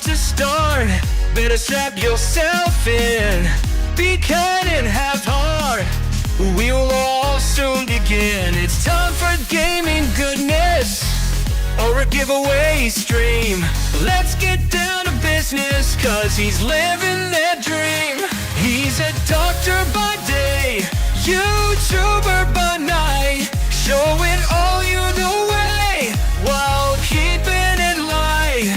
to start. Better strap yourself in. Be kind and have heart. We will all soon begin. It's time for gaming goodness, or a giveaway stream. Let's get down to business, cause he's living that dream. He's a doctor by day, YouTuber by night, showing all you the way, while keeping it light.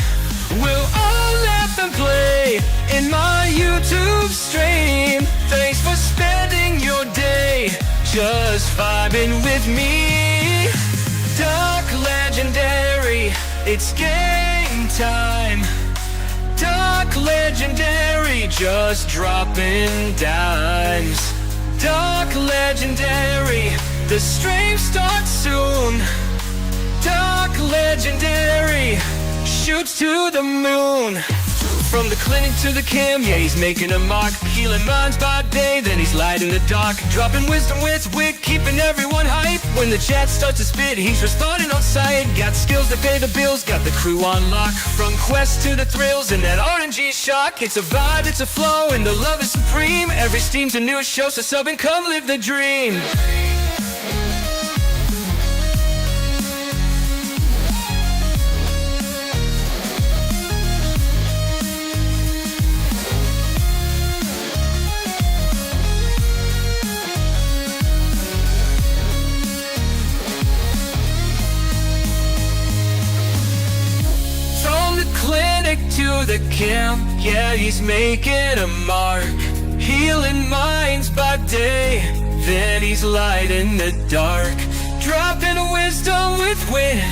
We'll all laugh and play in my YouTube stream. Thanks for spending your day just vibing with me. Dark Legendary, it's game time. Dark Legendary, just dropping dimes. Dark Legendary, the stream starts soon. Dark Legendary, shoots to the moon. From the clinic to the cam, yeah, he's making a mark. Healing minds by day, then he's light in the dark. Dropping wisdom with wit, keeping everyone hype. When the chat starts to spit, he's responding on sight. Got skills to pay the bills, got the crew on lock. From quests to the thrills and that RNG shock. It's a vibe, it's a flow, and the love is supreme. Every Steam's a new show, so sub and come live the dream. To the camp, yeah, he's making a mark. Healing minds by day, then he's light in the dark. Dropping wisdom with wit,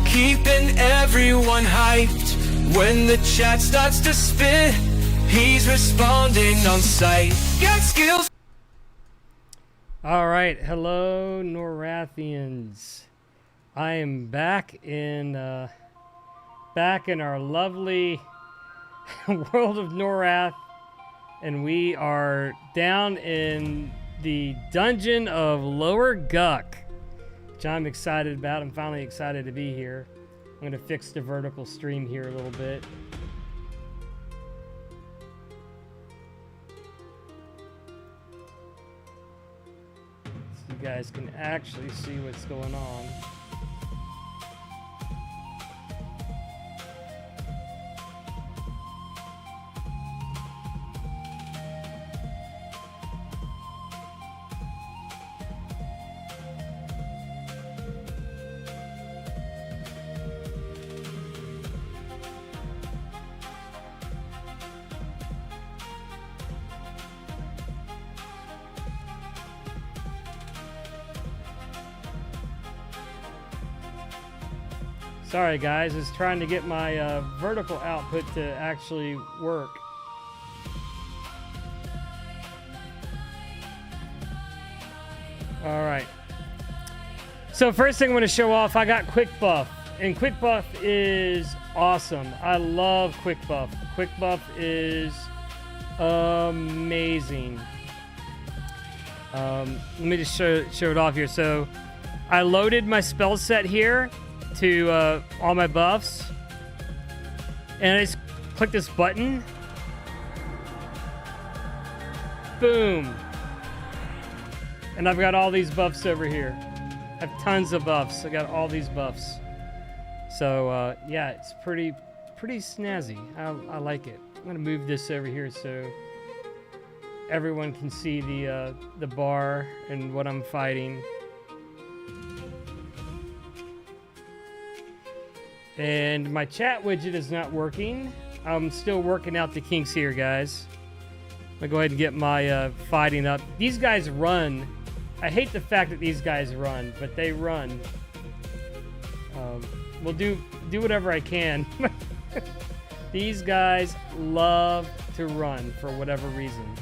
keeping everyone hyped. When the chat starts to spit, he's responding on sight. Got skills. All right, hello Norrathians. I am back in our lovely world of Norrath, and we are down in the dungeon of Lower Guck, which I'm excited about. I'm finally excited to be here. I'm going to fix the vertical stream here a little bit. So you guys can actually see what's going on. Sorry guys, I was trying to get my vertical output to actually work. Alright. So first thing I want to show off, I got Quick Buff. And Quick Buff is awesome. I love Quick Buff. Quick Buff is amazing. Let me just show it off here. So I loaded my spell set here to all my buffs, and I just click this button. Boom. And I've got all these buffs over here. I have tons of buffs. I got all these buffs. So yeah, it's pretty snazzy. I like it. I'm gonna move this over here so everyone can see the bar and what I'm fighting. And my chat widget is not working. I'm still working out the kinks here, guys. I'm gonna go ahead and get my fighting up. These guys run. I hate the fact that these guys run, but they run. We'll do whatever I can. These guys love to run for whatever reason.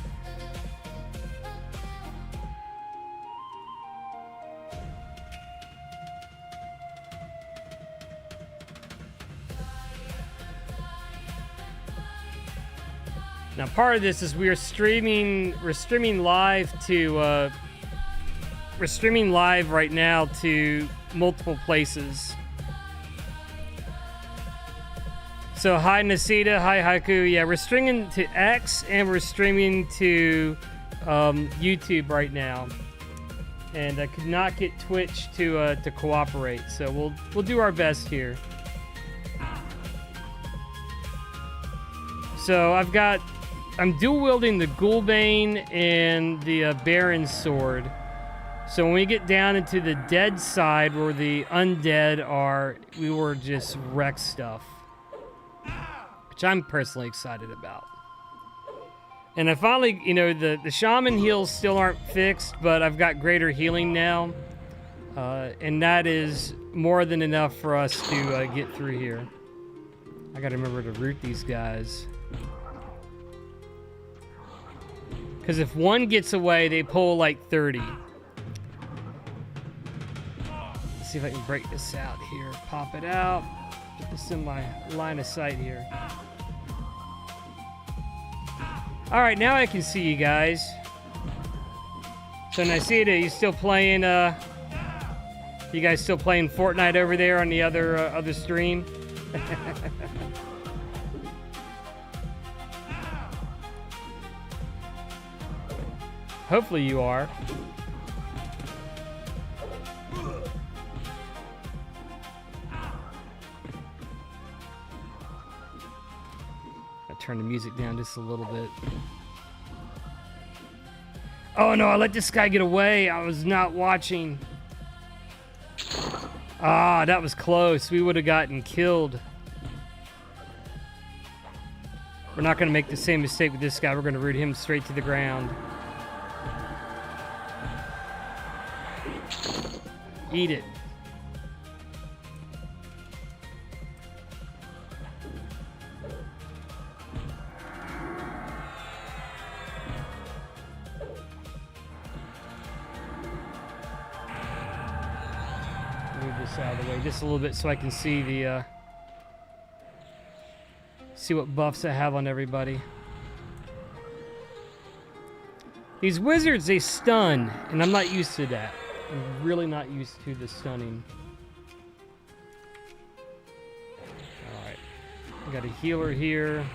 Now, part of this is we're streaming live to we're streaming live right now to multiple places. So hi Nasita, hi Haiku. Yeah, we're streaming to X and we're streaming to YouTube right now, and I could not get Twitch to cooperate. So we'll do our best here. So I'm dual wielding the Ghoulbane and the Baron's sword. So when we get down into the dead side where the undead are, we will just wreck stuff, which I'm personally excited about. And I finally, you know, the shaman heals still aren't fixed, but I've got greater healing now. And that is more than enough for us to get through here. I gotta remember to root these guys. Because if one gets away, they pull like 30. Let's see if I can break this out here. Pop it out. Get this in my line of sight here. All right, now I can see you guys. So Nasita, you still playing? You guys still playing Fortnite over there on the other stream? Hopefully you are. I turn the music down just a little bit. Oh no, I let this guy get away. I was not watching. Ah, that was close. We would have gotten killed. We're not going to make the same mistake with this guy. We're going to root him straight to the ground. Eat it. Move this out of the way just a little bit so I can see the see what buffs I have on everybody. These wizards, they stun, and I'm not used to that. I'm really not used to the stunning. Alright. We got a healer here.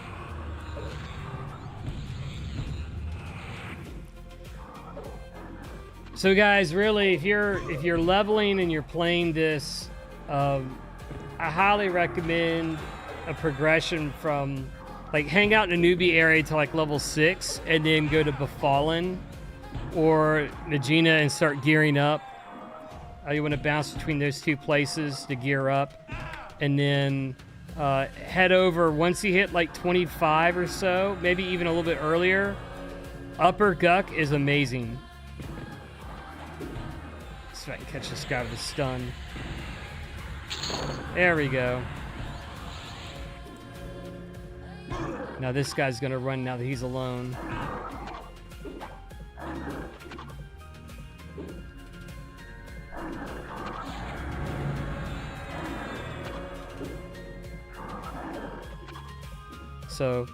So guys, really, if you're leveling and you're playing this, I highly recommend a progression from, like, hang out in a newbie area to like level 6 and then go to Befallen or Najina and start gearing up. You want to bounce between those two places to gear up, and then head over once you hit like 25 or so, maybe even a little bit earlier. Upper Guck is amazing. Let's see if I can catch this guy with a stun. There we go. Now this guy's gonna run now that he's alone. So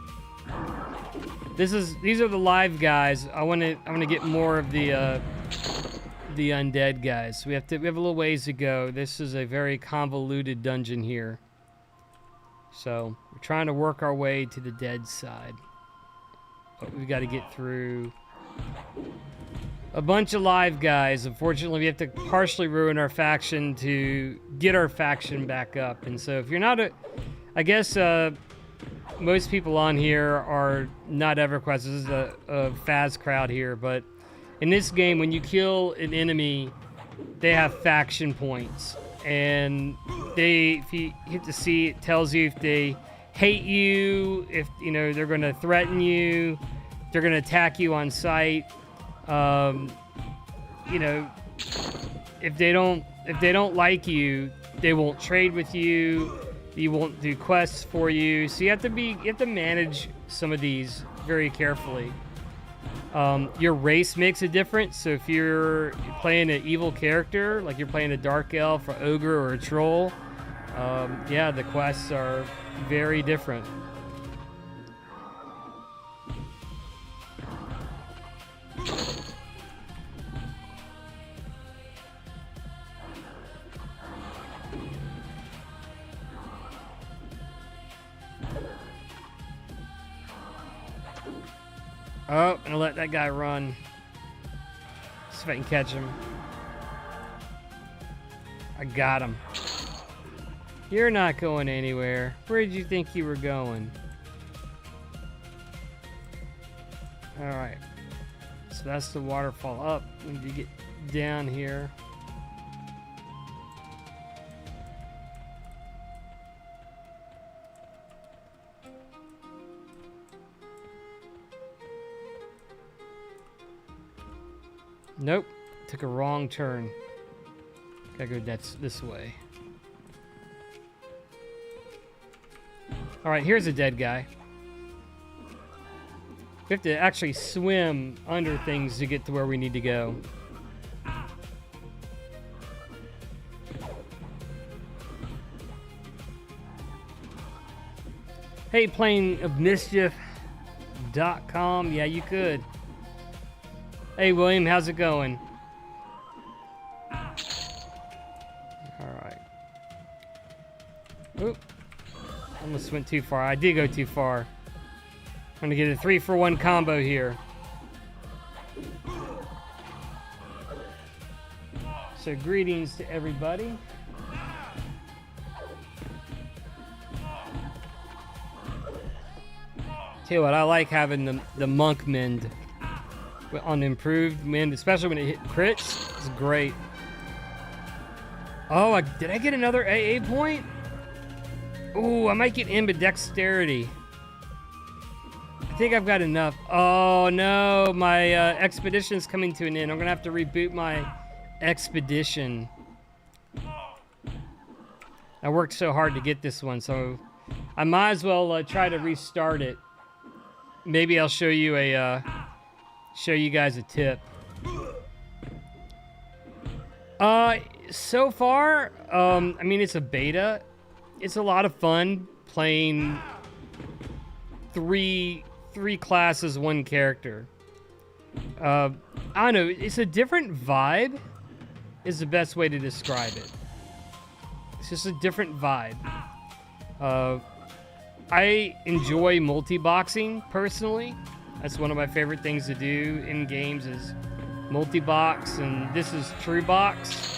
these are the live guys. I want to get more of the undead guys. We have a little ways to go. This is a very convoluted dungeon here. So we're trying to work our way to the dead side. But we've got to get through a bunch of live guys. Unfortunately, we have to partially ruin our faction to get our faction back up. And so if you're not I guess most people on here are not EverQuest. This is a Faz crowd here, but in this game, when you kill an enemy, they have faction points, and if you hit the C, it tells you if they hate you, if they're going to threaten you, they're going to attack you on sight. If they don't like you, they won't trade with you. You won't do quests for you, so you have to manage some of these very carefully. Your race makes a difference. So if you're playing an evil character, like you're playing a dark elf, or ogre, or a troll, yeah, the quests are very different. Oh, and I'll let that guy run. See if I can catch him. I got him. You're not going anywhere. Where did you think you were going? Alright. So that's the waterfall up. We need to get down here. Nope. Took a wrong turn. Gotta go this way. Alright, here's a dead guy. We have to actually swim under things to get to where we need to go. Hey, playing of mischief.com. Yeah, you could. Hey, William, how's it going? Alright. Oop. Almost went too far. I did go too far. I'm gonna get a 3-for-1 combo here. So greetings to everybody. Tell you what, I like having the monk mend on improved mend, especially when it hit crits. It's great. Oh, did I get another AA point? Ooh, I might get ambidexterity. I think I've got enough. Oh no, my expedition's coming to an end. I'm gonna have to reboot my expedition. I worked so hard to get this one, so I might as well try to restart it. Maybe I'll show you guys a tip. So far, I mean, it's a beta. It's a lot of fun playing three classes, one character. I don't know. It's a different vibe. Is the best way to describe it. It's just a different vibe. I enjoy multi-boxing personally. That's one of my favorite things to do in games is multi-box, and this is true box.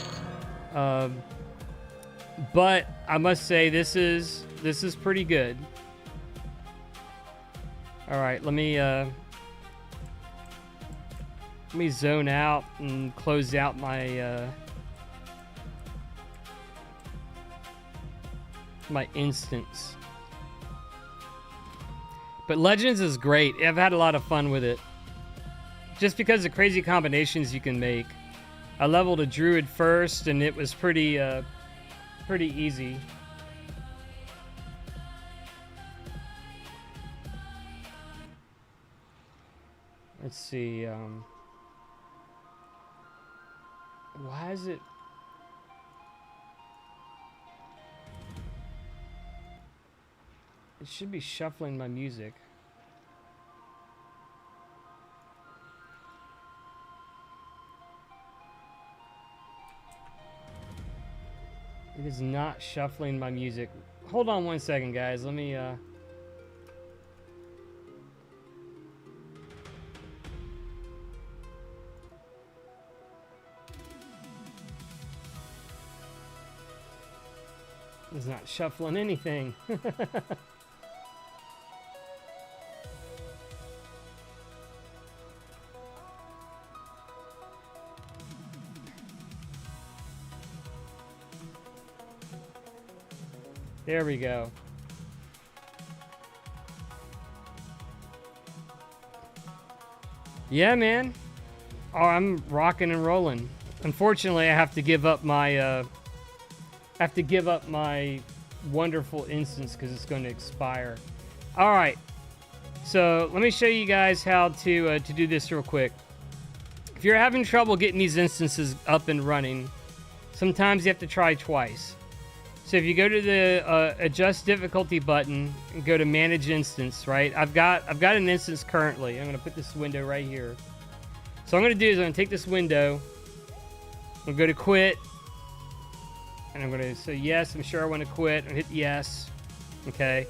But I must say this is pretty good. All right, let me zone out and close out my my instance. But Legends is great. I've had a lot of fun with it. Just because of crazy combinations you can make. I leveled a druid first, and it was pretty easy. Let's see. Why is it? It should be shuffling my music. It is not shuffling my music. Hold on one second, guys. Let me It's not shuffling anything. There we go. Yeah, man. Oh, I'm rocking and rolling. Unfortunately, I have to give up my wonderful instance because it's going to expire. All right. So let me show you guys how to do this real quick. If you're having trouble getting these instances up and running, sometimes you have to try twice. So if you go to the adjust difficulty button and go to manage instance, right? I've got an instance currently. I'm going to put this window right here. So what I'm going to do is I'm going to take this window. I'm going to go to quit. And I'm going to say yes, I'm sure I want to quit. And hit yes. Okay.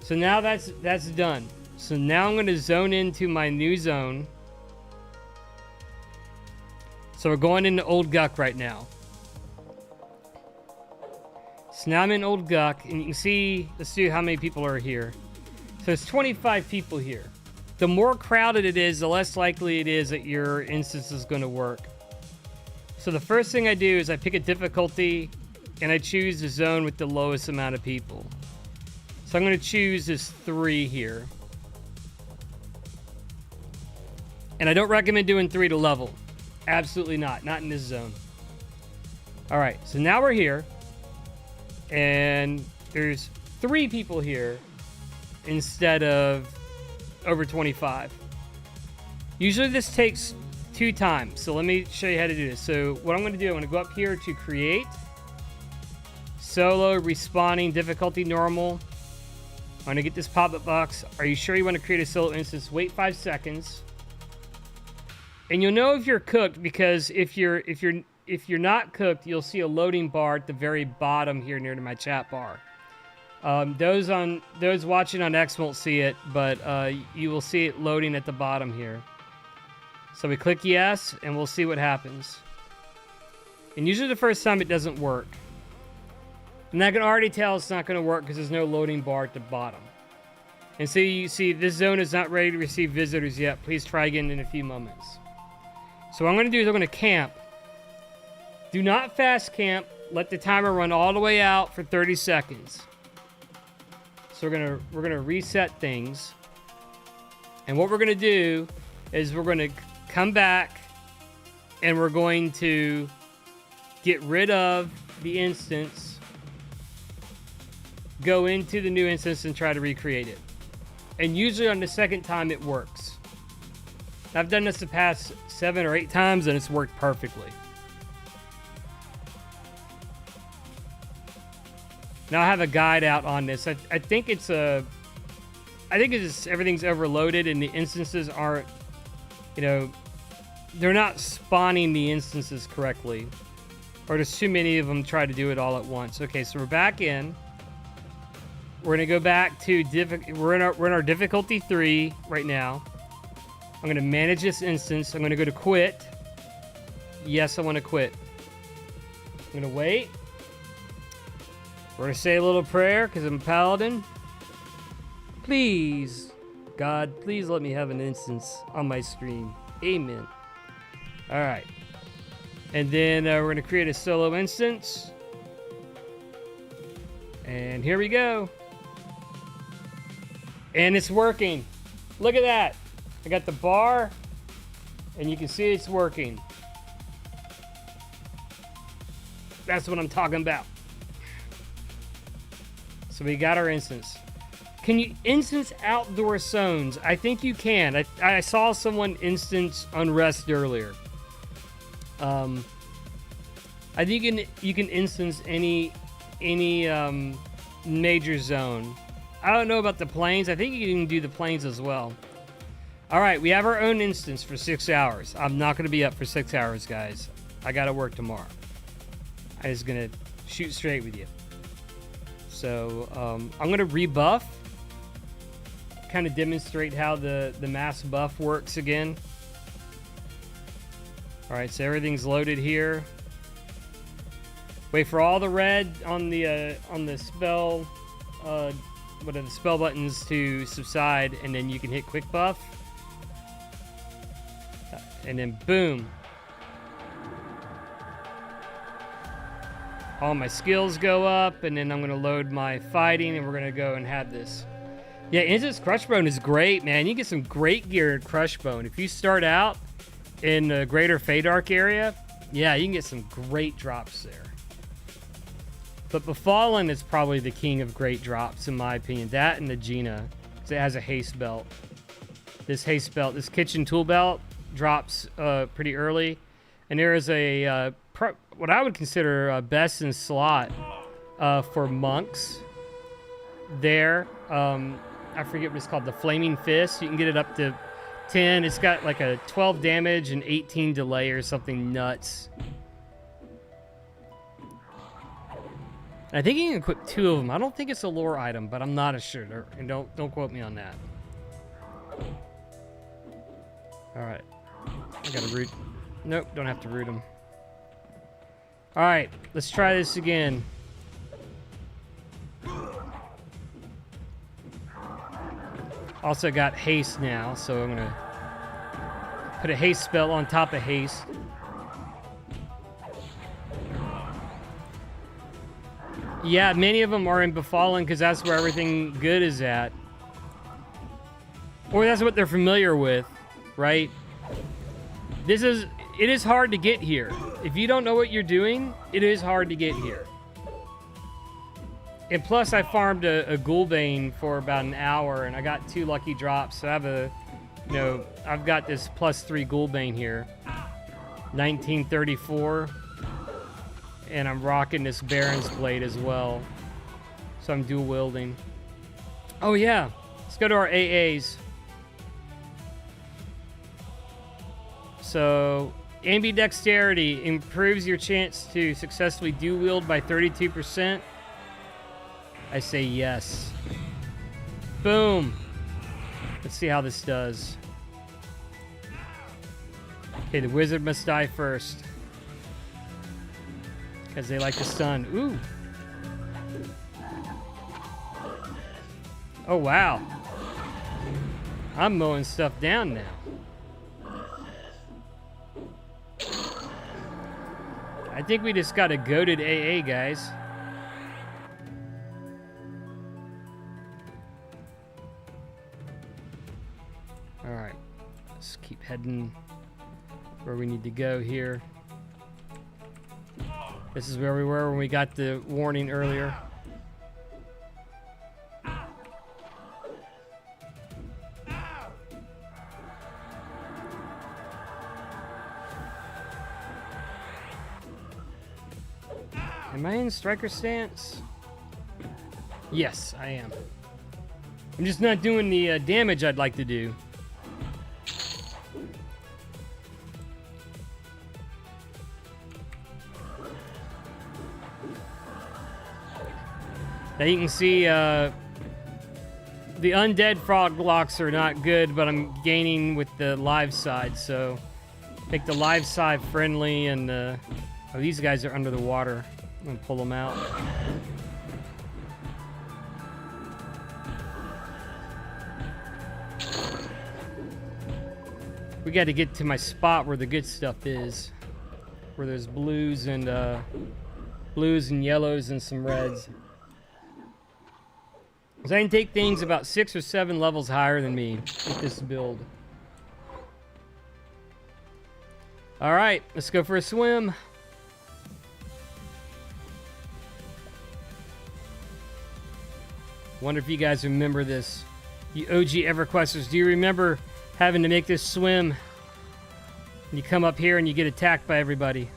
So now that's done. So now I'm going to zone into my new zone. So we're going into Old Guck right now. So now I'm in Old Guck, and you can see, let's see how many people are here. So it's 25 people here. The more crowded it is, the less likely it is that your instance is going to work. So the first thing I do is I pick a difficulty, and I choose the zone with the lowest amount of people. So I'm going to choose this 3 here. And I don't recommend doing 3 to level. Absolutely not. Not in this zone. Alright, so now we're here. And there's 3 people here instead of over 25. Usually this takes 2 times. So let me show you how to do this. So what I'm going to do, I'm going to go up here to create. Solo, respawning, difficulty normal. I'm going to get this pop-up box. Are you sure you want to create a solo instance? Wait 5 seconds. And you'll know if you're cooked, because if you're not cooked, you'll see a loading bar at the very bottom here near to my chat bar. Those watching on X won't see it, but you will see it loading at the bottom here. So we click yes, and we'll see what happens. And usually the first time it doesn't work. And I can already tell it's not going to work because there's no loading bar at the bottom. And so you see this zone is not ready to receive visitors yet. Please try again in a few moments. So what I'm going to do is I'm going to camp. Do not fast camp. Let the timer run all the way out for 30 seconds. So we're gonna reset things. And what we're going to do is we're going to come back and we're going to get rid of the instance, go into the new instance and try to recreate it. And usually on the second time it works. I've done this the past 7 or 8 times and it's worked perfectly. Now I have a guide out on this. I think it's everything's overloaded and the instances aren't, they're not spawning the instances correctly. Or there's too many of them try to do it all at once. Okay, so we're back in. We're gonna go back to we're in our difficulty 3 right now. I'm gonna manage this instance. I'm gonna go to quit. Yes, I want to quit. I'm gonna wait. We're gonna say a little prayer because I'm a paladin. Please, God, please let me have an instance on my screen. Amen. All right. And then we're gonna create a solo instance. And here we go. And it's working. Look at that. I got the bar, and you can see it's working. That's what I'm talking about. So we got our instance. Can you instance outdoor zones? I think you can. I saw someone instance Unrest earlier. I think you can instance any major zone. I don't know about the plains. I think you can do the plains as well. All right, we have our own instance for 6 hours. I'm not going to be up for 6 hours, guys. I got to work tomorrow. I'm just going to shoot straight with you. So I'm going to rebuff. Kind of demonstrate how the mass buff works again. All right, so everything's loaded here. Wait for all the red on the spell, what are the spell buttons to subside, and then you can hit quick buff. And then boom. All my skills go up, and then I'm going to load my fighting, and we're going to go and have this. Yeah, Instance Crushbone is great, man. You get some great gear in Crushbone. If you start out in the greater Feydark area, yeah, you can get some great drops there. But Befallen is probably the king of great drops, in my opinion. That and the Gina, because it has a haste belt. This haste belt, this kitchen tool belt, drops pretty early. And there is a, what I would consider best in slot for monks there. I forget what it's called, the Flaming Fist. You can get it up to 10. It's got like a 12 damage and 18 delay or something nuts. And I think you can equip 2 of them. I don't think it's a lore item, but I'm not as sure. And don't quote me on that. Alright. I gotta root. Nope, don't have to root him. Alright, let's try this again. Also got haste now, so I'm gonna put a haste spell on top of haste. Yeah, many of them are in Befallen because that's where everything good is at. Or that's what they're familiar with, right? It is hard to get here. If you don't know what you're doing, it is hard to get here. And plus, I farmed a Ghoulbane for about an hour, and I got 2 lucky drops. So I have I've got this +3 Ghoulbane here. 1934. And I'm rocking this Baron's Blade as well. So I'm dual wielding. Oh yeah, let's go to our AAs. So, ambidexterity improves your chance to successfully dual wield by 32%. I say yes. Boom. Let's see how this does. Okay, the wizard must die first. Because they like to stun. Ooh. Oh, wow. I'm mowing stuff down now. I think we just got a goated AA, guys. Alright. Let's keep heading where we need to go here. This is where we were when we got the warning earlier. Am I in striker stance? Yes, I am. I'm just not doing the damage I'd like to do. Now you can see the undead frog blocks are not good, but I'm gaining with the live side, so make the live side friendly. And oh, these guys are under the water. I'm gonna pull them out. We got to get to my spot where the good stuff is, where there's blues and yellows and some reds. So I can take things about 6 or 7 levels higher than me with this build. All right, let's go for a swim. Wonder if you guys remember this. You OG Everquesters, do you remember having to make this swim? And you come up here and you get attacked by everybody.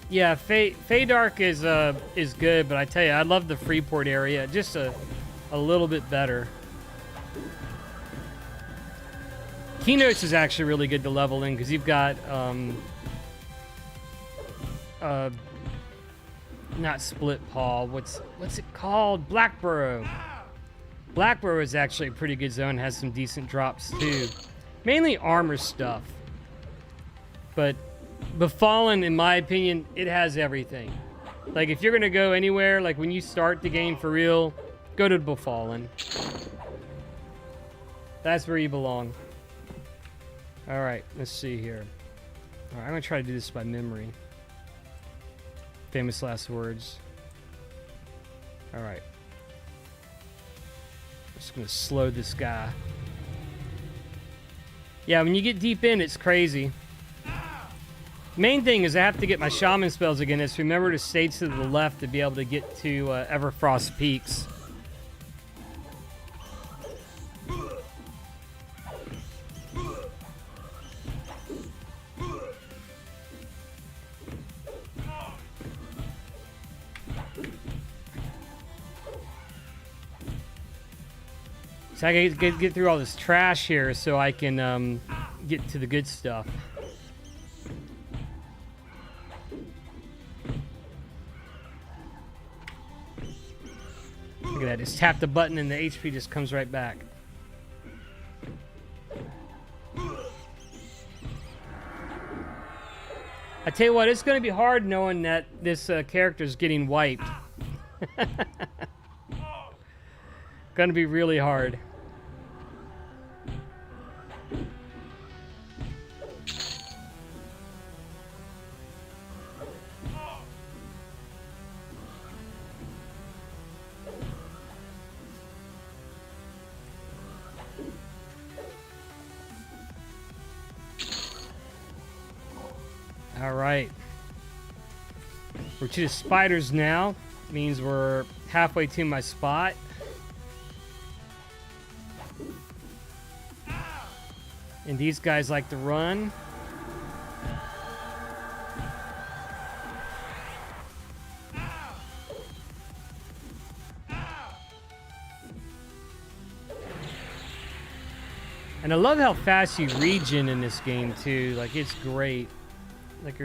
Yeah, Feydark is good, but I tell you, I love the Freeport area just a little bit better. Keynotes is actually really good to level in because you've got not Split Paw. What's it called? Blackborough. Blackborough is actually a pretty good zone. Has some decent drops too. Mainly armor stuff, but Befallen, in my opinion, it has everything. Like, if you're gonna go anywhere, like when you start the game for real, go to Befallen. That's where you belong. Alright, let's see here. Alright, I'm gonna try to do this by memory. Famous last words. Alright. Just gonna slow this guy. Yeah, when you get deep in, it's crazy. Main thing is I have to get my Shaman spells again. Is remember to stay to the left to be able to get to Everfrost Peaks. So I gotta get through all this trash here so I can get to the good stuff. Look at that. Just tap the button and the HP just comes right back. I tell you what, it's going to be hard knowing that this character's getting wiped. Going to be really hard. All right. We're to the spiders now. Means we're halfway to my spot. And these guys like to run. And I love how fast you regen in this game too. Like, it's great. Like,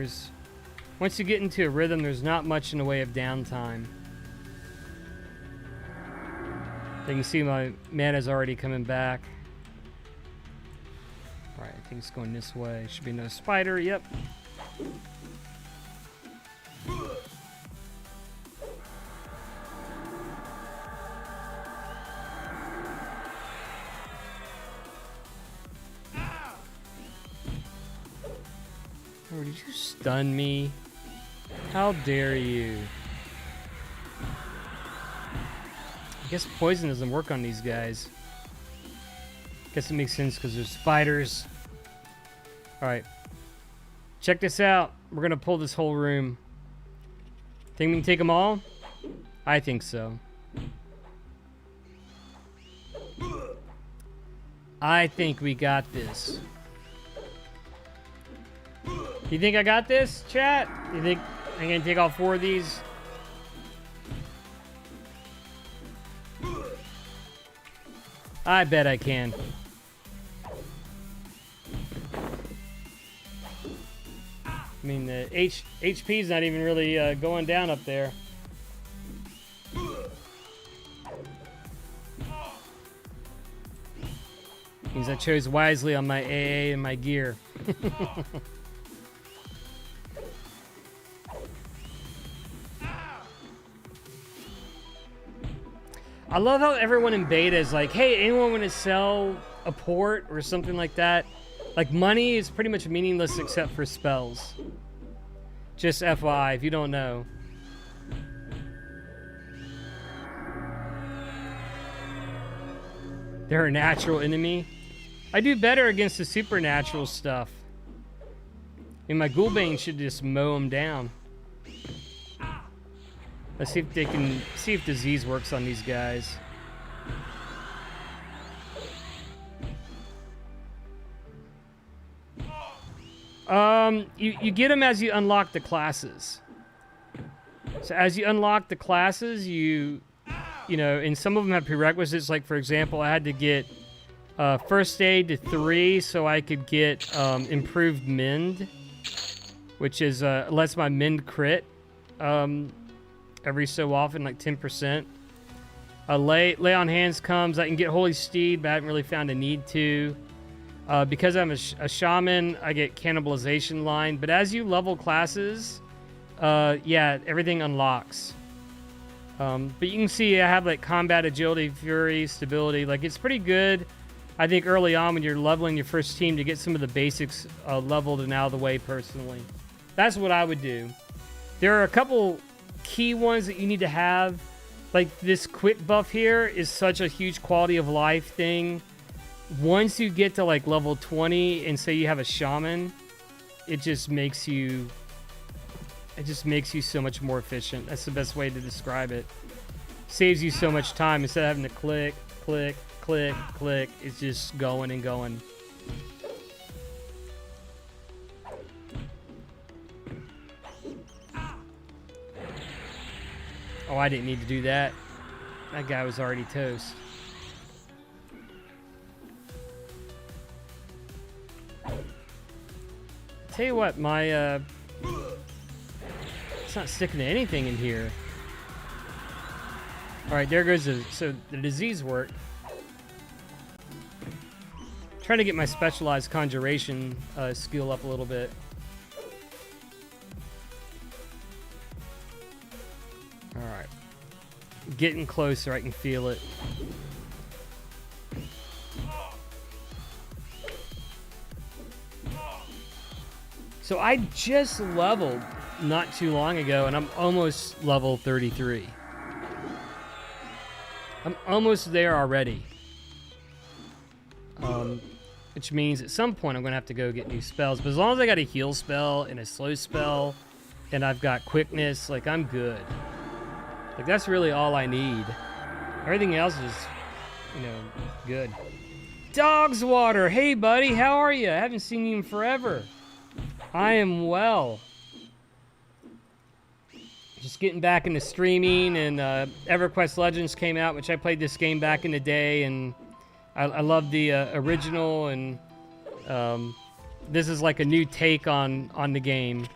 once you get into a rhythm, there's not much in the way of downtime. You can see my mana's already coming back. Alright, I think it's going this way. Should be no spider, yep. Oh, did you stun me? How dare you? I guess poison doesn't work on these guys. Guess it makes sense because there's spiders. Alright. Check this out. We're gonna pull this whole room. Think we can take them all? I think so. I think we got this. You think I got this, chat? You think I'm gonna take all 4 of these? I bet I can. I mean, the HP's not even really going down up there. Means I chose wisely on my AA and my gear. I love how everyone in beta is like, hey, anyone want to sell a port or something like that? Like, money is pretty much meaningless except for spells. Just FYI, if you don't know. They're a natural enemy. I do better against the supernatural stuff. And my Ghoulbane should just mow them down. Let's see if they can see if disease works on these guys. You get them as you unlock the classes. So as you unlock the classes, you know, and some of them have prerequisites. Like, for example, I had to get first aid to 3 so I could get improved mend, which is lets my mend crit every so often, like 10%. Lay on hands comes. I can get Holy Steed, but I haven't really found a need to. Because I'm a shaman, I get cannibalization line. But as you level classes, yeah, everything unlocks. But you can see I have like combat, agility, fury, stability. Like, it's pretty good, I think, early on when you're leveling your first team to get some of the basics leveled and out of the way personally. That's what I would do. There are a couple key ones that you need to have. Like, this quick buff here is such a huge quality of life thing. Once you get to like level 20 and say you have a shaman, it just makes you so much more efficient. That's the best way to describe it. Saves you so much time instead of having to click, click, click, click. It's just going and going. Oh, I didn't need to do that. That guy was already toast. Tell you what, my it's not sticking to anything in here. All right, there goes so the disease work. Trying to get my specialized conjuration skill up a little bit. All right, getting closer. I can feel it. So I just leveled not too long ago, and I'm almost level 33. I'm almost there already. Which means at some point I'm going to have to go get new spells. But as long as I got a heal spell and a slow spell, and I've got quickness, like, I'm good. Like, that's really all I need. Everything else is, you know, good. Dog's Water! Hey, buddy, how are you? I haven't seen you in forever. I am well. Just getting back into streaming, and Everquest Legends came out, which I played this game back in the day, and I love the original, and this is like a new take on the game.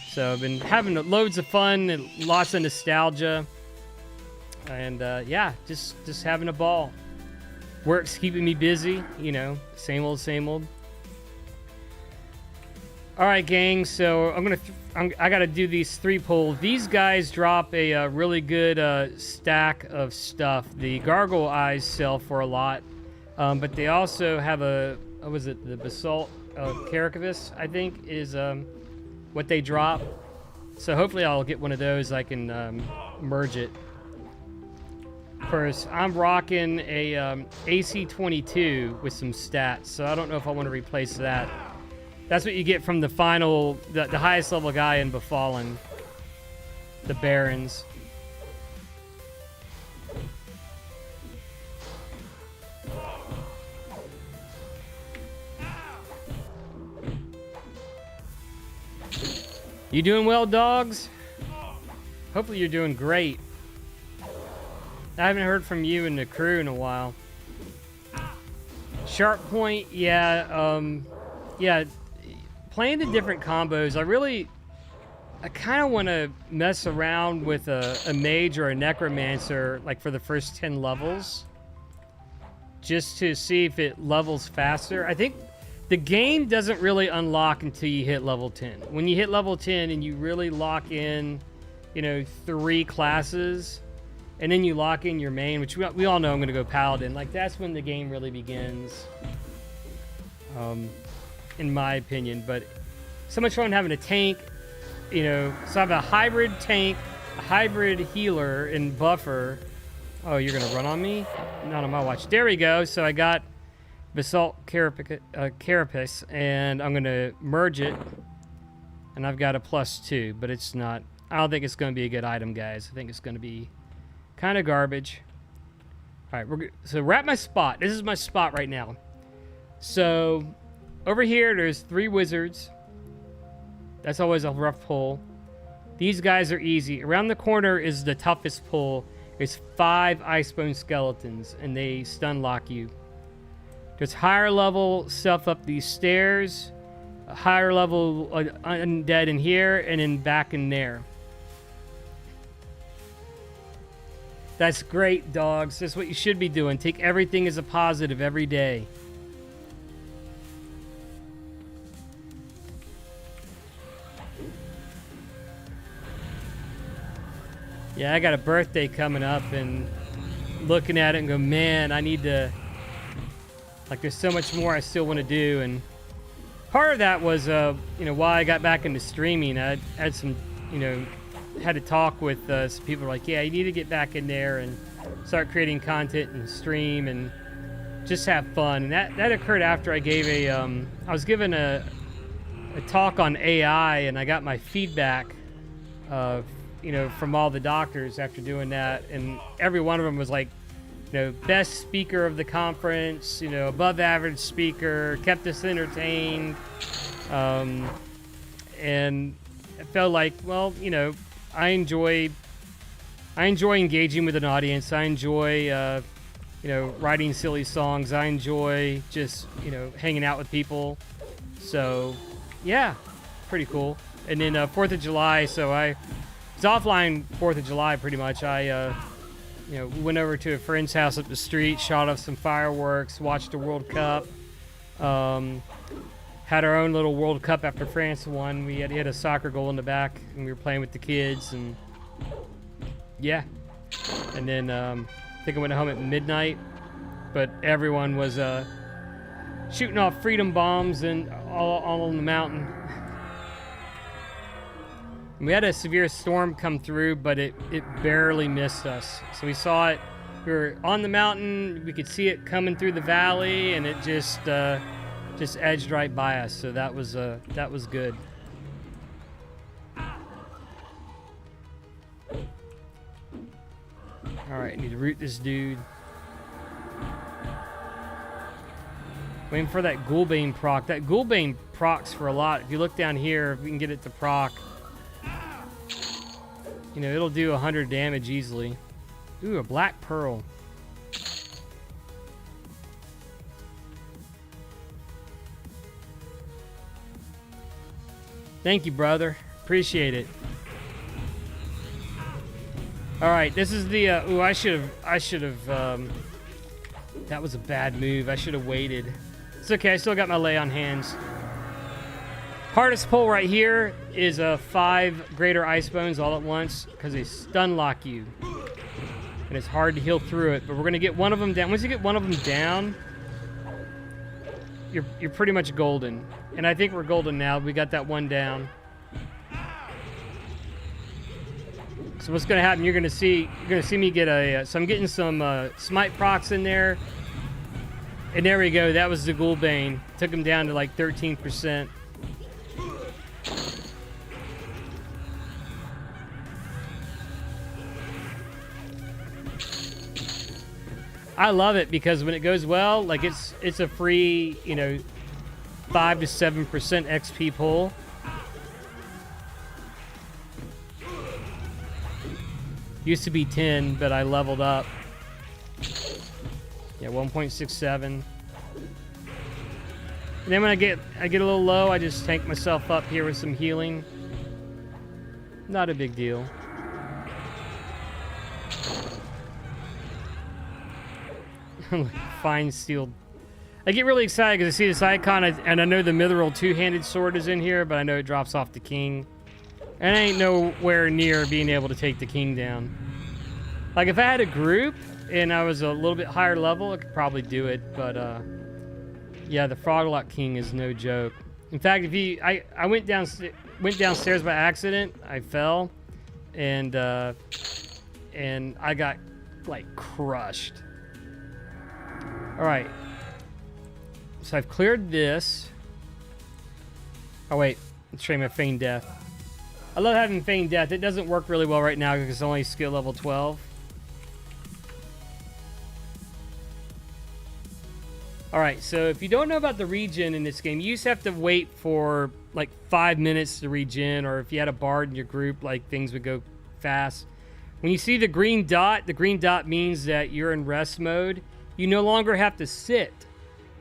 So I've been having loads of fun and lots of nostalgia, and yeah, just having a ball. Work's keeping me busy, you know, same old, same old. All right, gang. So I got to do these 3 pulls. These guys drop a really good stack of stuff. The Gargoyle Eyes sell for a lot, but they also have a what was it? The Basalt Carapace, I think, is what they drop. So hopefully I'll get one of those. I can merge it. First, I'm rocking a AC-22 with some stats, so I don't know if I want to replace that. That's what you get from the final, the highest level guy in Befallen, the Barons. You doing well, dogs? Hopefully you're doing great. I haven't heard from you and the crew in a while. Sharp Point, yeah, yeah. Playing the different combos, I kind of want to mess around with a mage or a necromancer, like for the first 10 levels, just to see if it levels faster. I think the game doesn't really unlock until you hit level 10. When you hit level 10 and you really lock in, you know, 3 classes, and then you lock in your main, which we all know I'm going to go Paladin, like that's when the game really begins. In my opinion, but so much fun having a tank, you know. So I have a hybrid tank, a hybrid healer, and buffer. Oh, you're gonna run on me? Not on my watch. There we go. So I got Basalt Carapace, and I'm gonna merge it, and I've got a +2, but it's not. I don't think it's gonna be a good item, guys. I think it's gonna be kind of garbage. All right, so we're at my spot. This is my spot right now. So over here, there's 3 wizards. That's always a rough pull. These guys are easy. Around the corner is the toughest pull. There's 5 Icebone skeletons, and they stun lock you. There's higher level stuff up these stairs, a higher level undead in here, and then back in there. That's great, dogs. That's what you should be doing. Take everything as a positive every day. Yeah, I got a birthday coming up, and looking at it and go, man, I need to, like, there's so much more I still want to do. And part of that was, you know, while I got back into streaming, I had some, you know, had to talk with some people like, yeah, you need to get back in there and start creating content and stream and just have fun. And that occurred after I gave I was given a talk on AI, and I got my feedback you know, from all the doctors after doing that, and every one of them was like, you know, best speaker of the conference, you know, above average speaker, kept us entertained, and it felt like, well, you know, I enjoy engaging with an audience. I enjoy, you know, writing silly songs. I enjoy just, you know, hanging out with people. So, yeah, pretty cool. And then 4th of July, so it's offline 4th of July pretty much. I You know, we went over to a friend's house up the street, shot off some fireworks, watched the World Cup. Had our own little World Cup after France won. We had hit a soccer goal in the back, and we were playing with the kids, and yeah. And then I think I went home at midnight, but everyone was shooting off freedom bombs and all on the mountain. We had a severe storm come through, but it barely missed us. So we saw it. We were on the mountain. We could see it coming through the valley, and it just edged right by us. So that was good. All right, need to root this dude. Waiting for that Ghoulbane proc. That Ghoulbane procs for a lot. If you look down here, if we can get it to proc, you know, it'll do 100 damage easily. Ooh, a black pearl. Thank you, brother. Appreciate it. All right, this is the. Ooh, I should have. That was a bad move. I should have waited. It's okay. I still got my lay on hands. Hardest pull right here is 5 greater ice bones all at once because they stun lock you, and it's hard to heal through it. But we're gonna get one of them down. Once you get one of them down, you're pretty much golden. And I think we're golden now. We got that one down. So what's gonna happen? You're gonna see me get a. So I'm getting some smite procs in there, and there we go. That was the Ghoulbane. Took him down to like 13%. I love it because when it goes well, like it's a free, you know, 5 to 7% XP pull. Used to be 10, but I leveled up. Yeah, 1.67. And then when I get a little low, I just tank myself up here with some healing. Not a big deal. Fine steel. I get really excited because I see this icon, and I know the mithril two-handed sword is in here, but I know it drops off the king. And I ain't nowhere near being able to take the king down. Like, if I had a group and I was a little bit higher level, I could probably do it. But, yeah, the Froglock King is no joke. In fact, I went downstairs by accident. I fell, and I got, like, crushed. All right. So I've cleared this. Oh, wait. Let's try my Feign Death. I love having Feign Death. It doesn't work really well right now because it's only skill level 12. Alright, so if you don't know about the regen in this game, you just have to wait for like 5 minutes to regen, or if you had a bard in your group, like things would go fast. When you see the green dot means that you're in rest mode. You no longer have to sit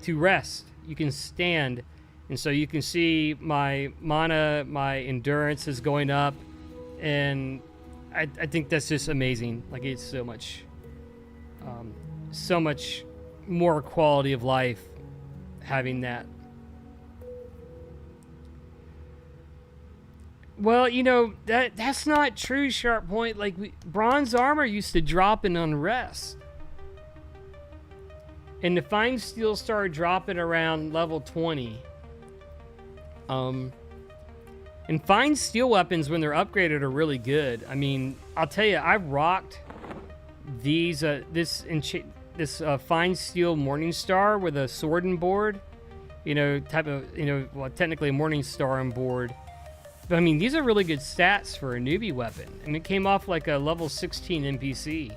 to rest. You can stand. And so you can see my mana, my endurance is going up, and I think that's just amazing. Like, it's so much more quality of life having that. Well, you know, that's not true, Sharp Point. Like, bronze armor used to drop in unrest. And the fine steel started dropping around level 20. And fine steel weapons, when they're upgraded, are really good. I mean, I'll tell you, I rocked these this fine steel Morningstar with a sword and board. You know, well, technically a Morningstar on board. But I mean, these are really good stats for a newbie weapon. And it came off like a level 16 NPC.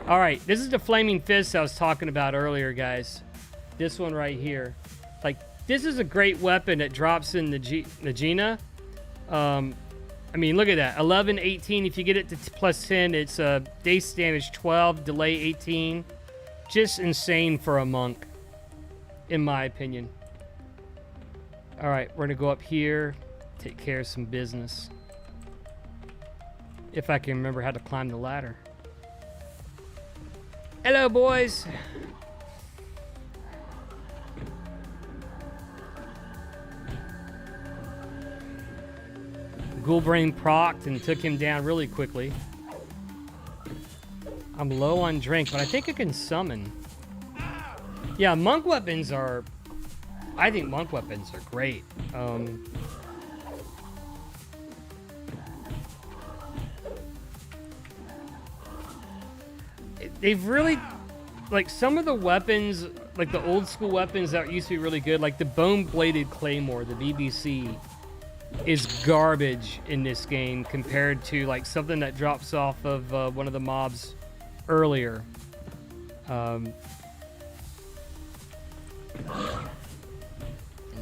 All right, this is the Flaming Fist I was talking about earlier, guys. This one right here. Like, this is a great weapon that drops in the Najina. I mean, look at that. 11, 18. If you get it to plus 10, it's base damage 12, delay 18. Just insane for a monk, in my opinion. All right, we're going to go up here, take care of some business. If I can remember how to climb the ladder. Hello, boys. Ghoulbane procced and took him down really quickly. I'm low on drink, but I think I can summon. Yeah, monk weapons are... I think monk weapons are great. They've really... Like, some of the weapons, like the old school weapons that used to be really good, like the bone-bladed claymore, the BBC, is garbage in this game compared to, like, something that drops off of one of the mobs earlier. And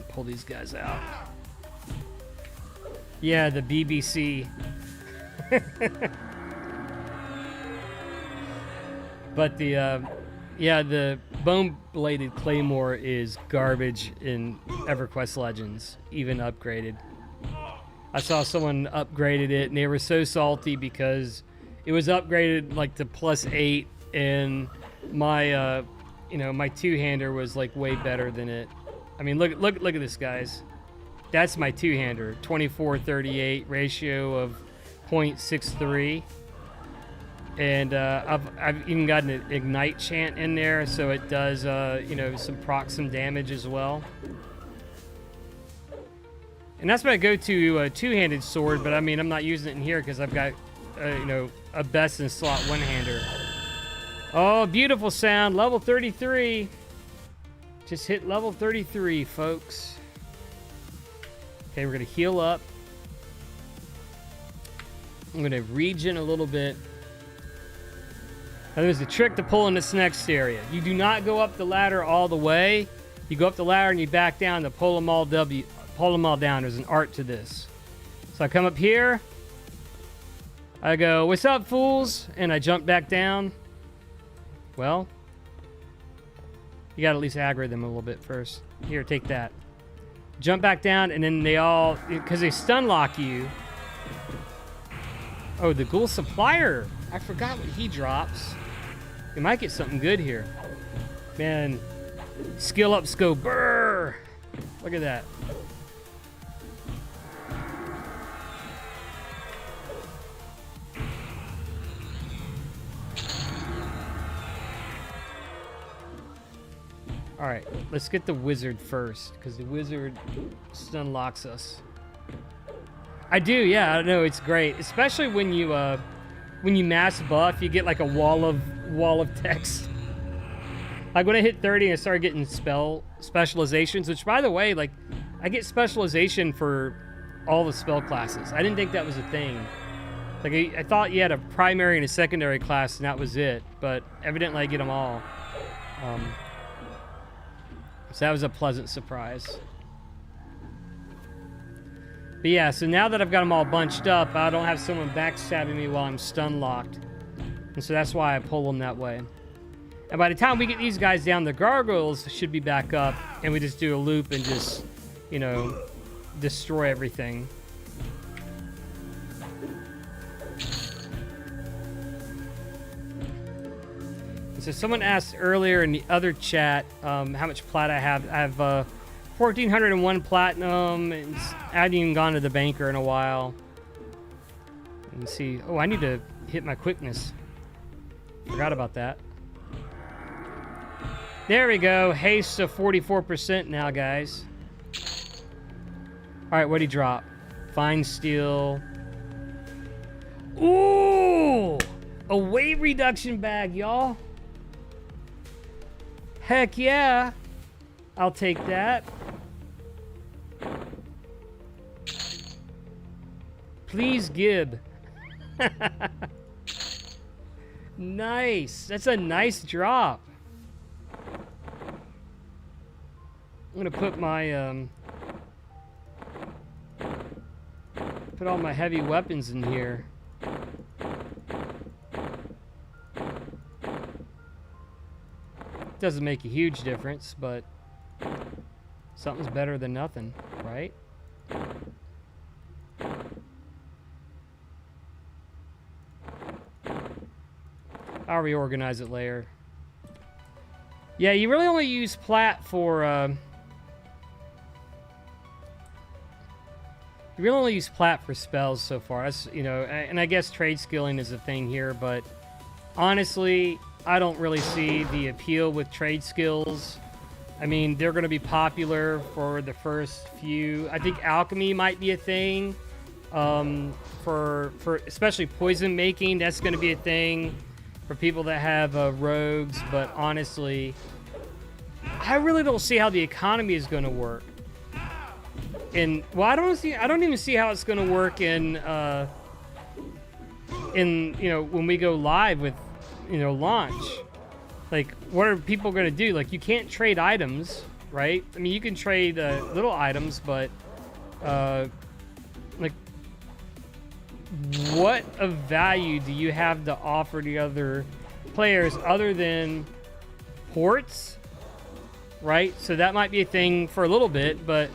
pull these guys out. Yeah, the BBC. But the bone-bladed claymore is garbage in Everquest Legends, even upgraded. I saw someone upgraded it, and they were so salty because it was upgraded like to +8, and my my two-hander was like way better than it. I mean, look at this, guys. That's my two-hander, 24-38 ratio of 0.63. And I've even got an ignite chant in there, so it does some damage as well. And that's my go-to two-handed sword, but I mean I'm not using it in here because I've got a best in slot one-hander. Oh, beautiful sound, level 33. Just hit level 33, folks. Okay, we're gonna heal up. I'm gonna regen a little bit. Now, there's a trick to pulling this next area. You do not go up the ladder all the way. You go up the ladder and you back down to pull them all down. There's an art to this. So I come up here. I go, "What's up, fools?" And I jump back down. Well, you gotta at least aggro them a little bit first. Here, take that. Jump back down, and then they all, because they stun lock you. Oh, the ghoul supplier. I forgot what he drops. We might get something good here. Man, skill ups go brrr. Look at that. All right, let's get the wizard first, because the wizard stun locks us. I do, yeah, I know, it's great, especially when you mass buff, you get like a wall of text. Like when I hit 30, I started getting specializations, which, by the way, like I get specialization for all the spell classes. I didn't think that was a thing. Like I thought you had a primary and a secondary class, and that was it. But evidently, I get them all. So that was a pleasant surprise. But yeah, so now that I've got them all bunched up, I don't have someone backstabbing me while I'm stun locked. And so that's why I pull them that way. And by the time we get these guys down, the gargoyles should be back up, and we just do a loop and just, destroy everything. So someone asked earlier in the other chat how much plat I have. I have 1,401 platinum. I haven't even gone to the banker in a while. Let's see. Oh, I need to hit my quickness. Forgot about that. There we go. Haste to 44% now, guys. All right, what'd he drop? Fine steel. Ooh! A weight reduction bag, y'all. Heck yeah. I'll take that. Please, Gib. Nice. That's a nice drop. I'm gonna put my put all my heavy weapons in here. Doesn't make a huge difference, but something's better than nothing, right? I'll reorganize it later. Yeah, you really only use plat for you really only use plat for spells so far. That's, you know, and I guess trade skilling is a thing here, but honestly, I don't really see the appeal with trade skills. I mean, they're going to be popular for the first few. I think alchemy might be a thing. For especially poison making, that's going to be a thing for people that have rogues. But honestly, I really don't see how the economy is going to work. And well, I don't even see how it's going to work in you know, when we go live with, you know, launch. Like, what are people going to do? Like, you can't trade items, right? I mean, you can trade little items, but like, what of value do you have to offer the other players other than ports, right? So that might be a thing for a little bit, but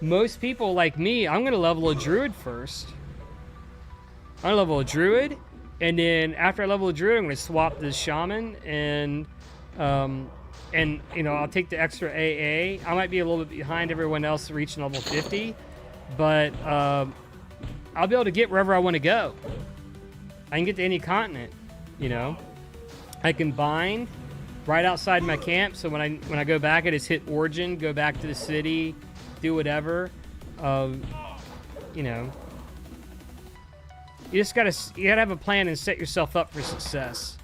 most people like me, I'm going to level a druid first. I'm going to level a druid, and then after I level a druid, I'm going to swap the shaman, and you know, I'll take the extra AA. I might be a little bit behind everyone else reaching level 50, but I'll be able to get wherever I want to go. I can get to any continent, you know. I can bind right outside my camp, so when I go back, I just hit origin, go back to the city, do whatever. You know, you gotta have a plan and set yourself up for success.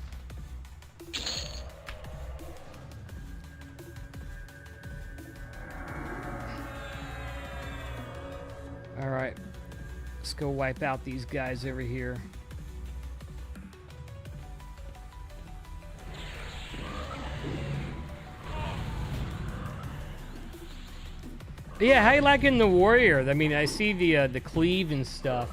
All right. Let's go wipe out these guys over here. But yeah, how you liking the warrior? I mean, I see the cleave and stuff.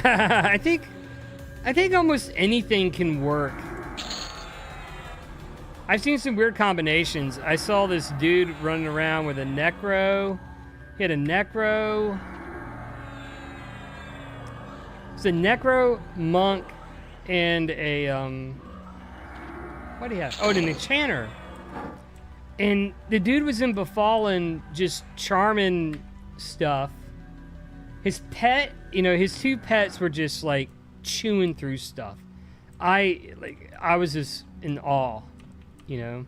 I think almost anything can work. I've seen some weird combinations. I saw this dude running around with a necro. He had a necro. It's a necro, monk, and a what do you have? Oh, and an enchanter. And the dude was in Befallen, just charming stuff. His pet, you know, his two pets were just like chewing through stuff. I was just in awe. You know,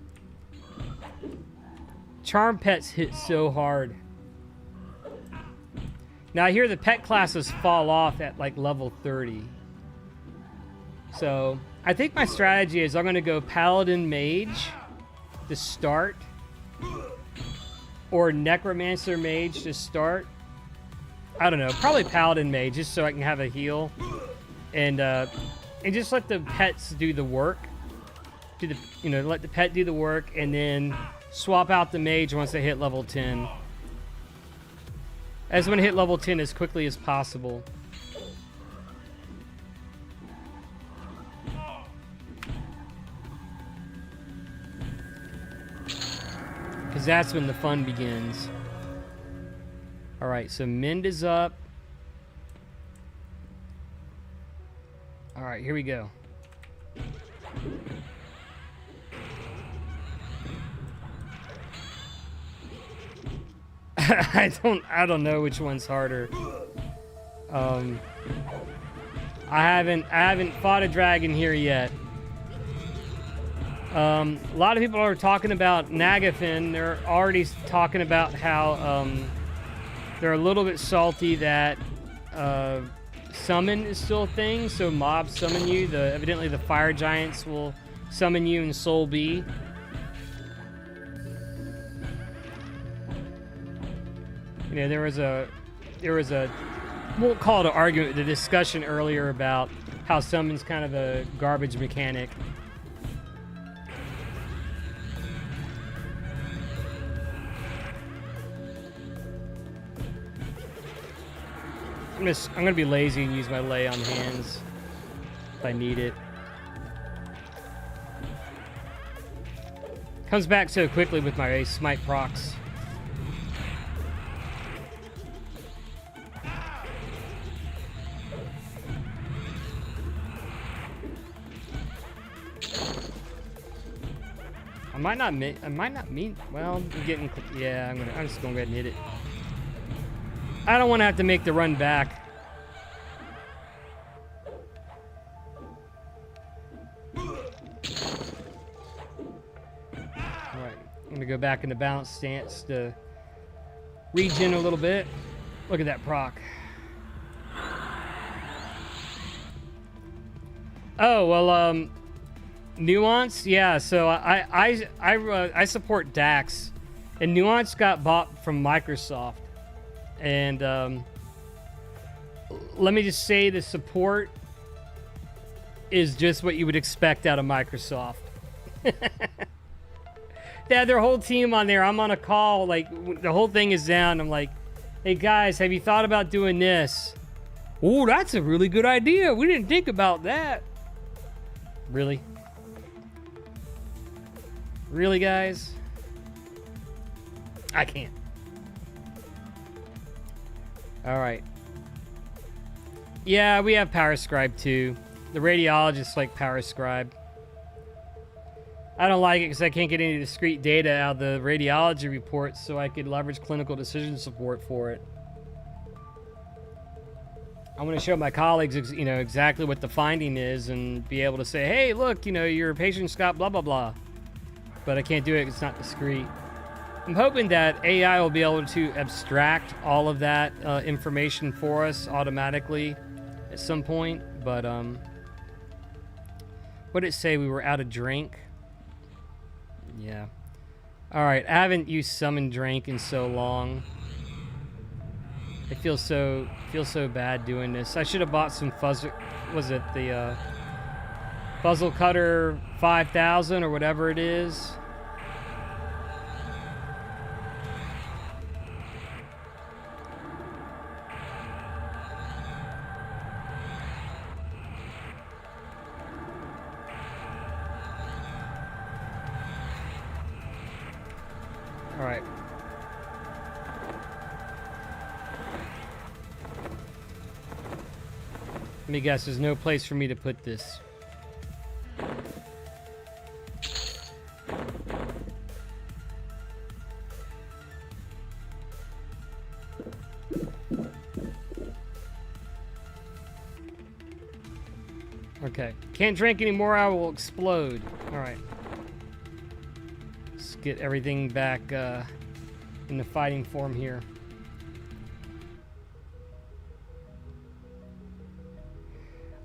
charm pets hit so hard. Now I hear the pet classes fall off at like level 30. So I think my strategy is I'm going to go Paladin Mage to start, or Necromancer Mage to start. I don't know, probably Paladin Mage, just so I can have a heal, and just let the pets do the work. Let the pet do the work, and then swap out the mage once they hit level 10. I just want to hit level 10 as quickly as possible. Because that's when the fun begins. Alright, so Mend is up. Alright, here we go. I don't know which one's harder. I haven't fought a dragon here yet. A lot of people are talking about Nagafin. They're already talking about how they're a little bit salty that summon is still a thing. So mobs summon you. Evidently the fire giants will summon you in Soul B. You know, there was a we'll call it an argument, the discussion earlier about how summon's kind of a garbage mechanic. I'm gonna be lazy and use my lay on hands if I need it. Comes back so quickly with my smite procs. I might not mean. Well, I'm getting. Yeah, I'm just gonna go ahead and hit it. I don't want to have to make the run back. Alright, I'm gonna go back into balance stance to regen a little bit. Look at that proc. Oh, well, Nuance? Yeah, so I support DAX, and Nuance got bought from Microsoft. And let me just say the support is just what you would expect out of Microsoft. They had their whole team on there. I'm on a call, like, the whole thing is down. I'm like, hey, guys, have you thought about doing this? Oh, that's a really good idea. We didn't think about that. Really? Really, guys? I can't. All right. Yeah, we have Power Scribe too. The radiologists like Power Scribe. I don't like it because I can't get any discrete data out of the radiology reports, so I could leverage clinical decision support for it. I want to show my colleagues, you know, exactly what the finding is and be able to say, hey, look, you know, your patient's got blah, blah, blah. But I can't do it. It's not discrete. I'm hoping that AI will be able to abstract all of that information for us automatically at some point. But what did it say? We were out of drink. Yeah. All right. I haven't used summon drink in so long. I feel so bad doing this. I should have bought some fuzzle. Was it the Fuzzle Cutter 5000 or whatever it is? All right. Let me guess, there's no place for me to put this. Okay. Can't drink anymore, I will explode. Alright. Let's get everything back in the fighting form here.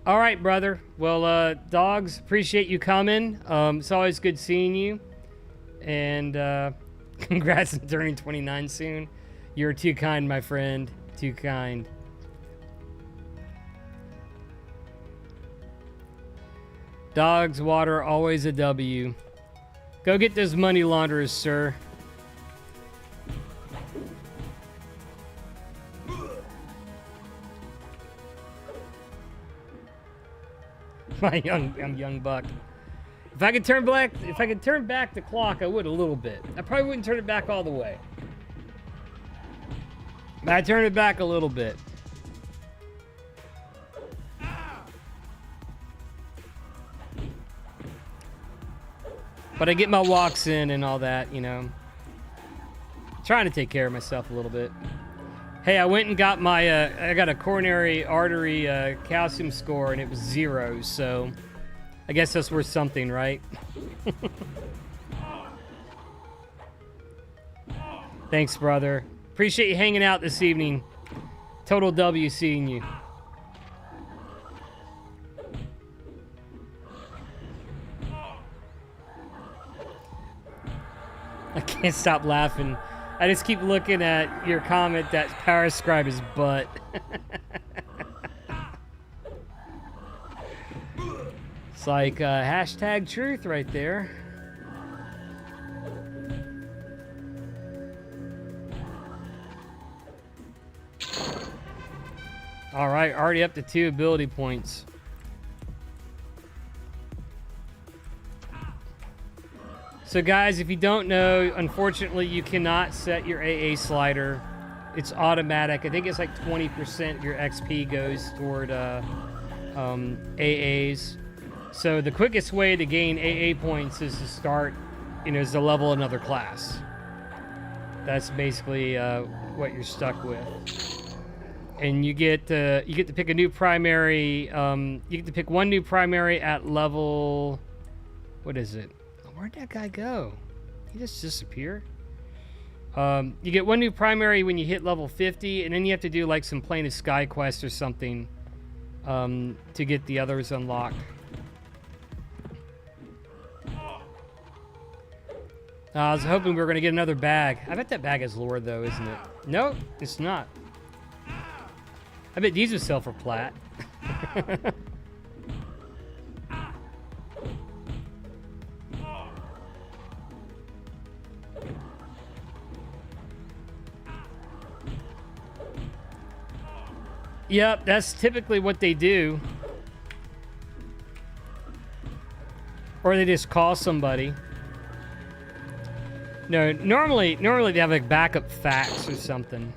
All right, brother. Well, dogs, appreciate you coming. It's always good seeing you. And congrats on turning 29 soon. You're too kind, my friend. Too kind. Dogs, water, always a W. Go get those money launderers, sir. I'm young buck. If I could turn back the clock, I would a little bit. I probably wouldn't turn it back all the way. But I turn it back a little bit. But I get my walks in and all that, you know. Trying to take care of myself a little bit. Hey, I went and got my, I got a coronary artery calcium score, and it was 0, so I guess that's worth something, right? Thanks, brother. Appreciate you hanging out this evening. Total W seeing you. I can't stop laughing. I just keep looking at your comment that Power Scribe is butt. It's like hashtag truth right there. All right, already up to 2 ability points. So guys, if you don't know, unfortunately you cannot set your AA slider. It's automatic. I think it's like 20% of your XP goes toward AAs. So the quickest way to gain AA points is to start you know, is to level another class. That's basically what you're stuck with. And you get to pick a new primary. You get to pick one new primary at level. What is it? Where'd that guy go? He just disappeared. You get one new primary when you hit level 50, and then you have to do like some Plane of Sky quest or something to get the others unlocked. I was hoping we were going to get another bag. I bet that bag is lore, though, isn't it? No, it's not. I bet these would sell for plat. Yep, that's typically what they do. Or they just call somebody. No, normally they have like backup fax or something.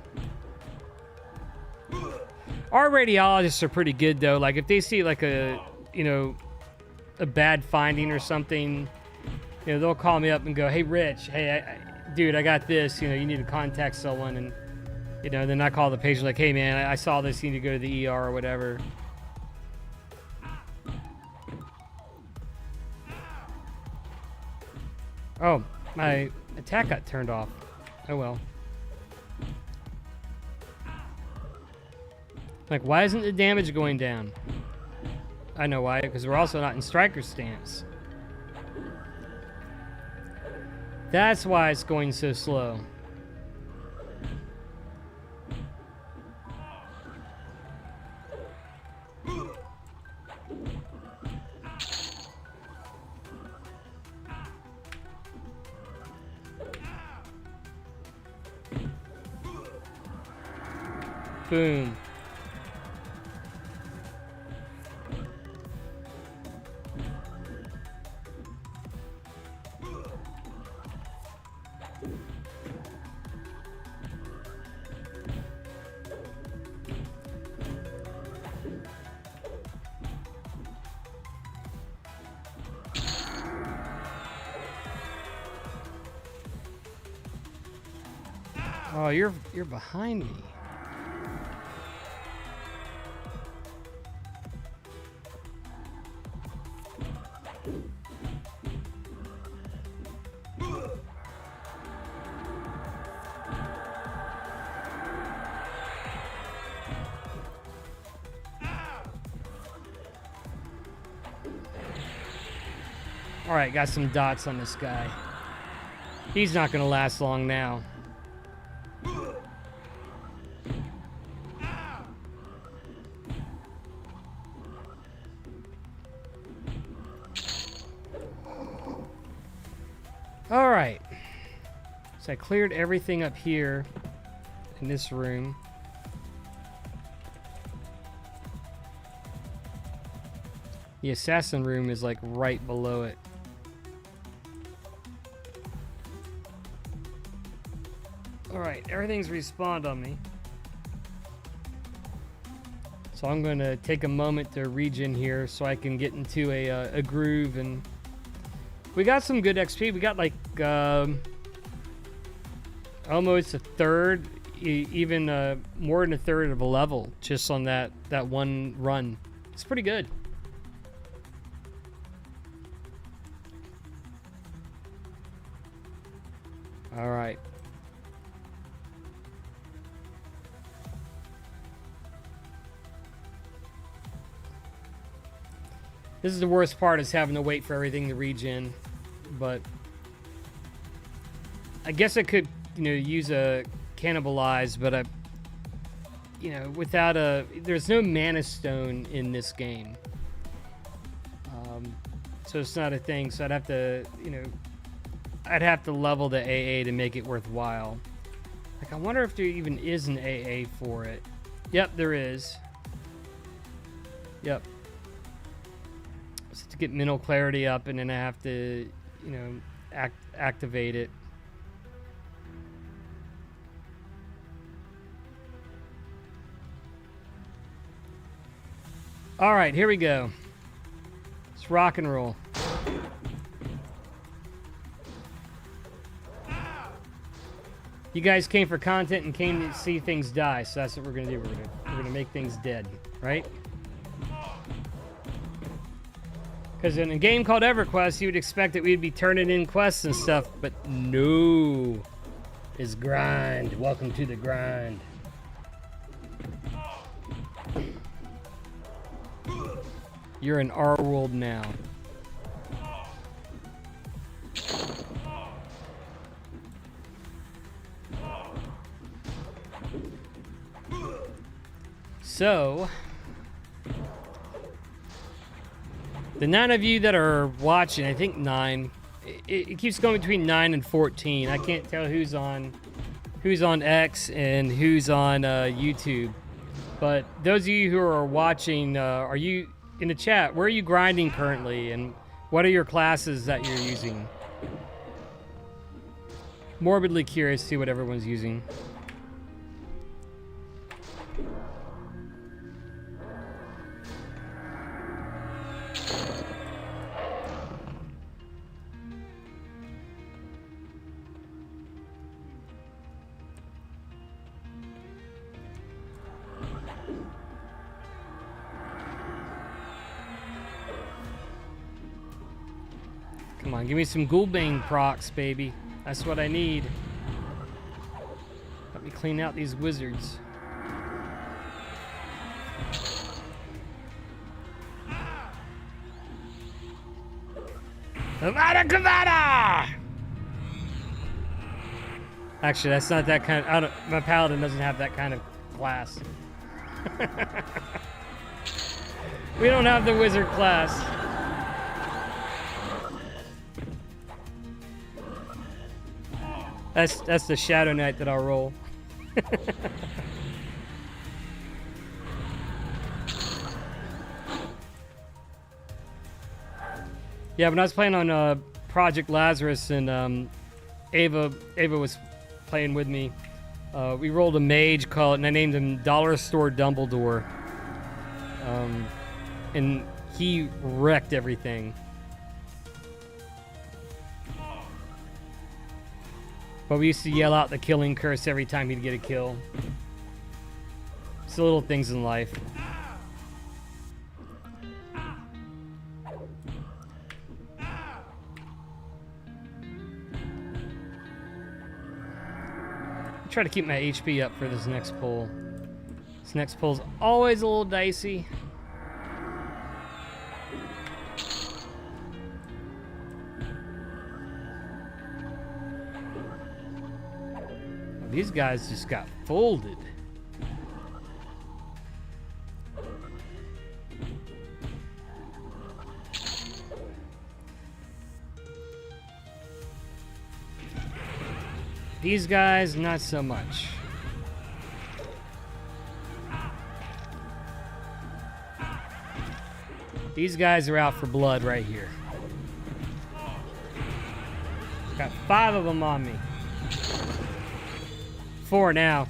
Our radiologists are pretty good though. Like if they see like a, you know, a bad finding or something, you know, they'll call me up and go, "Hey, Rich, hey, dude, I got this. You know, you need to contact someone." And you know, then I call the patient like, "Hey, man, I saw this. You need to go to the ER or whatever." Oh, my attack got turned off. Oh well. Like, why isn't the damage going down? I know why, because we're also not in striker stance. That's why it's going so slow. Boom. Oh, you're behind me. Alright, got some dots on this guy. He's not gonna last long now. Alright. So I cleared everything up here in this room. The assassin room is like right below it. Alright, everything's respawned on me. So I'm going to take a moment to regen here so I can get into a groove. And we got some good XP. We got like almost a third, even more than a third of a level just on that one run. It's pretty good. All right. This is the worst part, is having to wait for everything to regen, but I guess I could, you know, use a cannibalize, but you know, without there's no mana stone in this game, so it's not a thing. So I'd have to, you know, I'd have to level the AA to make it worthwhile. Like, I wonder if there even is an AA for it. Yep, there is. Yep. To get mental clarity up, and then I have to, you know, activate it. All right, here we go. Let's rock and roll. You guys came for content and came to see things die, so that's what we're gonna do. We're gonna make things dead, right? Because in a game called Everquest, you would expect that we'd be turning in quests and stuff, but no. It's grind. Welcome to the grind. You're in our world now. So, the 9 of you that are watching, I think 9, it keeps going between 9 and 14. I can't tell who's on X and who's on YouTube. But those of you who are watching, are you in the chat? Where are you grinding currently, and what are your classes that you're using? Morbidly curious to see what everyone's using. Come on, give me some Ghoulbane procs, baby. That's what I need. Let me clean out these wizards. Avada Kedavra! Actually, that's not that kind of... my Paladin doesn't have that kind of class. We don't have the wizard class. That's the Shadow Knight that I'll roll. Yeah, when I was playing on Project Lazarus and Ava was playing with me, we rolled a mage and I named him Dollar Store Dumbledore. And he wrecked everything. But we used to yell out the killing curse every time he'd get a kill. It's the little things in life. Try to keep my HP up for this next pull. This next pull's always a little dicey. These guys just got folded. These guys, not so much. These guys are out for blood right here. Got 5 of them on me. 4 now.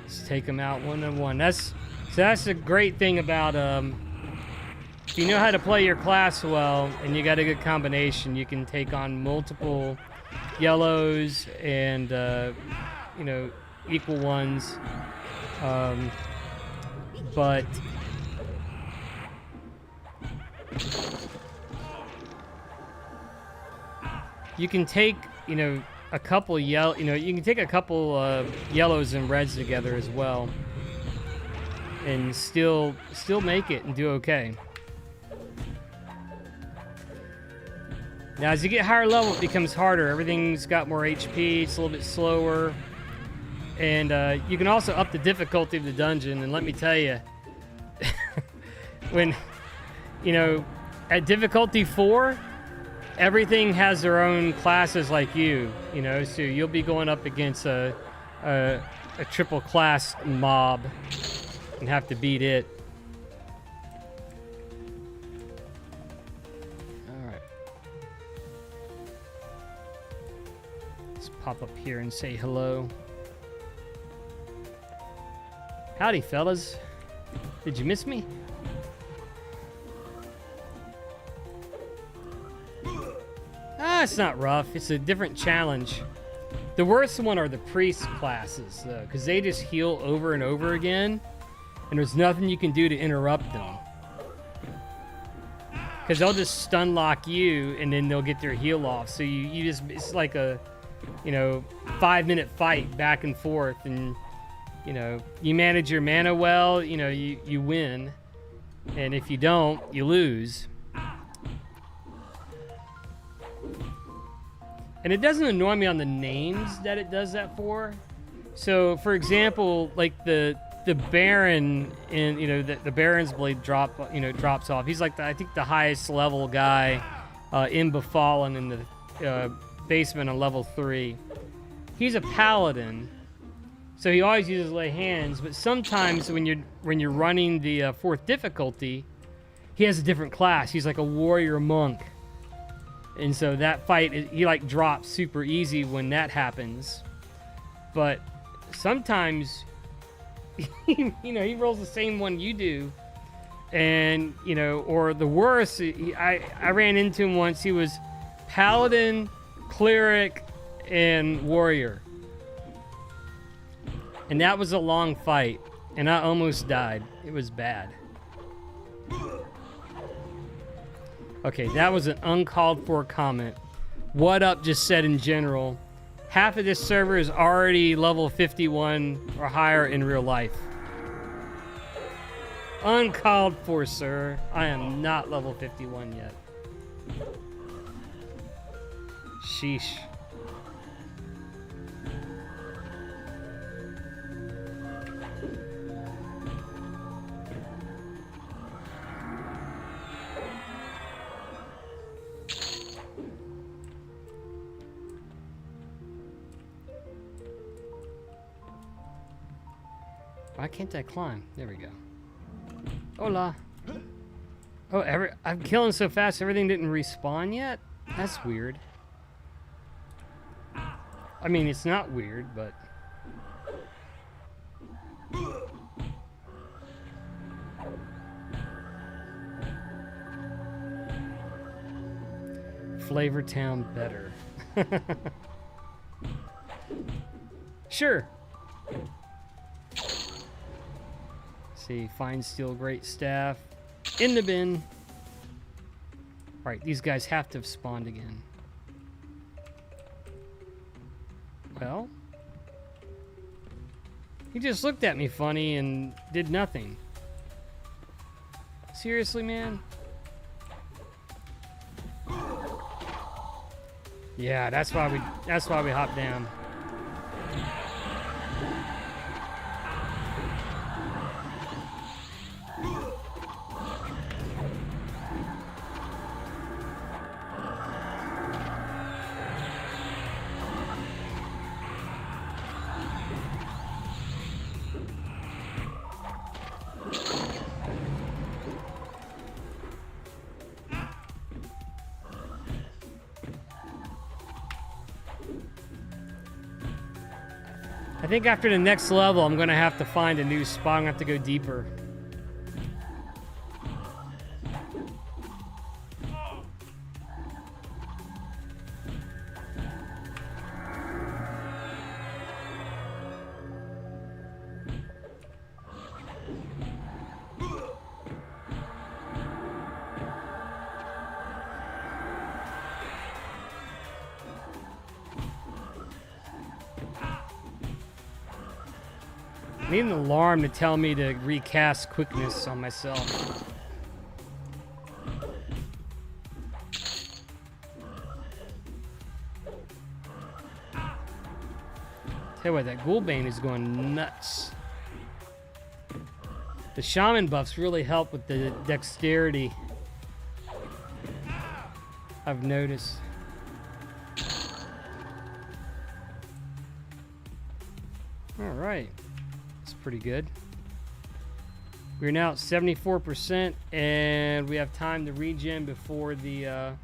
Let's take them out one on one. That's the great thing about if you know how to play your class well and you got a good combination, you can take on multiple yellows and you know, equal ones. But you can take, you know, a couple you can take a couple yellows and reds together as well, and still make it and do okay. Now, as you get higher level, it becomes harder. Everything's got more HP. It's a little bit slower, and you can also up the difficulty of the dungeon. And let me tell you, when you know, at difficulty 4, everything has their own classes like you know, so you'll be going up against a triple class mob and have to beat it. Alright. Let's pop up here and say hello. Howdy, fellas. Did you miss me? It's not rough. It's a different challenge. The worst one are the priest classes, though, because they just heal over and over again, and there's nothing you can do to interrupt them. Because they'll just stun lock you, and then they'll get their heal off. So you just, it's like a, 5-minute fight back and forth, and, you manage your mana well, you win. And if you don't, you lose. And it doesn't annoy me on the names that it does that for. So, for example, like the Baron in the Baron's blade drops off. He's like I think the highest level guy in Befallen in the basement on level 3. He's a Paladin, so he always uses lay hands. But sometimes when you're running the 4th difficulty, he has a different class. He's like a warrior monk. And so that fight, he like drops super easy when that happens. But sometimes, he rolls the same one you do. And, or the worst, I ran into him once. He was Paladin, Cleric, and Warrior. And that was a long fight. And I almost died. It was bad. Okay, that was an uncalled for comment. What up just said in general. Half of this server is already level 51 or higher in real life. Uncalled for, sir. I am not level 51 yet. Sheesh. Why can't I climb? There we go. Hola. Oh, I'm killing so fast everything didn't respawn yet? That's weird. I mean, it's not weird, but... Flavortown better. Sure. See, fine steel, great staff. In the bin. Alright, these guys have to have spawned again. Well, he just looked at me funny and did nothing. Seriously, man? Yeah, that's why we hopped down. I think after the next level, I'm going to have to find a new spot. I'm going to have to go deeper. I need an alarm to tell me to recast quickness on myself. Tell you what, that Ghoulbane is going nuts. The Shaman buffs really help with the dexterity, I've noticed. All right. Pretty good. We're now at 74%, and we have time to regen before the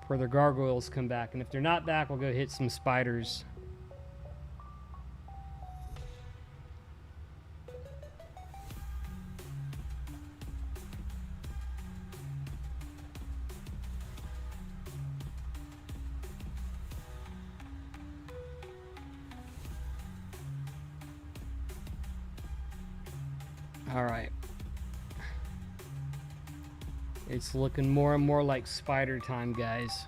gargoyles come back. And if they're not back, we'll go hit some spiders. Alright. It's looking more and more like spider time, guys.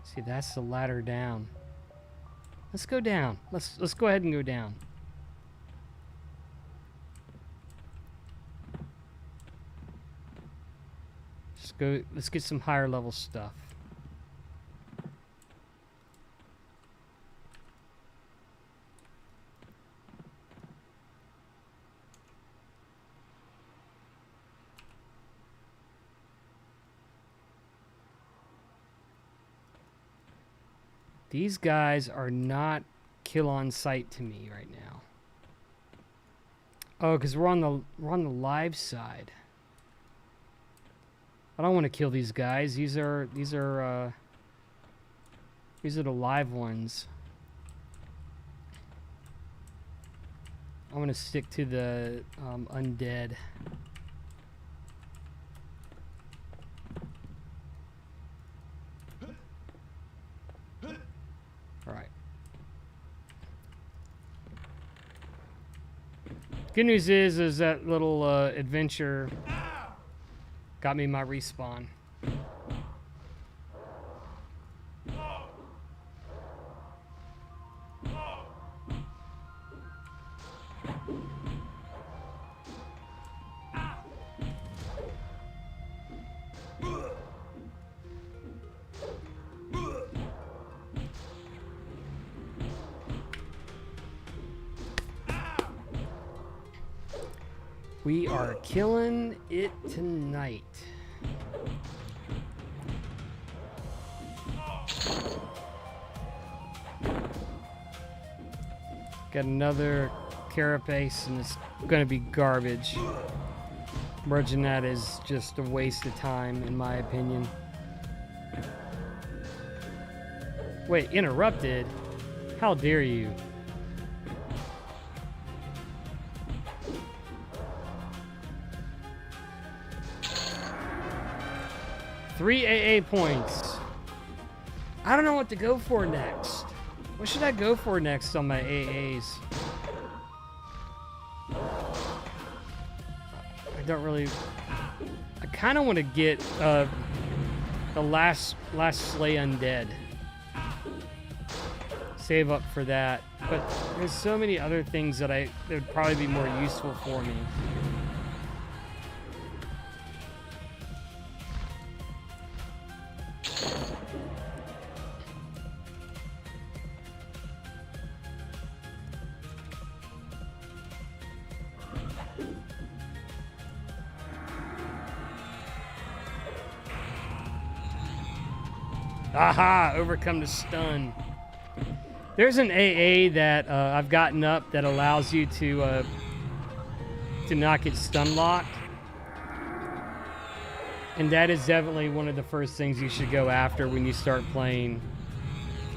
See, that's the ladder down. Let's go down. Let's go ahead and go down. Let's get some higher level stuff. These guys are not kill on sight to me right now. Oh, because we're on the live side. I don't want to kill these guys. These are the live ones. I want to stick to the undead. All right. Good news is that little adventure got me my respawn. We are killing it tonight. Got another carapace and it's gonna be garbage. Merging that is just a waste of time in my opinion. Wait, interrupted? How dare you? Three AA points. I don't know what to go for next. What should I go for next on my AAs? I don't really... I kind of want to get the last Slay Undead. Save up for that. But there's so many other things that would probably be more useful for me. Aha! Overcome the stun. There's an AA that I've gotten up that allows you to not get stun locked. And that is definitely one of the first things you should go after when you start playing.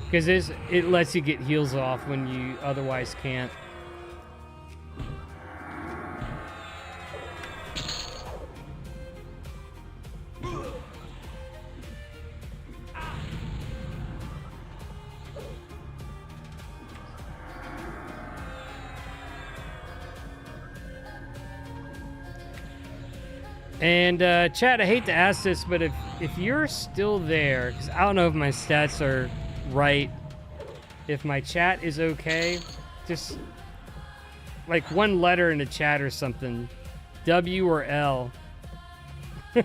Because it lets you get heals off when you otherwise can't. And chat, I hate to ask this, but if you're still there, because I don't know if my stats are right, if my chat is okay, just like one letter in the chat or something, W or L. I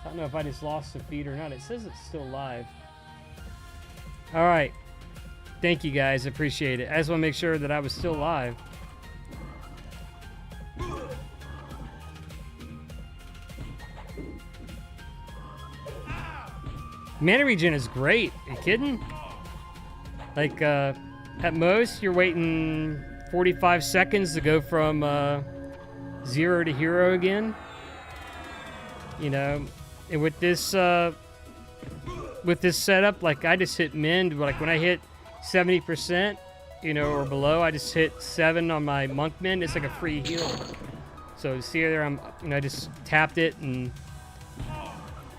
don't know if I just lost the feed or not. It says it's still live. All right. Thank you guys, appreciate it. I just want to make sure that I was still live. Mana regen is great. Are you kidding? Like, at most, you're waiting 45 seconds to go from 0 to hero again. You know, and with this setup, like I just hit mend, like when I hit 70%, you know, or below, I just hit 7 on my monk mend. It's like a free heal. So see there, I just tapped it and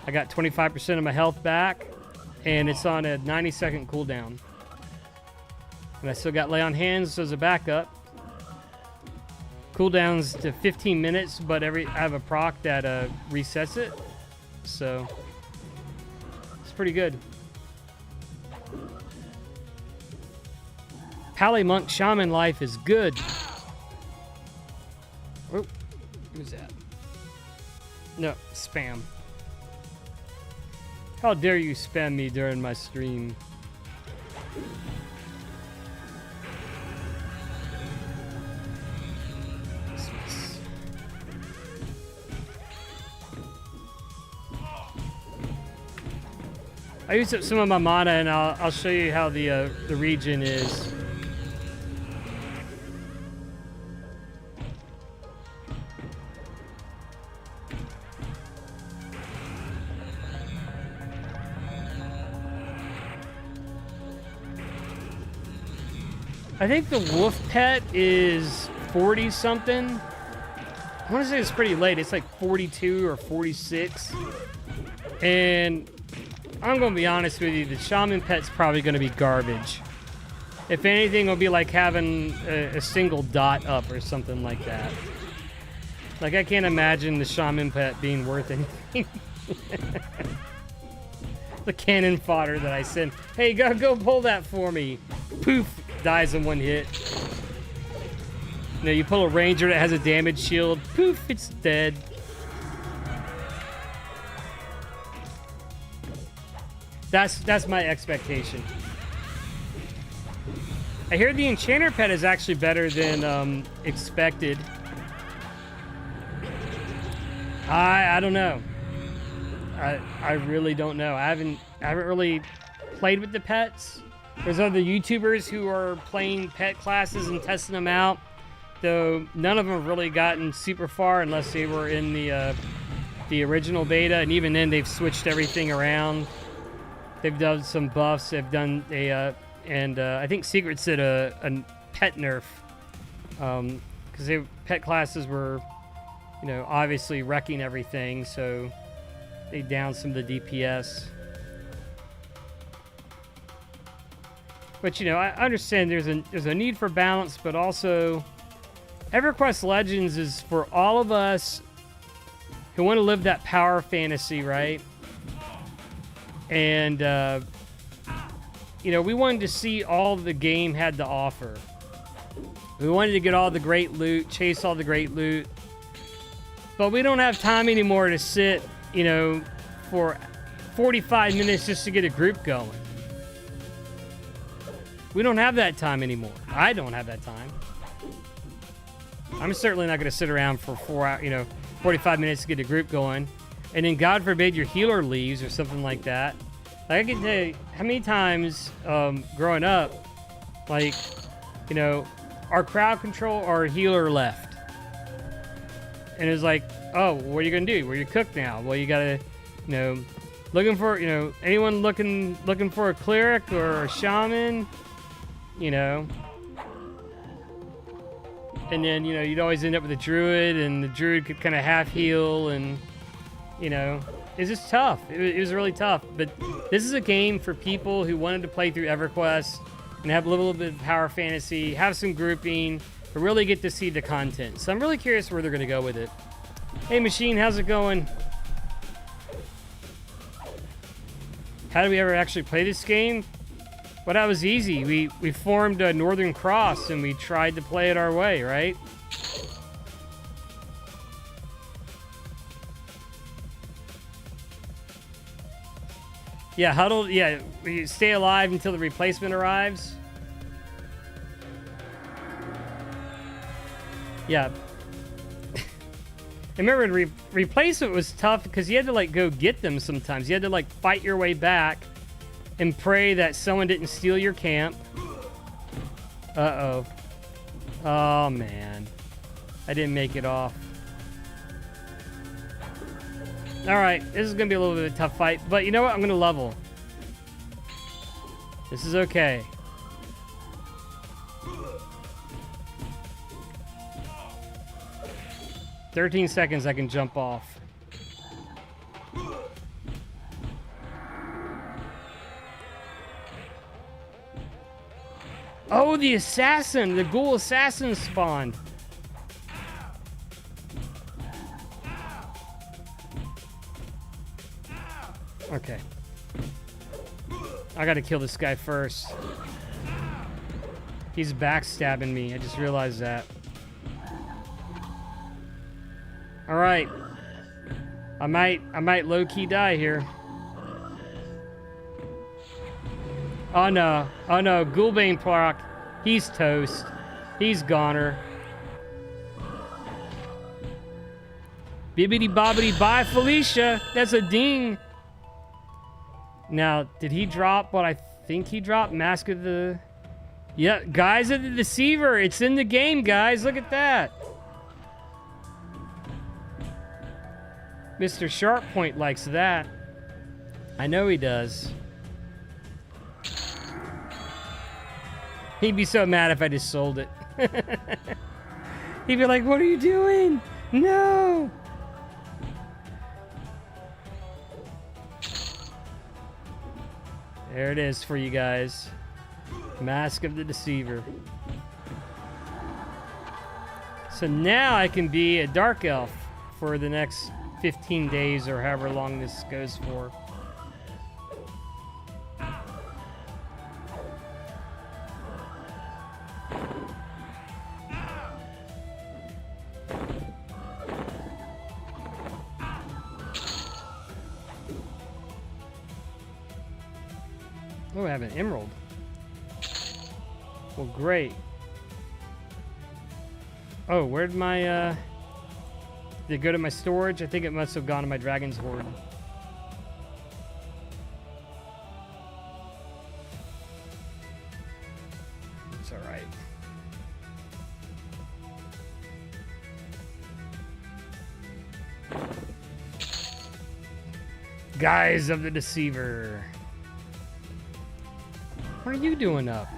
I got 25% of my health back, and it's on a 90-second cooldown. And I still got lay on hands as a backup. Cooldowns to 15 minutes, but I have a proc that resets it, so it's pretty good. Pally Monk Shaman life is good. Oh, who's that? No, spam. How dare you spam me during my stream? I used up some of my mana, and I'll show you how the region is. I think the wolf pet is 40 something. I want to say it's pretty late. It's like 42 or 46. And I'm going to be honest with you, the shaman pet's probably going to be garbage. If anything, it'll be like having a single dot up or something like that. Like, I can't imagine the shaman pet being worth anything. The cannon fodder that I send. Hey, go pull that for me. Poof, dies in one hit. You know, you pull a ranger that has a damage shield. Poof, it's dead. That's my expectation. I hear the enchanter pet is actually better than expected. I don't know. I really don't know. I haven't really played with the pets. There's other YouTubers who are playing pet classes and testing them out, though none of them have really gotten super far unless they were in the original beta, and even then they've switched everything around. They've done some buffs. They've done I think Secrets did a pet nerf, because pet classes were, obviously wrecking everything, so they downed some of the DPS. But I understand there's a need for balance, but also Everquest Legends is for all of us who want to live that power fantasy, right? And we wanted to see all the game had to offer. We wanted to get all the great loot, chase all the great loot. But we don't have time anymore to sit, for 45 minutes just to get a group going. We don't have that time anymore. I don't have that time. I'm certainly not going to sit around for 45 minutes to get a group going. And then God forbid your healer leaves or something like that. Like, I can tell you how many times growing up, our crowd control, our healer left. And it was like, oh, what are you going to do? Well, you're cooked now. Well, you got to, looking for, anyone looking for a cleric or a shaman, And then, you'd always end up with a druid, and the druid could kind of half heal, and, it's just tough. It was really tough. But this is a game for people who wanted to play through EverQuest and have a little bit of power fantasy, have some grouping, but really get to see the content. So I'm really curious where they're going to go with it. Hey, Machine, how's it going? How did we ever actually play this game? Well, that was easy. We formed a Northern Cross, and we tried to play it our way, right? Yeah, huddle. Yeah, we stay alive until the replacement arrives. Yeah. I remember the replacement was tough because you had to go get them sometimes. You had to fight your way back and pray that someone didn't steal your camp. Uh-oh. Oh, man. I didn't make it off. Alright, this is going to be a little bit of a tough fight. But you know what? I'm going to level. This is okay. 13 seconds I can jump off. Oh, the assassin! The ghoul assassin spawned. Okay. I gotta kill this guy first. He's backstabbing me. I just realized that. Alright. I might low-key die here. Oh no. Oh no. Ghoulbane proc. He's toast. He's goner. Bibbidi bobbidi bye, Felicia. That's a ding. Now, did he drop what I think he dropped? Mask of the... Yeah, Guise of the Deceiver. It's in the game, guys. Look at that. Mr. Sharppoint likes that. I know he does. He'd be so mad if I just sold it. He'd be like, what are you doing? No! There it is for you guys. Mask of the Deceiver. So now I can be a Dark Elf for the next 15 days or however long this goes for. Oh, I have an emerald. Well, great. Oh, where'd my, did it go to my storage? I think it must have gone to my Dragon's Hoard. It's alright. Guise of the Deceiver. What are you doing up?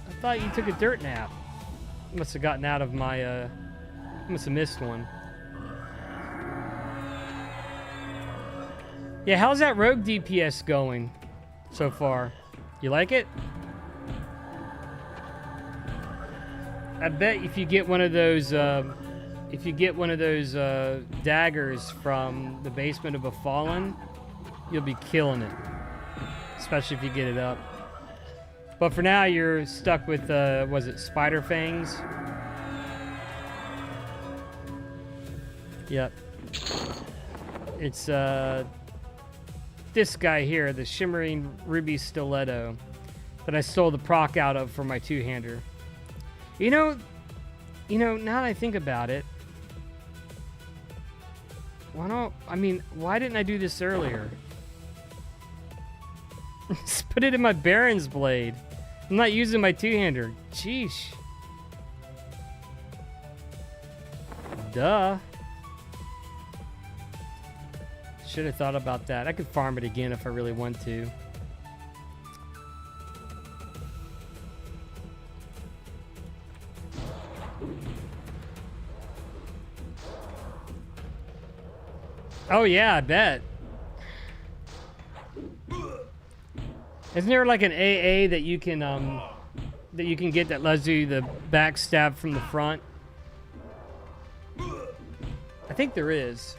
I thought you took a dirt nap. Must have gotten out of my, must have missed one. Yeah, how's that rogue DPS going so far? You like it? I bet if you get one of those, daggers from the basement of a fallen, you'll be killing it. Especially if you get it up. But for now, you're stuck with, was it Spider Fangs? Yep. It's, this guy here, the Shimmering Ruby Stiletto, that I stole the proc out of for my two-hander. You know, now that I think about it, why didn't I do this earlier? Just put it in my Baron's Blade. I'm not using my two-hander. Sheesh. Duh. Should have thought about that. I could farm it again if I really want to. Oh yeah, I bet. Isn't there like an AA that you can get that lets you the backstab from the front? I think there is.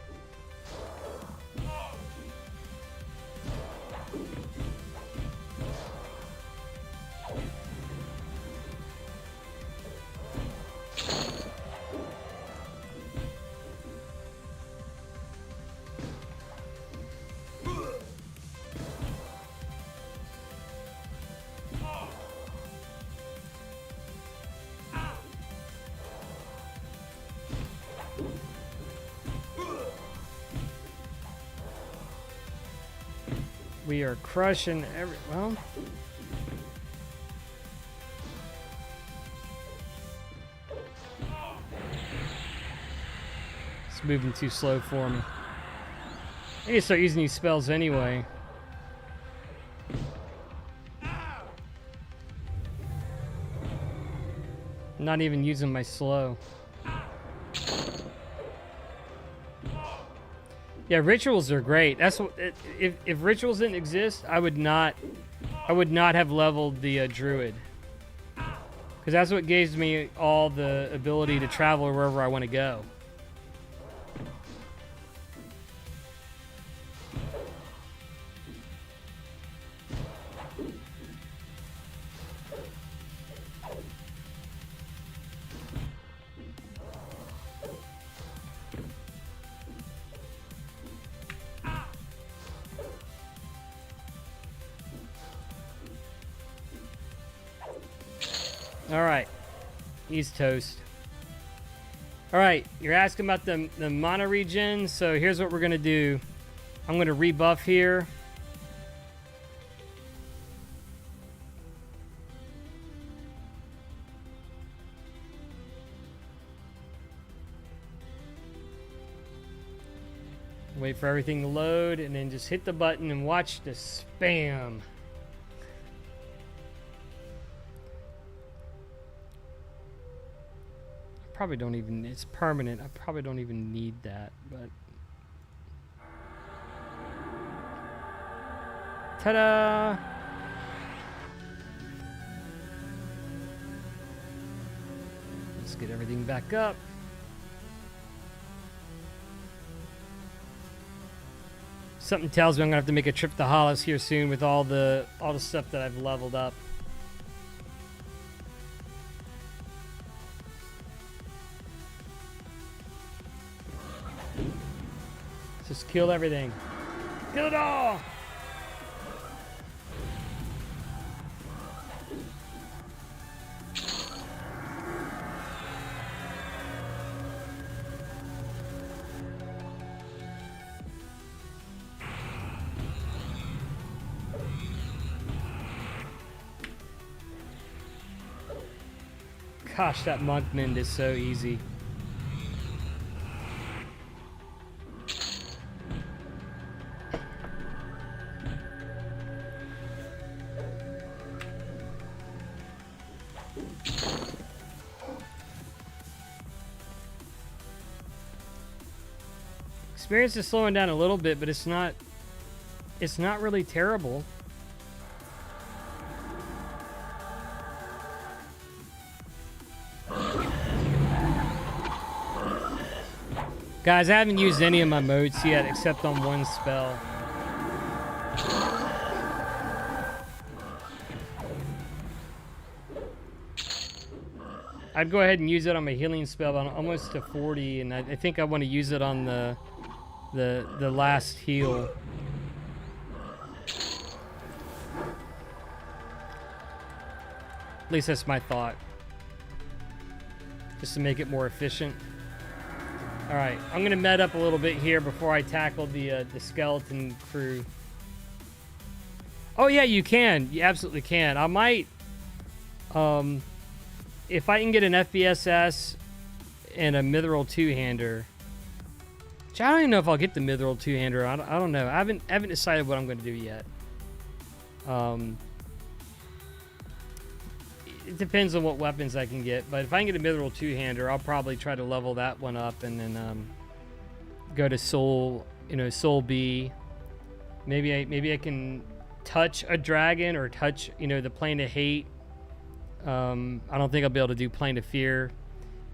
We are crushing well. It's moving too slow for me. I need to start using these spells anyway. I'm not even using my slow. Yeah, rituals are great. That's what if rituals didn't exist, I would not have leveled the druid, because that's what gives me all the ability to travel wherever I want to go. All right, he's toast. All right, you're asking about the mana regen. So here's what we're gonna do. I'm gonna rebuff here. Wait for everything to load, and then just hit the button and watch the spam. Probably don't even, it's permanent. I probably don't even need that, but ta-da! Let's get everything back up. Something tells me I'm gonna have to make a trip to Hollis here soon with all the stuff that I've leveled up. Just kill everything. Kill it all! Gosh, that monk mend is so easy. Experience is slowing down a little bit, but it's not really terrible. Guys, I haven't used any of my modes yet except on one spell. I'd go ahead and use it on my healing spell, but I'm almost to 40, and I think I want to use it on the last heal. At least that's my thought. Just to make it more efficient. Alright, I'm going to med up a little bit here before I tackle the skeleton crew. Oh yeah, you can. You absolutely can. I might... if I can get an FBSS and a Mithril two-hander... I don't even know if I'll get the Mithril two-hander. I don't know. I haven't decided what I'm going to do yet. It depends on what weapons I can get. But if I can get a Mithril two-hander, I'll probably try to level that one up and then go to Soul B. Maybe I can touch a dragon or touch the Plane of Hate. I don't think I'll be able to do Plane of Fear,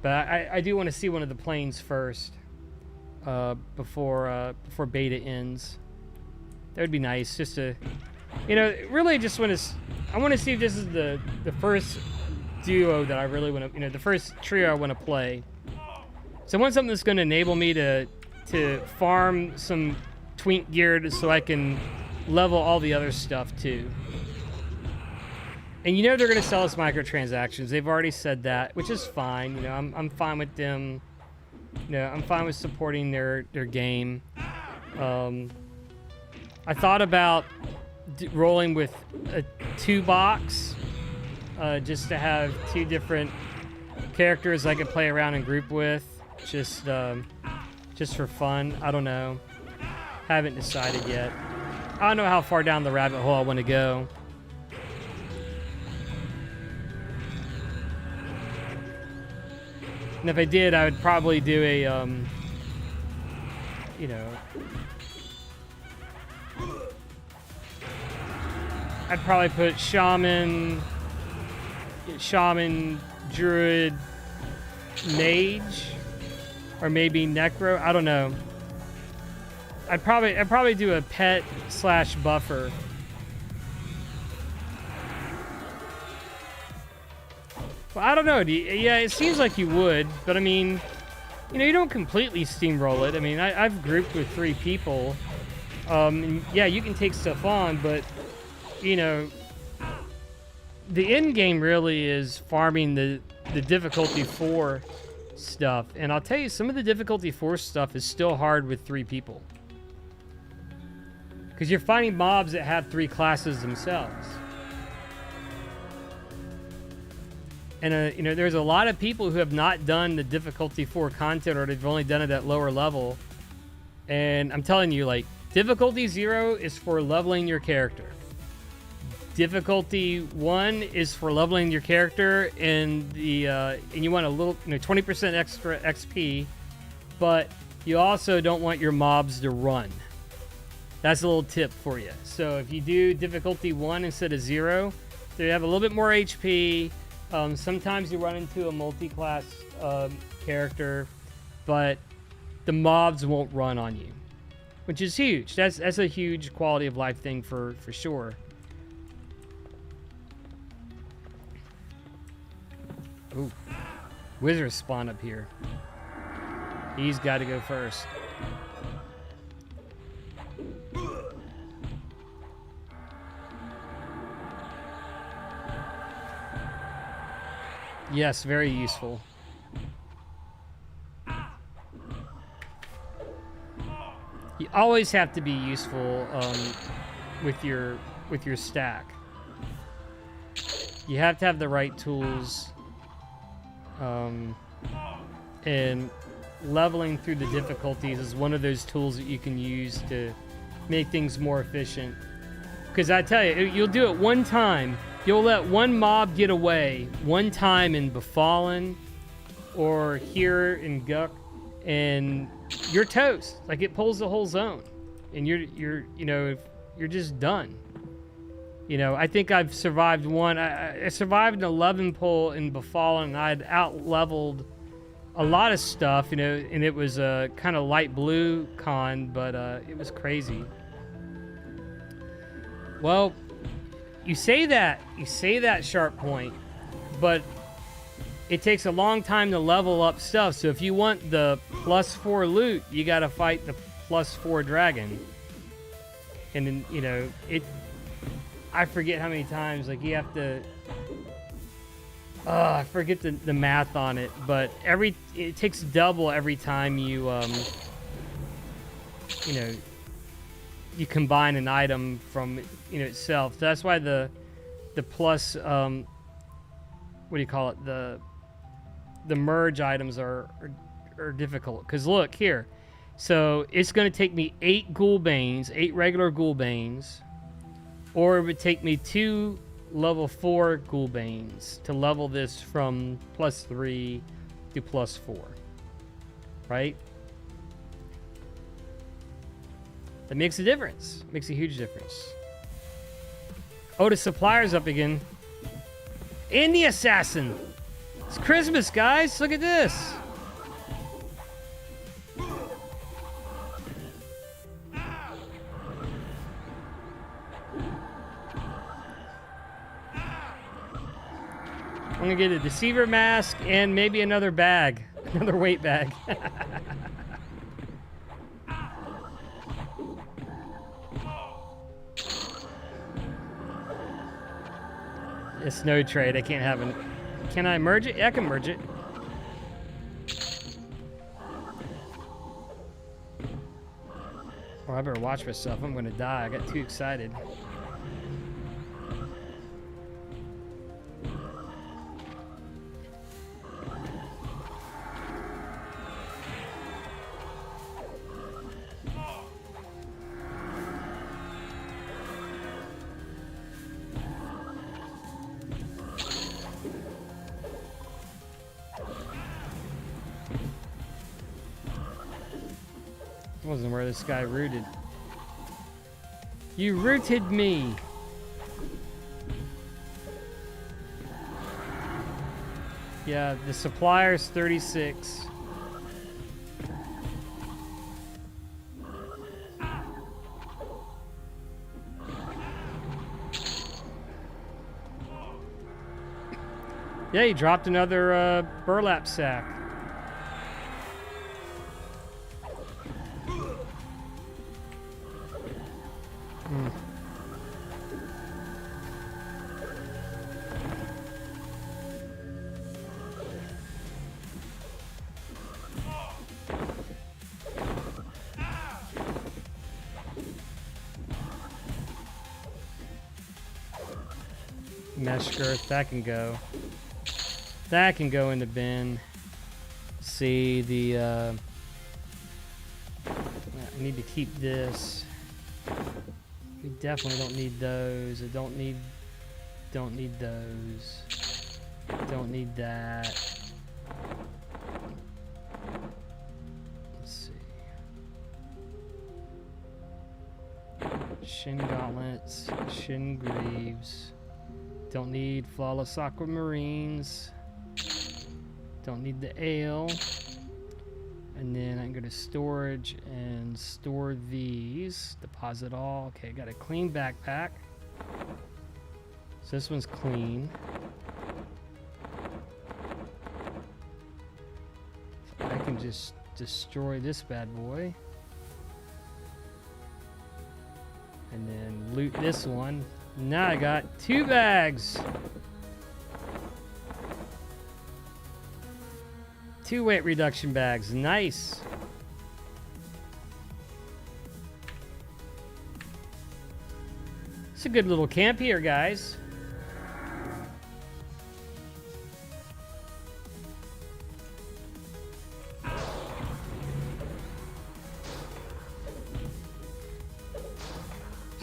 but I do want to see one of the planes first. Before beta ends. That would be nice, just to, really just want to. I want to see if this is the first duo that I really want to, the first trio I want to play. So I want something that's going to enable me to farm some twink gear so I can level all the other stuff too. And they're going to sell us microtransactions. They've already said that, which is fine. I'm fine with them. I'm fine with supporting their game. I thought about rolling with a 2-box, just to have 2 different characters I could play around and group with, just for fun. I don't know. Haven't decided yet. I don't know how far down the rabbit hole I want to go. And if I did, I would probably do you know, I'd probably put Shaman, Druid, Mage, or maybe Necro. I don't know. I'd probably do a pet / buffer. Well, I don't know. Yeah, it seems like you would, but I mean, you know, you don't completely steamroll it. I mean, I've grouped with 3 people. And yeah, you can take stuff on, but you know, the end game really is farming the difficulty 4 stuff. And I'll tell you, some of the difficulty 4 stuff is still hard with 3 people. Because you're fighting mobs that have 3 classes themselves. And, you know, there's a lot of people who have not done the difficulty 4 content, or they've only done it at lower level. And I'm telling you, like, difficulty 0 is for leveling your character. Difficulty 1 is for leveling your character, and you want a little, you know, 20% extra XP, but you also don't want your mobs to run. That's a little tip for you. So if you do difficulty 1 instead of 0, so you have a little bit more HP. Sometimes you run into a multi-class character, but the mobs won't run on you, which is huge. That's a huge quality of life thing for sure. Ooh, wizard spawn up here. He's got to go first. Yes, very useful. You always have to be useful with your stack. You have to have the right tools, and leveling through the difficulties is one of those tools that you can use to make things more efficient. Because I tell you, you'll do it one time. You'll let one mob get away one time in Befallen or here in Guck, and you're toast. Like, it pulls the whole zone, and you're just done. You know, I think I've survived one. I survived an 11 pull in Befallen, and I'd out-leveled a lot of stuff, you know, and it was a kind of light blue con, but it was crazy. Well, you say that sharp point, but it takes a long time to level up stuff. So if you want the +4 loot, you got to fight the +4 dragon. And then, you know, I forget how many times, like, you have to, I forget the math on it, but it takes double every time you, you know, you combine an item from, you know, itself. So that's why the plus, what do you call it? The merge items are difficult. Because look here. So it's going to take me 8 Ghoulbanes, 8 regular Ghoulbanes, or it would take me 2 level 4 Ghoulbanes to level this from +3 to +4. Right? That makes a difference. Makes a huge difference. Oh, the supplier's up again. And the assassin. It's Christmas, guys. Look at this. I'm gonna get a deceiver mask and maybe another bag. Another weight bag. It's no trade. I can't have an... Can I merge it? Yeah, I can merge it. Oh, I better watch myself. I'm gonna die. I got too excited. Wasn't where this guy rooted. You rooted me. Yeah, the supplier's 36. Yeah, he dropped another burlap sack. Mesh girth, that can go. That can go in the bin. See the I need to keep this. We definitely don't need those. I don't need those. Don't need that. Let's see. Shin gauntlets, shin greaves. Don't need flawless aquamarines. Don't need the ale. And then I can go to storage and store these. Deposit all. Okay, got a clean backpack. So this one's clean. So I can just destroy this bad boy. And then loot this one. Now I got 2 bags. 2 weight reduction bags. Nice. It's a good little camp here, guys.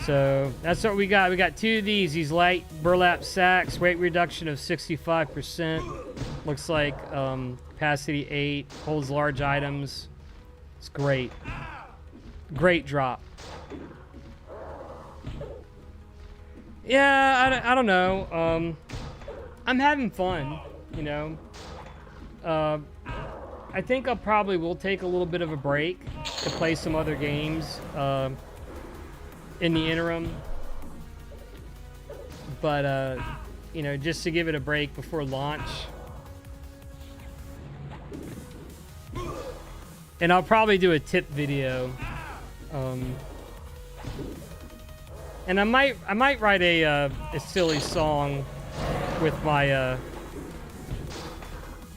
So that's what we got. We got 2 of these light burlap sacks, weight reduction of 65%. Looks like capacity 8, holds large items. It's great. Great drop. Yeah, I don't know. I'm having fun, you know. I think I probably will take a little bit of a break to play some other games in the interim. But, you know, just to give it a break before launch. And I'll probably do a tip video. And I might write a silly song with my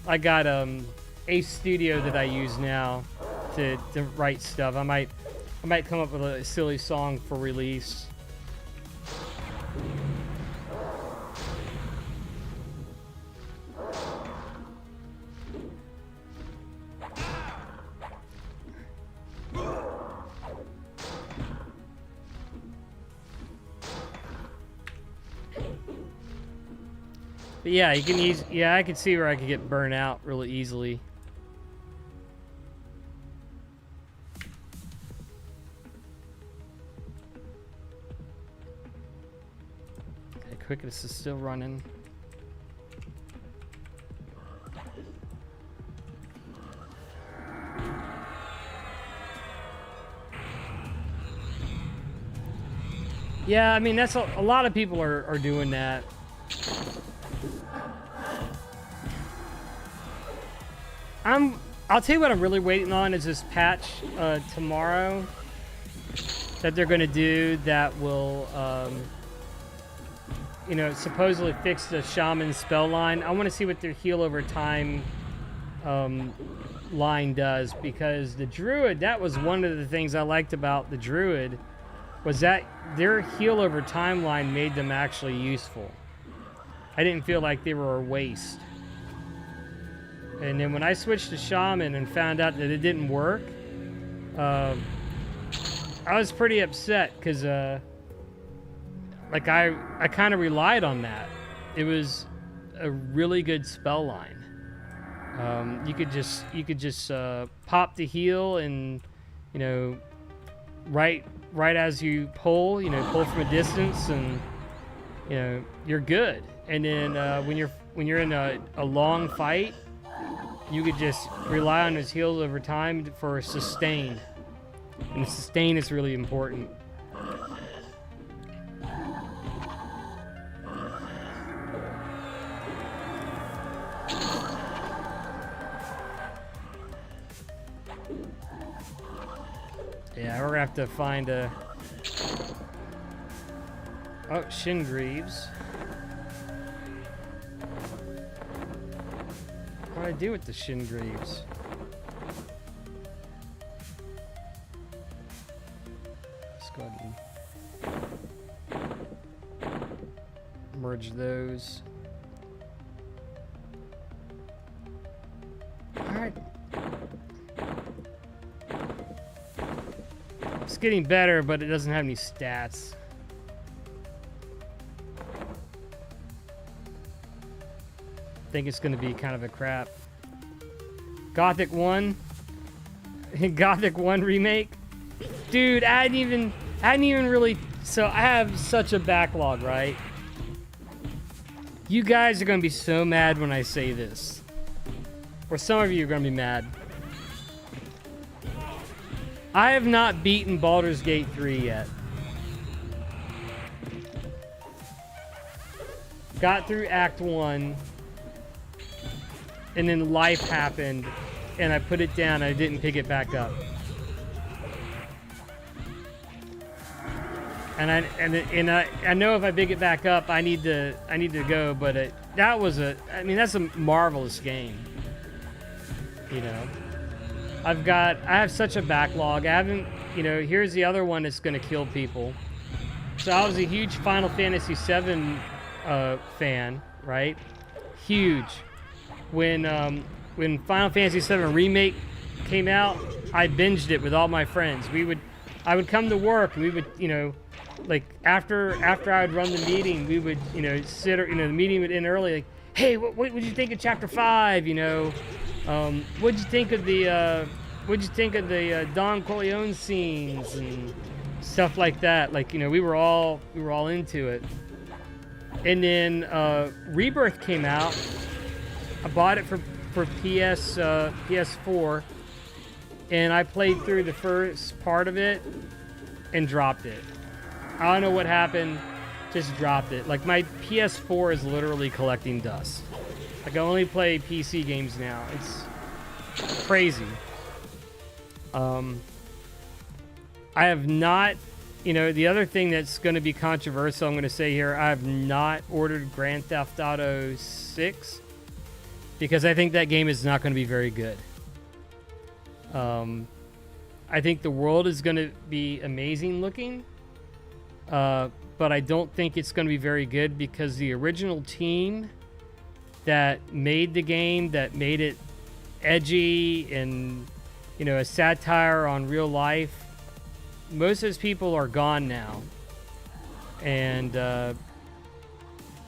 I got a studio that I use now to write stuff. I might come up with a silly song for release. But yeah, you can use. Yeah, I can see where I could get burnt out really easily. Okay, quickness is still running. Yeah, I mean that's a lot of people are doing that. I'll tell you what I'm really waiting on is this patch tomorrow that they're going to do that will, you know, supposedly fix the Shaman spell line. I want to see what their heal over time line does, because the Druid, that was one of the things I liked about the Druid, was that their heal over time line made them actually useful. I didn't feel like they were a waste. And then when I switched to Shaman and found out that it didn't work, I was pretty upset because, like, I kind of relied on that. It was a really good spell line. You could just pop the heal and you know, right as you pull, you know, pull from a distance, and you know you're good. And then when you're in a long fight, you could just rely on his heals over time for sustain, and sustain is really important. Yeah, we're gonna have to find a... Oh, Shin Greaves. What do I do with the Shin Greaves? Let's go ahead and merge those. Alright. It's getting better, but it doesn't have any stats. I think it's going to be kind of a crap. Gothic 1? Gothic 1 remake? Dude, I hadn't even really... So I have such a backlog, right? You guys are going to be so mad when I say this. Or some of you are going to be mad. I have not beaten Baldur's Gate 3 yet. Got through Act 1, and then life happened, and I put it down, and I didn't pick it back up. And I know if I pick it back up, I need to go, but that's a marvelous game. You know. I have such a backlog. I haven't, you know, here's the other one that's going to kill people. So I was a huge Final Fantasy VII fan, right? Huge. When Final Fantasy VII Remake came out, I binged it with all my friends. I would come to work, and we would, you know, like after I would run the meeting, we would, you know, the meeting would end early, like, hey, what did you think of Chapter 5, you know? What'd you think of the Don Corleone scenes and stuff like that? Like, you know, we were all into it. And then Rebirth came out. I bought it for PS4, and I played through the first part of it and dropped it. I don't know what happened, just dropped it. Like, my PS4 is literally collecting dust. Like, I only play PC games now. It's crazy. I have not, you know, the other thing that's going to be controversial, I'm going to say here, I have not ordered Grand Theft Auto 6 because I think that game is not going to be very good. I think the world is going to be amazing looking, but I don't think it's going to be very good because the original team that made the game, that made it edgy and, you know, a satire on real life, most of those people are gone now. And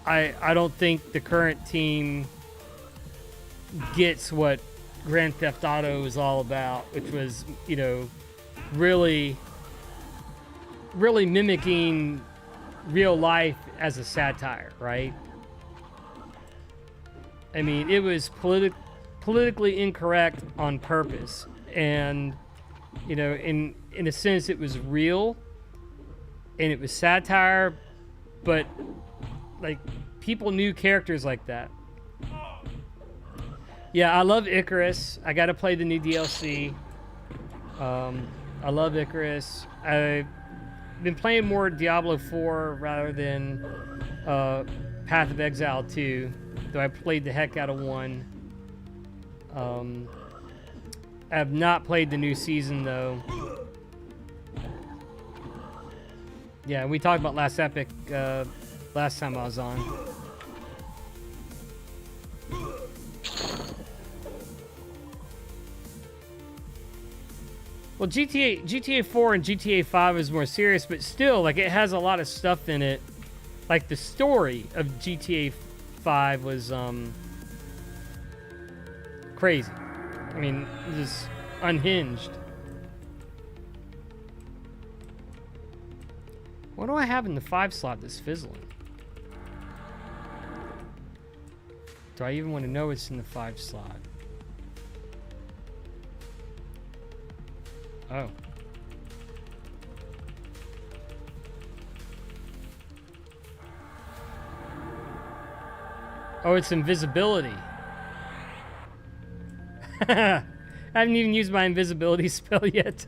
I don't think the current team gets what Grand Theft Auto is all about, which was, you know, really mimicking real life as a satire, right? I mean, it was politically incorrect on purpose, and, you know, in a sense, it was real, and it was satire, but like people knew characters like that. Yeah, I love Icarus. I got to play the new DLC. I love Icarus. I've been playing more Diablo 4 rather than Path of Exile 2. Though I played the heck out of 1. I have not played the new season, though. Yeah, we talked about Last Epic last time I was on. Well, GTA 4 and GTA 5 is more serious, but still, like, it has a lot of stuff in it. Like, the story of GTA 5 was crazy. I mean, just unhinged. What do I have in the 5 slot that's fizzling? Do I even want to know what's in the 5 slot? Oh. Oh, it's invisibility. I haven't even used my invisibility spell yet.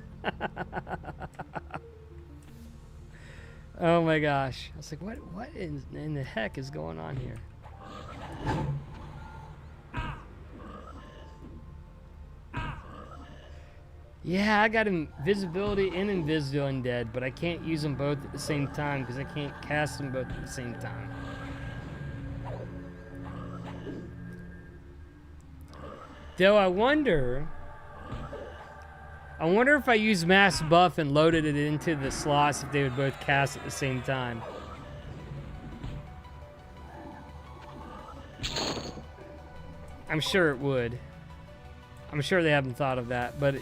Oh my gosh. I was like, what in the heck is going on here? Yeah, I got invisibility and invisible undead, but I can't use them both at the same time because I can't cast them both at the same time. Though I wonder if I use mass buff and loaded it into the slots if they would both cast at the same time. I'm sure it would. I'm sure they haven't thought of that, but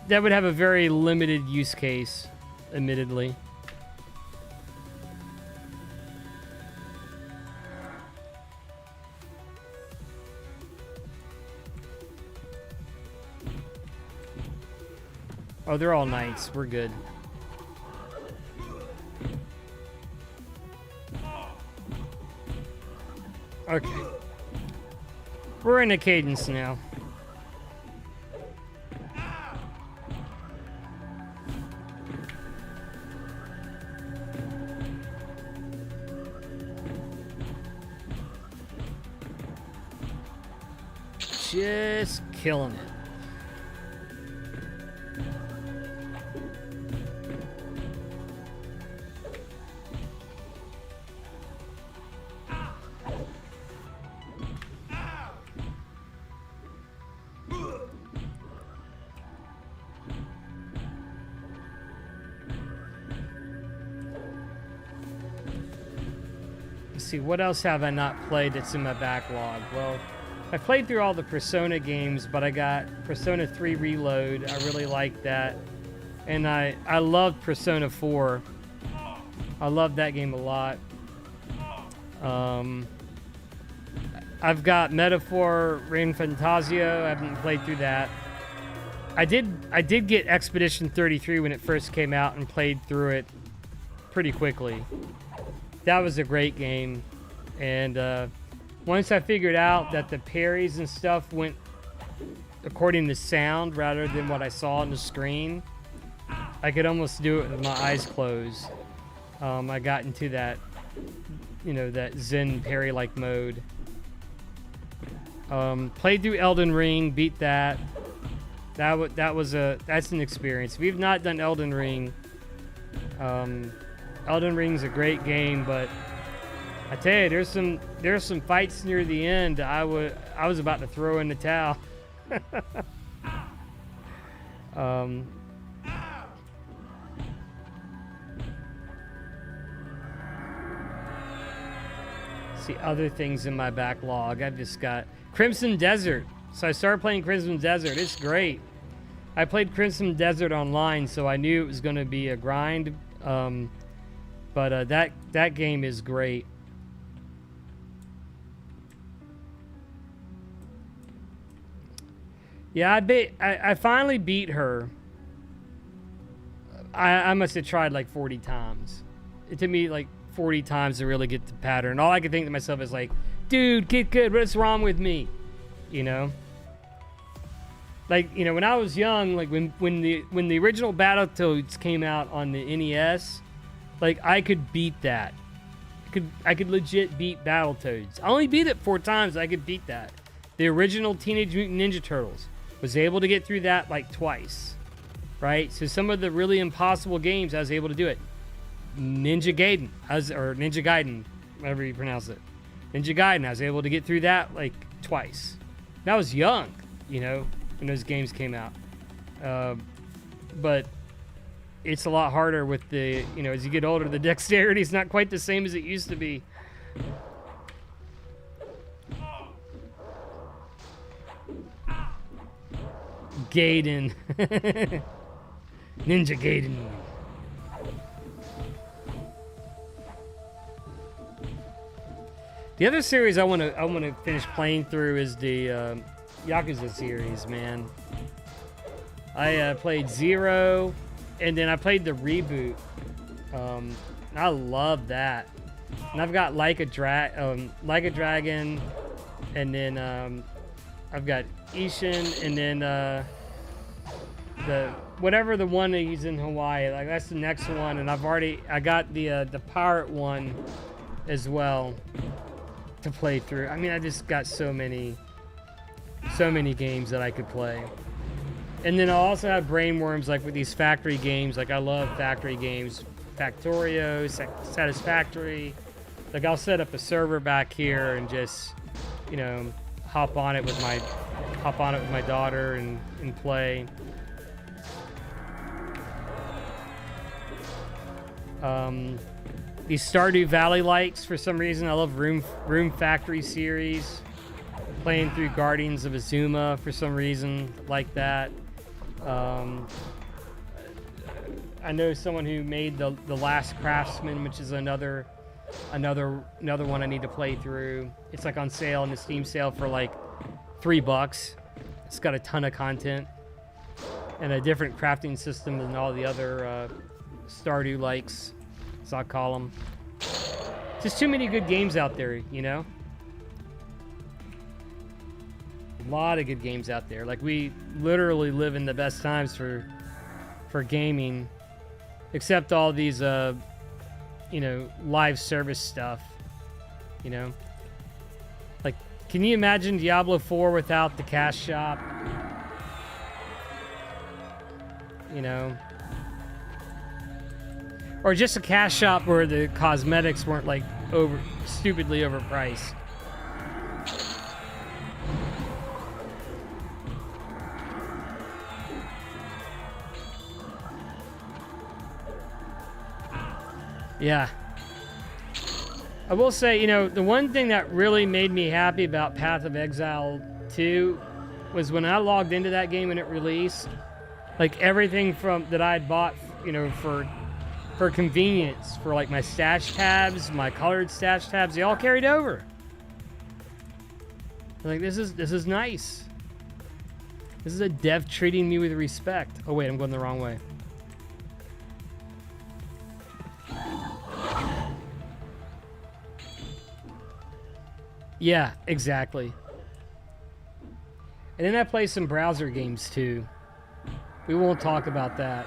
that would have a very limited use case, admittedly. Oh, they're all knights. We're good. Okay. We're in a cadence now. Just killing it. Let's see, what else have I not played that's in my backlog? Well, I played through all the Persona games, but I got Persona 3 Reload. I really liked that. And I loved Persona 4. I loved that game a lot. I've got Metaphor Reign Fantasio. I haven't played through that. I did get Expedition 33 when it first came out and played through it pretty quickly. That was a great game. And once I figured out that the parries and stuff went according to sound rather than what I saw on the screen, I could almost do it with my eyes closed. I got into that, you know, that Zen parry-like mode. Played through Elden Ring, beat that. That's an experience. If you've not done Elden Ring, Elden Ring's a great game, but I tell you, there's some fights near the end. I was about to throw in the towel. See other things in my backlog. I've just got Crimson Desert. So I started playing Crimson Desert. It's great. I played Crimson Desert online, so I knew it was going to be a grind. But that game is great. Yeah, I finally beat her. I must have tried like 40 times. It took me like 40 times to really get the pattern. All I could think to myself is like, dude, get good. What's wrong with me? You know? Like, you know, when I was young, like when the original Battletoads came out on the NES, like I could beat that. I could legit beat Battletoads. I only beat it 4 times. I could beat that. The original Teenage Mutant Ninja Turtles. Was able to get through that like twice, right? So some of the really impossible games, I was able to do it. Ninja Gaiden, whatever you pronounce it. Ninja Gaiden, I was able to get through that like twice. And I was young, you know, when those games came out. But it's a lot harder with the, you know, as you get older, the dexterity is not quite the same as it used to be. Gaiden. Ninja Gaiden. The other series I want to finish playing through is the Yakuza series, man. I played 0, and then I played the reboot. I love that. And I've got like a Dragon, and then I've got Ishin, and then the whatever the one that he's in Hawaii, like that's the next one. And I got the pirate one as well to play through. I mean, I just got so many games that I could play. And then I also have brainworms like with these factory games. Like I love factory games, Factorio, Satisfactory. Like I'll set up a server back here and just, you know, hop on it with my daughter and play. These Stardew Valley likes for some reason. I love Room Factory series. Playing through Guardians of Azuma for some reason, like that. I know someone who made the Last Craftsman, which is another one I need to play through. It's like on sale in the Steam sale for like $3. It's got a ton of content and a different crafting system than all the other Stardew likes, as I call them. Just too many good games out there, you know. A lot of good games out there. Like we literally live in the best times for gaming, except all these you know, live service stuff, you know. Like, can you imagine Diablo 4 without the cash shop? You know, or just a cash shop where the cosmetics weren't like stupidly overpriced. Yeah. I will say, you know, the one thing that really made me happy about Path of Exile 2 was when I logged into that game when it released, like everything from that I had bought, you know, for convenience, for like my stash tabs, my colored stash tabs, they all carried over. Like this is nice. This is a dev treating me with respect. Oh wait, I'm going the wrong way. Yeah, exactly. And then I play some browser games too. We won't talk about that.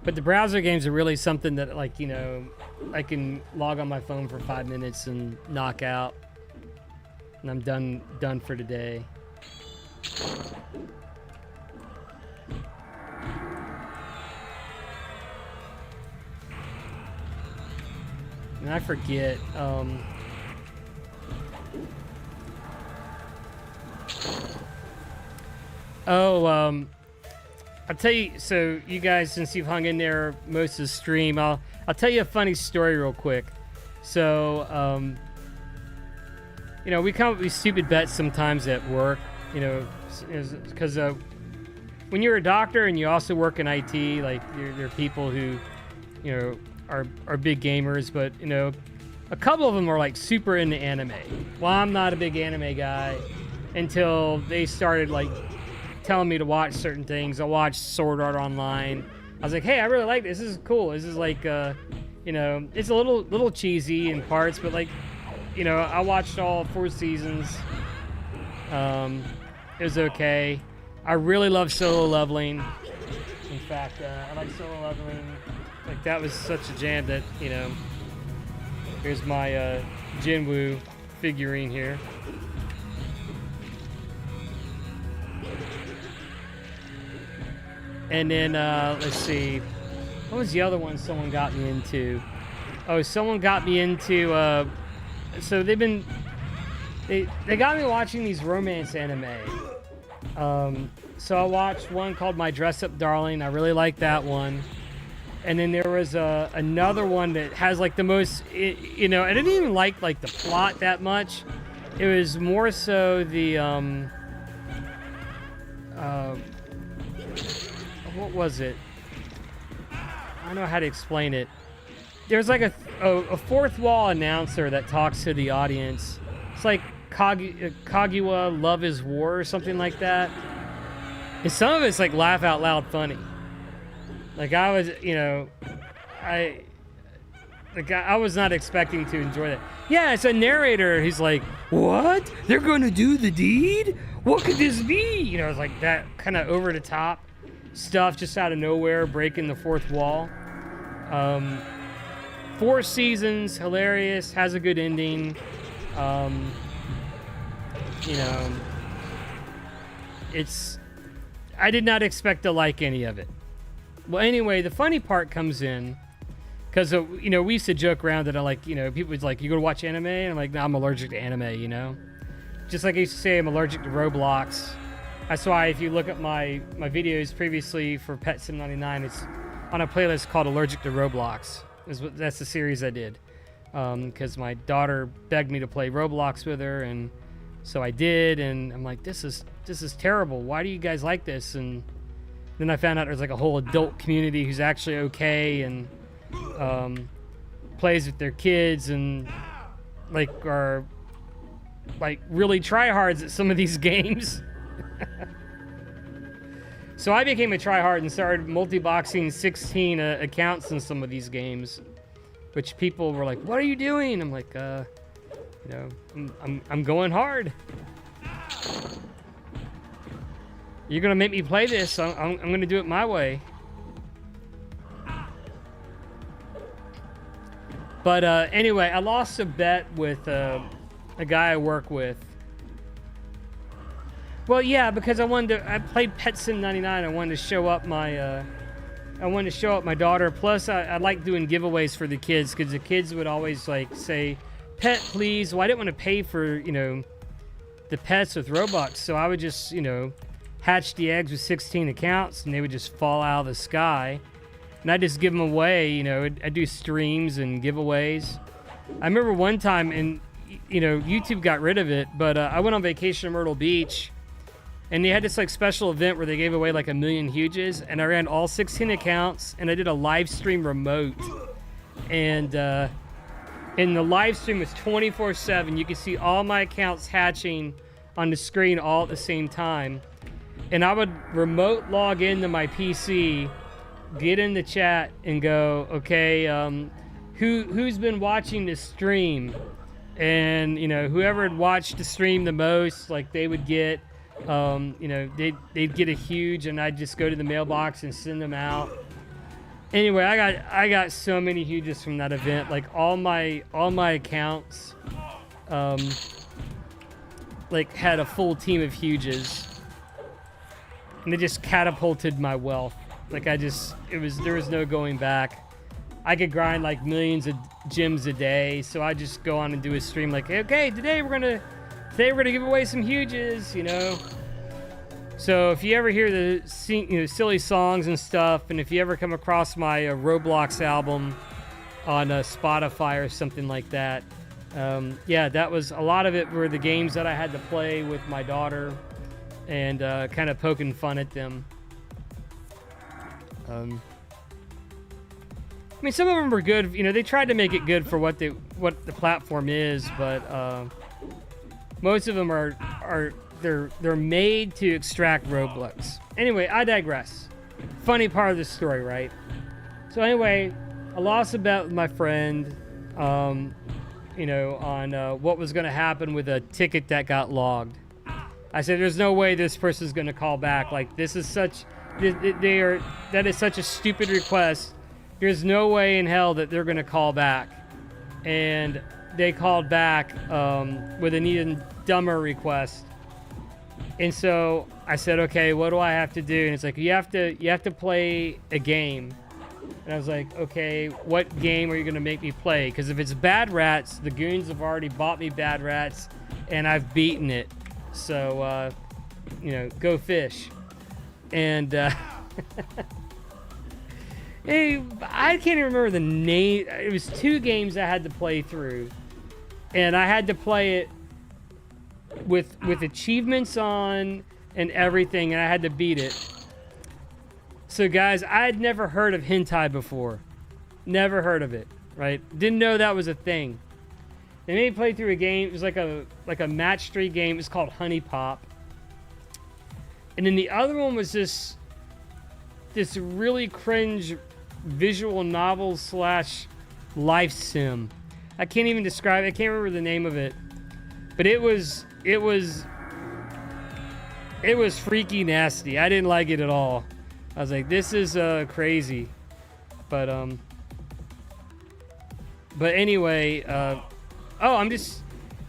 But the browser games are really something that, like, you know, I can log on my phone for 5 minutes and knock out. And I'm done for today. And I forget, I'll tell you, so you guys, since you've hung in there most of the stream, I'll tell you a funny story real quick. So, you know, we come up with these stupid bets sometimes at work, you know, because when you're a doctor and you also work in IT, like, there are people who, you know, are big gamers, but, you know, a couple of them are like super into anime. Well, I'm not a big anime guy until they started like telling me to watch certain things. I watched Sword Art Online. I was like, hey, I really like this. This is cool. This is like, you know, it's a little cheesy in parts, but like, you know, I watched all 4 seasons. It was okay. I really love solo leveling. In fact, I like solo leveling. Like, that was such a jam that, you know, here's my Jinwoo figurine here. And then, let's see, what was the other one someone got me into? Oh, someone got me into, so they got me watching these romance anime. So I watched one called My Dress Up Darling. I really liked that one. And then there was another one that has like the most, you know, I didn't even like the plot that much. It was more so the what was it? I don't know how to explain it. There's like a fourth wall announcer that talks to the audience. It's like Kaguya Love is War or something like that. And some of it's like laugh out loud funny. Like I was, you know, I was not expecting to enjoy that. Yeah, it's a narrator. He's like, what? They're going to do the deed? What could this be? You know, it's like that kind of over the top stuff just out of nowhere, breaking the fourth wall. 4 seasons, hilarious, has a good ending. You know, I did not expect to like any of it. Well, anyway, the funny part comes in because, you know, we used to joke around that I like, you know, people was like, you go to watch anime? And I'm like, no, I'm allergic to anime, you know? Just like I used to say, I'm allergic to Roblox. That's why if you look at my videos previously for Pet Sim 99, it's on a playlist called Allergic to Roblox. That's the series I did. Because my daughter begged me to play Roblox with her, and so I did, and I'm like, this is terrible. Why do you guys like this? And then I found out there's like a whole adult community who's actually okay and plays with their kids and like are like really tryhards at some of these games. So I became a tryhard and started multi-boxing 16 accounts in some of these games, which people were like, "What are you doing?" I'm like, you know, I'm going hard. You're gonna make me play this. I'm gonna do it my way. But anyway, I lost a bet with a guy I work with. Well, yeah, because I played Pet Sim 99. I wanted to show up my daughter. Plus, I like doing giveaways for the kids because the kids would always like say, "Pet, please." Well, I didn't want to pay for, you know, the pets with Robux, so I would just, you know, hatch the eggs with 16 accounts, and they would just fall out of the sky, and I just give them away. You know, I do streams and giveaways. I remember one time, and you know, YouTube got rid of it, but I went on vacation to Myrtle Beach. And they had this like special event where they gave away like 1 million huges, and I ran all 16 accounts, and I did a live stream remote. And the live stream was 24/7. You could see all my accounts hatching on the screen all at the same time. And I would remote log into my PC, get in the chat, and go, okay, who's been watching this stream? And you know, whoever had watched the stream the most, like they would get. You know, they'd get a huge, and I'd just go to the mailbox and send them out. Anyway, I got so many huges from that event. Like all my accounts, like had a full team of huges, and it just catapulted my wealth. Like there was no going back. I could grind like millions of gems a day, so I just go on and do a stream like, okay, today we're gonna give away some huges, you know. So if you ever hear the silly songs and stuff, and if you ever come across my Roblox album on Spotify or something like that, yeah, that was a lot of it were the games that I had to play with my daughter and kind of poking fun at them. I mean, some of them were good. You know, they tried to make it good for what the platform is, but most of them they're made to extract Roblox. Anyway, I digress. Funny part of the story, right? So anyway, I lost a bet with my friend, you know, on what was going to happen with a ticket that got logged. I said, "There's no way this person's going to call back. Like, that is such a stupid request. There's no way in hell that they're going to call back." And they called back with an even dumber request. And so I said, okay, what do I have to do? And it's like, you have to play a game. And I was like, okay, what game are you going to make me play? Because if it's Bad Rats, the goons have already bought me Bad Rats, and I've beaten it. So, you know, go fish. And hey, I can't even remember the name. It was 2 games I had to play through. And I had to play it with achievements on and everything, and I had to beat it. So guys, I had never heard of hentai before. Never heard of it, right? Didn't know that was a thing. They made me play through a game. It was like a match 3 game. It's called Honey Pop. And then the other one was this really cringe visual novel / life sim. I can't even describe it. I can't remember the name of it. But it was freaky nasty. I didn't like it at all. I was like, this is crazy. But anyway,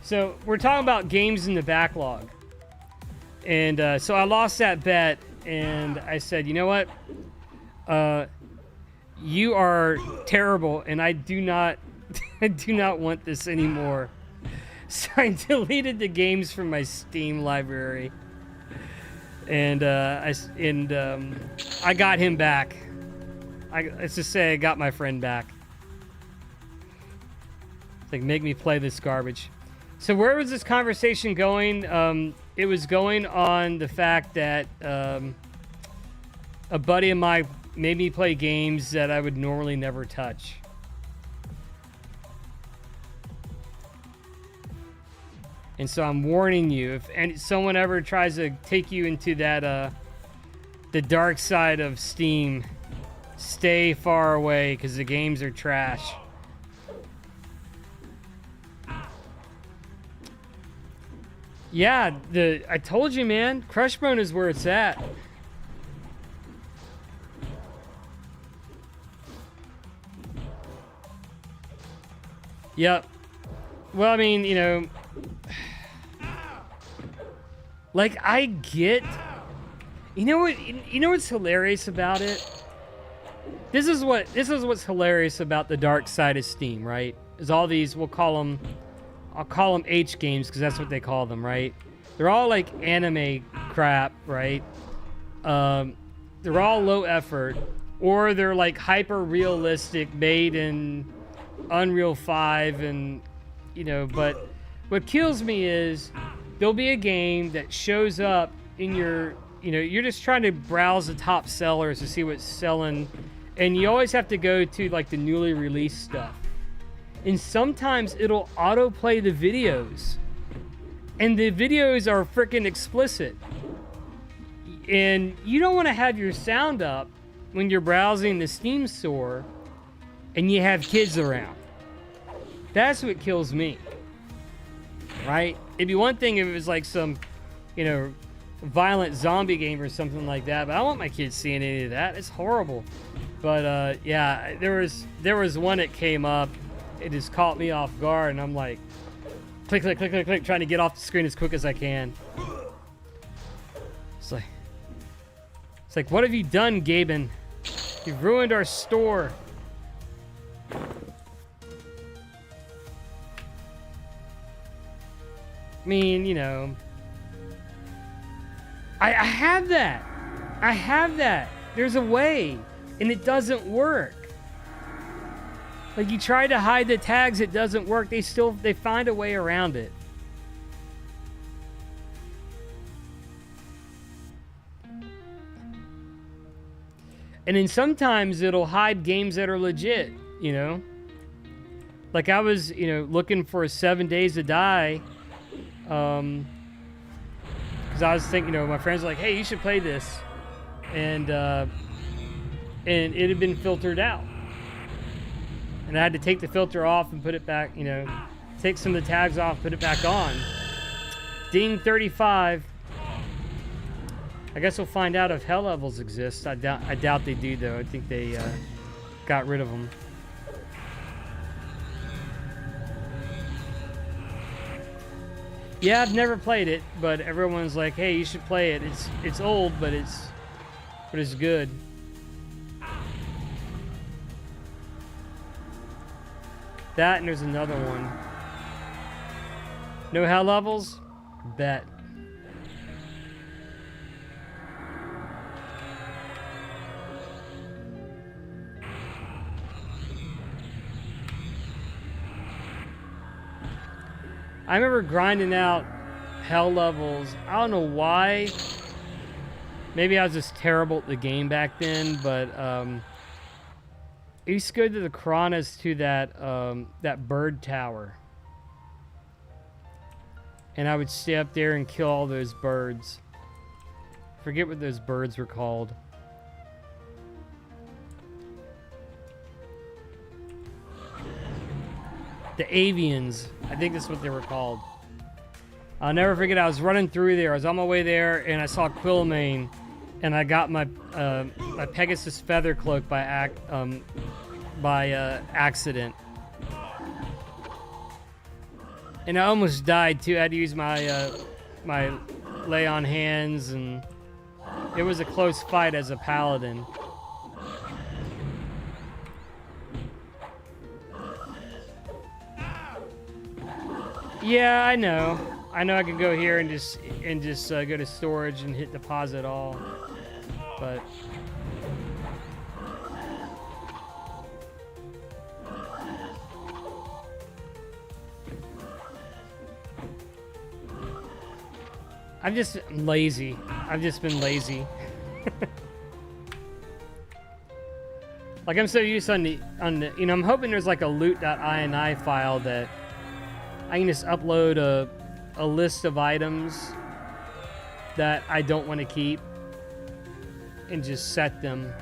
so we're talking about games in the backlog. And so I lost that bet, and I said, you know what? You are terrible, and I do not want this anymore. So I deleted the games from my Steam library, and I got him back. Let's just say I got my friend back. It's like, make me play this garbage. So where was this conversation going? It was going on the fact that a buddy of mine made me play games that I would normally never touch. And so I'm warning you, if someone ever tries to take you into that the dark side of Steam, stay far away, because the games are trash. Yeah, I told you, man. Crushbone is where it's at. Yep. Well, I mean, you know, like, I get. You know what? You know what's hilarious about it? This is what's hilarious about the dark side of Steam, right? Is all these, I'll call them H games, because that's what they call them, right? They're all like anime crap, right? They're all low effort, or they're like hyper realistic, made in Unreal 5, and you know. But what kills me is there'll be a game that shows up in your, you know, you're just trying to browse the top sellers to see what's selling, and you always have to go to like the newly released stuff. And sometimes it'll autoplay the videos. And the videos are freaking explicit. And you don't want to have your sound up when you're browsing the Steam store and you have kids around. That's what kills me. Right? It'd be one thing if it was like some, you know, violent zombie game or something like that, but I don't want my kids seeing any of that. It's horrible. But yeah, there was one that came up. It just caught me off guard, and I'm like, click, click, click, click, click, trying to get off the screen as quick as I can. It's like, what have you done, Gaben? You've ruined our store. I mean, you know, I have that. I have that. There's a way, and it doesn't work. Like, you try to hide the tags, it doesn't work. They find a way around it. And then sometimes it'll hide games that are legit, you know? Like, I was, you know, looking for 7 Days to Die, because I was thinking, you know, my friends were like, hey, you should play this. And it had been filtered out. And I had to take the filter off and put it back, you know, take some of the tags off, put it back on. Ding 35. I guess we'll find out if hell levels exist. I doubt they do, though. I think they got rid of them. Yeah, I've never played it, but everyone's like, hey, you should play it. It's old, but it's good. That, and there's another one. No hell levels? Bet. I remember grinding out hell levels. I don't know why. Maybe I was just terrible at the game back then, but I used to go to the Karanas to that bird tower. And I would stay up there and kill all those birds. Forget what those birds were called. The avians. I think that's what they were called. I'll never forget, I was running through there. I was on my way there, and I saw Ghoulbane, and I got my my Pegasus feather cloak by accident. And I almost died too. I had to use my my lay on hands, and it was a close fight as a paladin. Yeah, I know. I know I can go here and just go to storage and hit deposit all, but I'm just lazy. I've just been lazy. Like, I'm so used on the you know, I'm hoping there's like a loot.ini file that I can just upload a list of items that I don't want to keep and just set them.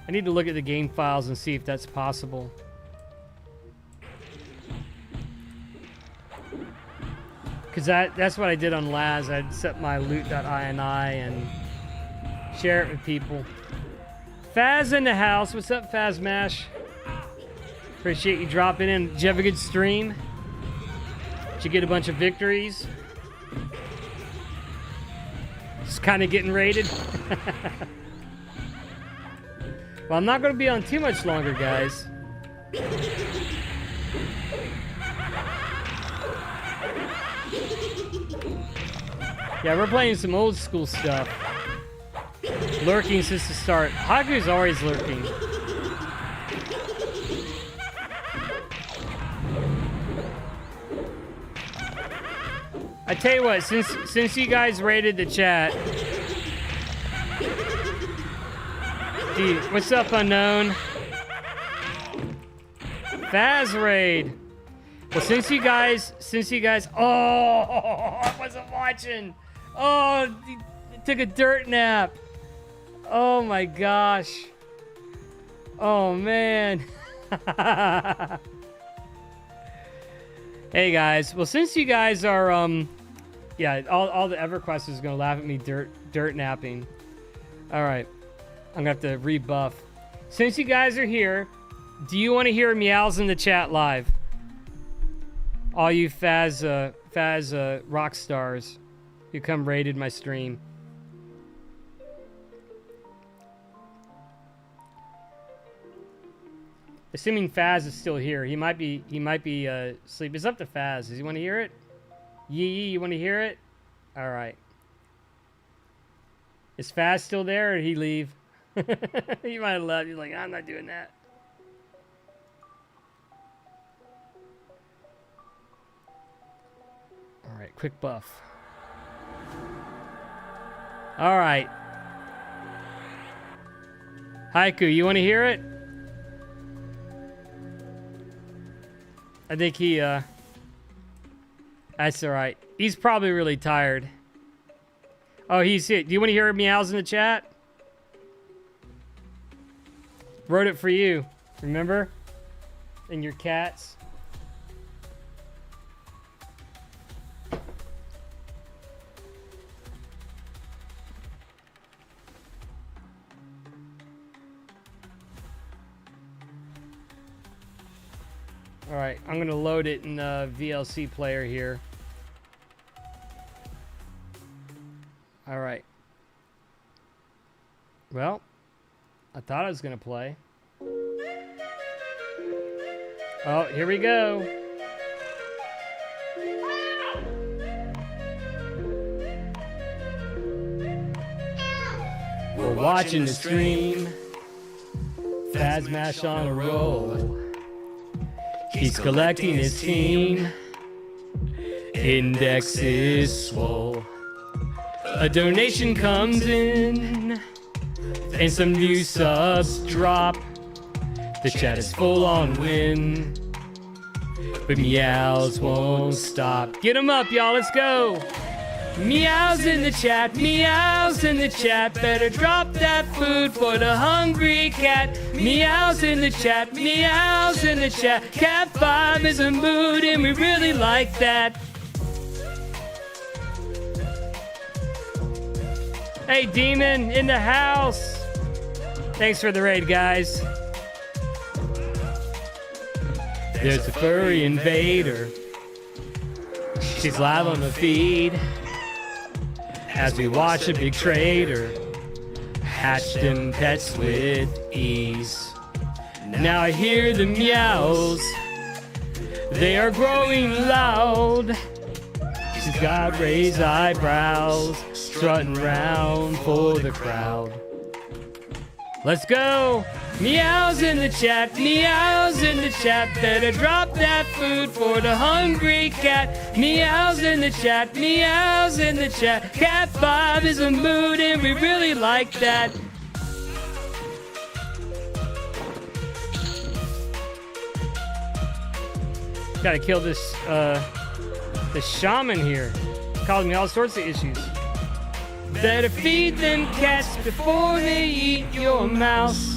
I need to look at the game files and see if that's possible. Because that's what I did on Laz. I'd set my loot.ini and share it with people. Faz in the house. What's up, Faz Mash? Appreciate you dropping in. Did you have a good stream? Did you get a bunch of victories? Just kind of getting raided. Well, I'm not going to be on too much longer, guys. Yeah, we're playing some old school stuff. Lurking since the start. Haku's always lurking. I tell you what, since you guys raided the chat, dude, what's up, Unknown? Faz raid. Well, since you guys, oh, I wasn't watching. Oh, he took a dirt nap. Oh my gosh. Oh man. Hey guys, well, since you guys are yeah, all the Everquest is gonna laugh at me dirt napping. All right, I'm gonna have to rebuff. Since you guys are here, do you want to hear meows in the chat live? All you Faz rock stars who come raided my stream. Assuming Faz is still here, he might be asleep. It's up to Faz. Does he want to hear it? Yee, you want to hear it? All right. Is Faz still there, or did he leave? He might have left. He's like, I'm not doing that. All right, quick buff. All right. Haiku, you want to hear it? I think he, that's all right. He's probably really tired. Oh, he's here. Do you want to hear meows in the chat? Wrote it for you. Remember? And your cats. All right, I'm gonna load it in VLC player here. All right. Well, I thought I was gonna play. Oh, here we go. We're watching the stream. Faz Mash on a roll. He's collecting his team. Index is swole. a donation comes in and some new subs drop. The chat is full on win, but meows won't stop. Get them up, y'all, let's go. Meows in the chat, meows in the chat. Better drop that food for the hungry cat. Meows in the chat, meows in the chat. Cat 5 is a mood and we really like that. Hey, Demon in the house. Thanks for the raid, guys. There's a furry invader. She's live on the feed as we watch a big trader hatch them pets with ease. Now I hear the meows, they are growing loud. She's got raised eyebrows, strutting round for the crowd. Let's go! Meows in the chat, meows in the chat. Better drop that food for the hungry cat. Meows in the chat, meows in the chat. Cat 5 is a mood and we really like that. Gotta kill this shaman here. Causing me all sorts of issues. Better feed them cats before they eat your mouse.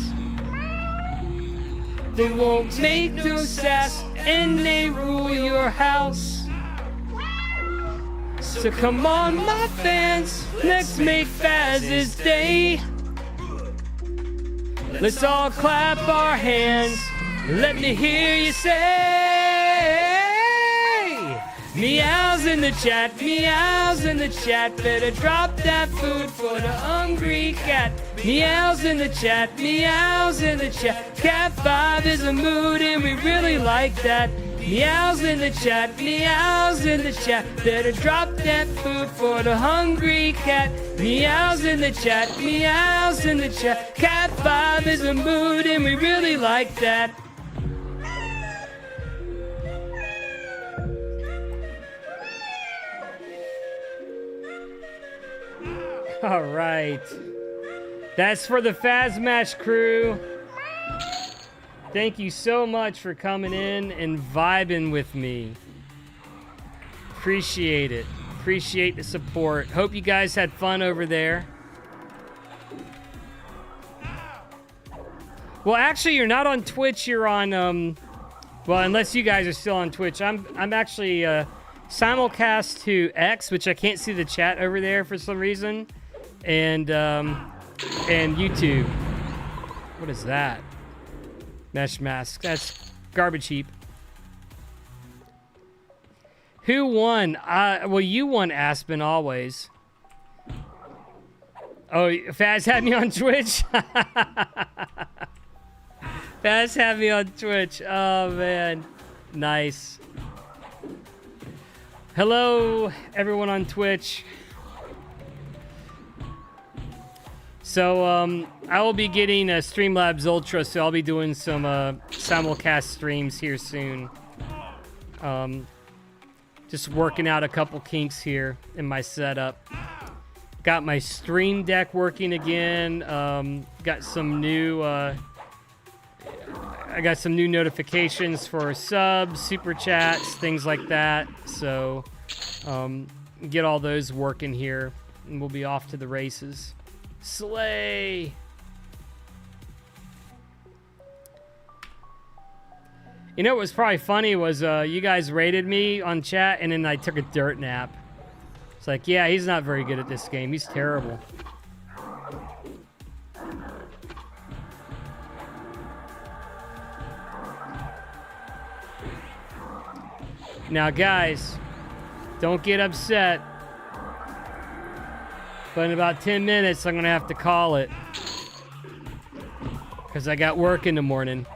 They won't make no sass and they rule your house. So come on, my fans, let's make Faz's day. Let's all clap our hands. Let me hear you say, meows in the chat, meows in the chat. Better drop that food for the hungry cat. Meows in the chat, meows in the chat. Cat 5 is a mood and we really like that. Meows in the chat, meows in the chat. Better drop that food for the hungry cat. Meows in the chat, meows in the chat. Cat 5 is a mood and we really like that. All right. That's for the Fazmash crew. Thank you so much for coming in and vibing with me. Appreciate it. Appreciate the support. Hope you guys had fun over there. Well, actually, you're not on Twitch. You're on, well, unless you guys are still on Twitch. I'm actually simulcast to X, which I can't see the chat over there for some reason. And YouTube. What is that? Mesh mask. That's garbage heap. Who won? Well, you won, Aspen, always. Oh, Faz had me on Twitch? Faz had me on Twitch. Oh, man. Nice. Hello, everyone on Twitch. So, I will be getting a Streamlabs Ultra, so I'll be doing some simulcast streams here soon. Just working out a couple kinks here in my setup. Got my Stream Deck working again. Got some new... I got some new notifications for subs, super chats, things like that. So, get all those working here, and we'll be off to the races. Slay! You know what was probably funny was you guys rated me on chat and then I took a dirt nap. It's like, yeah, he's not very good at this game. He's terrible. Now, guys, don't get upset. But in about 10 minutes, I'm going to have to call it. Because I got work in the morning.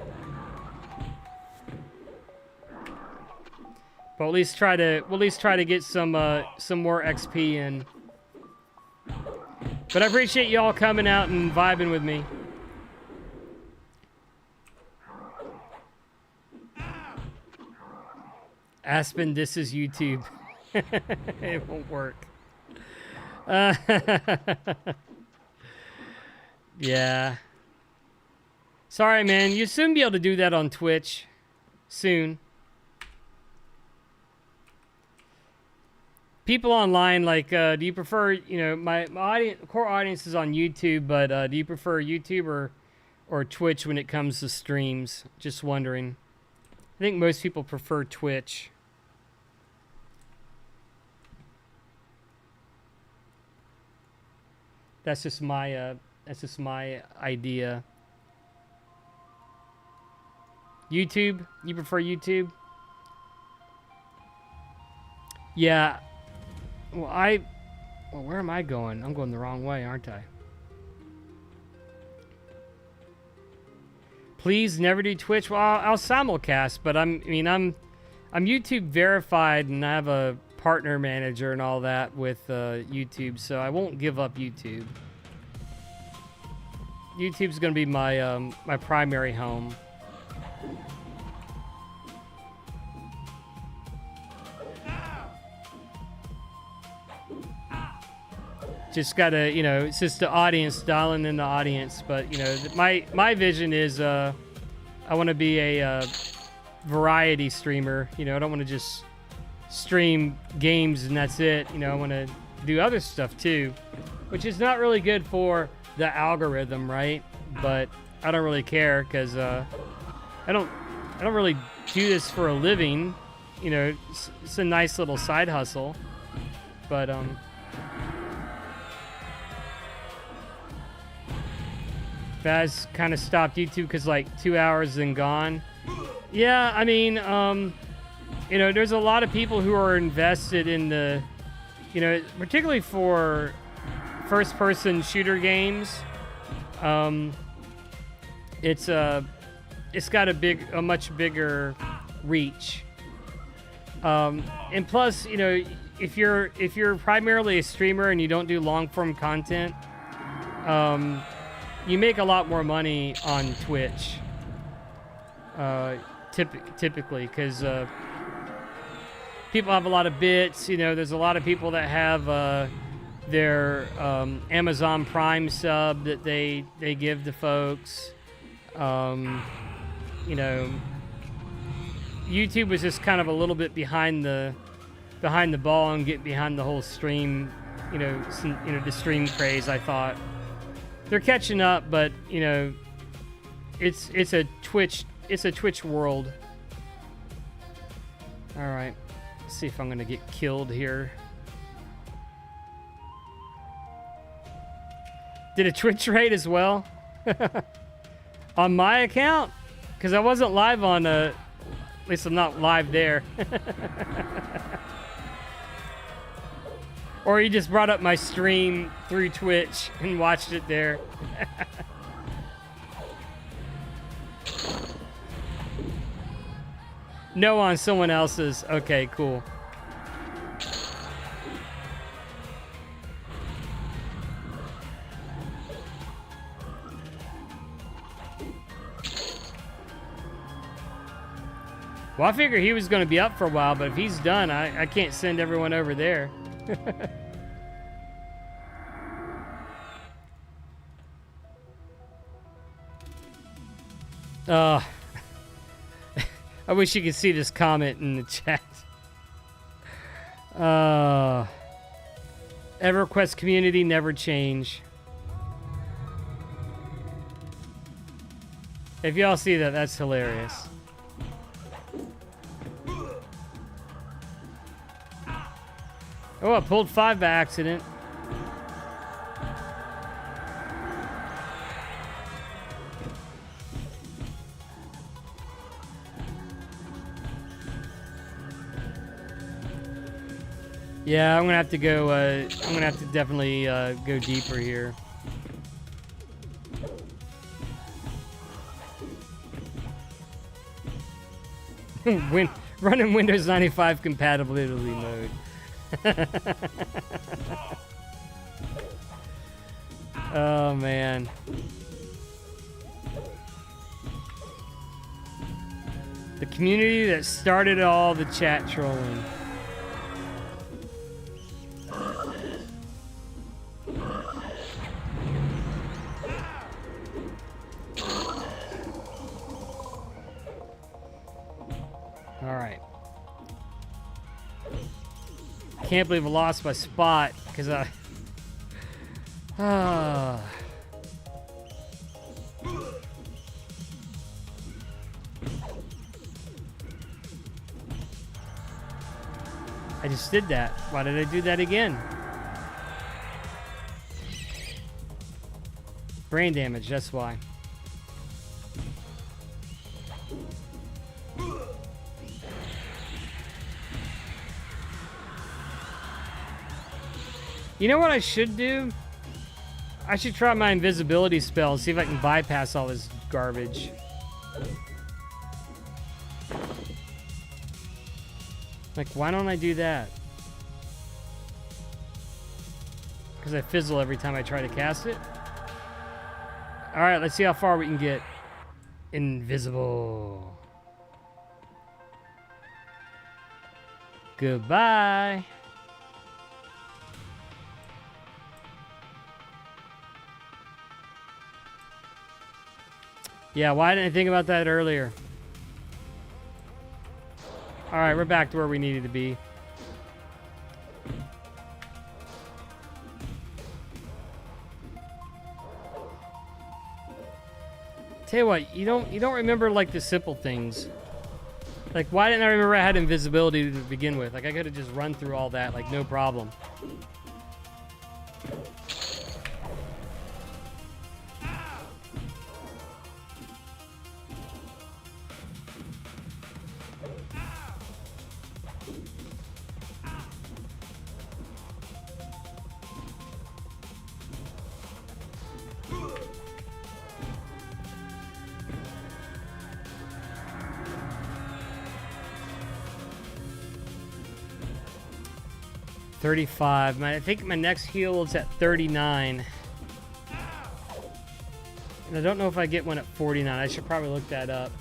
But we'll at least try to get some more XP in. But I appreciate y'all coming out and vibing with me. Aspen, this is YouTube. It won't work. Yeah. Sorry, man. You'll soon be able to do that on Twitch. Soon. People online, like, do you prefer, you know, my audience, core audience is on YouTube, but do you prefer YouTube or Twitch when it comes to streams? Just wondering. I think most people prefer Twitch. That's just my idea. YouTube? You prefer YouTube? Yeah. Well, where am I going? I'm going the wrong way, aren't I? Please never do Twitch. Well, I'll simulcast, but I'm YouTube verified, and I have a partner manager and all that with YouTube, so I won't give up YouTube. YouTube's gonna be my my primary home. Just gotta, you know, it's just the audience, dialing in the audience. But, you know, my vision is I want to be a variety streamer. You know, I don't want to just stream games and that's it. You know, I want to do other stuff too, which is not really good for the algorithm, right? But I don't really care because I don't really do this for a living. You know, it's a nice little side hustle, but Baz kind of stopped YouTube because like 2 hours and gone. Yeah, I mean, you know, there's a lot of people who are invested in the, you know, particularly for first-person shooter games. It's got a much bigger reach. And plus, you know, if you're primarily a streamer and you don't do long-form content, you make a lot more money on Twitch, typically, because people have a lot of bits. You know, there's a lot of people that have their Amazon Prime sub that they give to folks. You know, YouTube was just kind of a little bit behind the ball and get behind the whole stream, the stream craze. I thought they're catching up, but you know, it's a Twitch world. All right, let's see if I'm gonna get killed here. Did a Twitch raid as well on my account? Because I wasn't live on at least I'm not live there. Or you just brought up my stream through Twitch and watched it there. No, on someone else's. Okay, cool. Well, I figured he was going to be up for a while, but if he's done, I can't send everyone over there. I wish you could see this comment in the chat. Everquest community never change. If y'all see that, that's hilarious. Oh, I pulled 5 by accident. Yeah, I'm gonna have to go. I'm gonna have to definitely go deeper here. Running Windows 95 compatibility mode. Oh man. The community that started all the chat trolling. Alright. Can't believe I lost my spot because I... I just did that. Why did I do that again? Brain damage, that's why. You know what I should do? I should try my invisibility spell and see if I can bypass all this garbage. Like, why don't I do that? Because I fizzle every time I try to cast it? Alright, let's see how far we can get. Invisible. Goodbye. Yeah, why didn't I think about that earlier? Alright, we're back to where we needed to be. Tell you what, you don't remember like the simple things. Like, why didn't I remember I had invisibility to begin with? Like, I could have just run through all that, like, no problem. $35. I think my next heal is at 39. And I don't know if I get one at 49. I should probably look that up.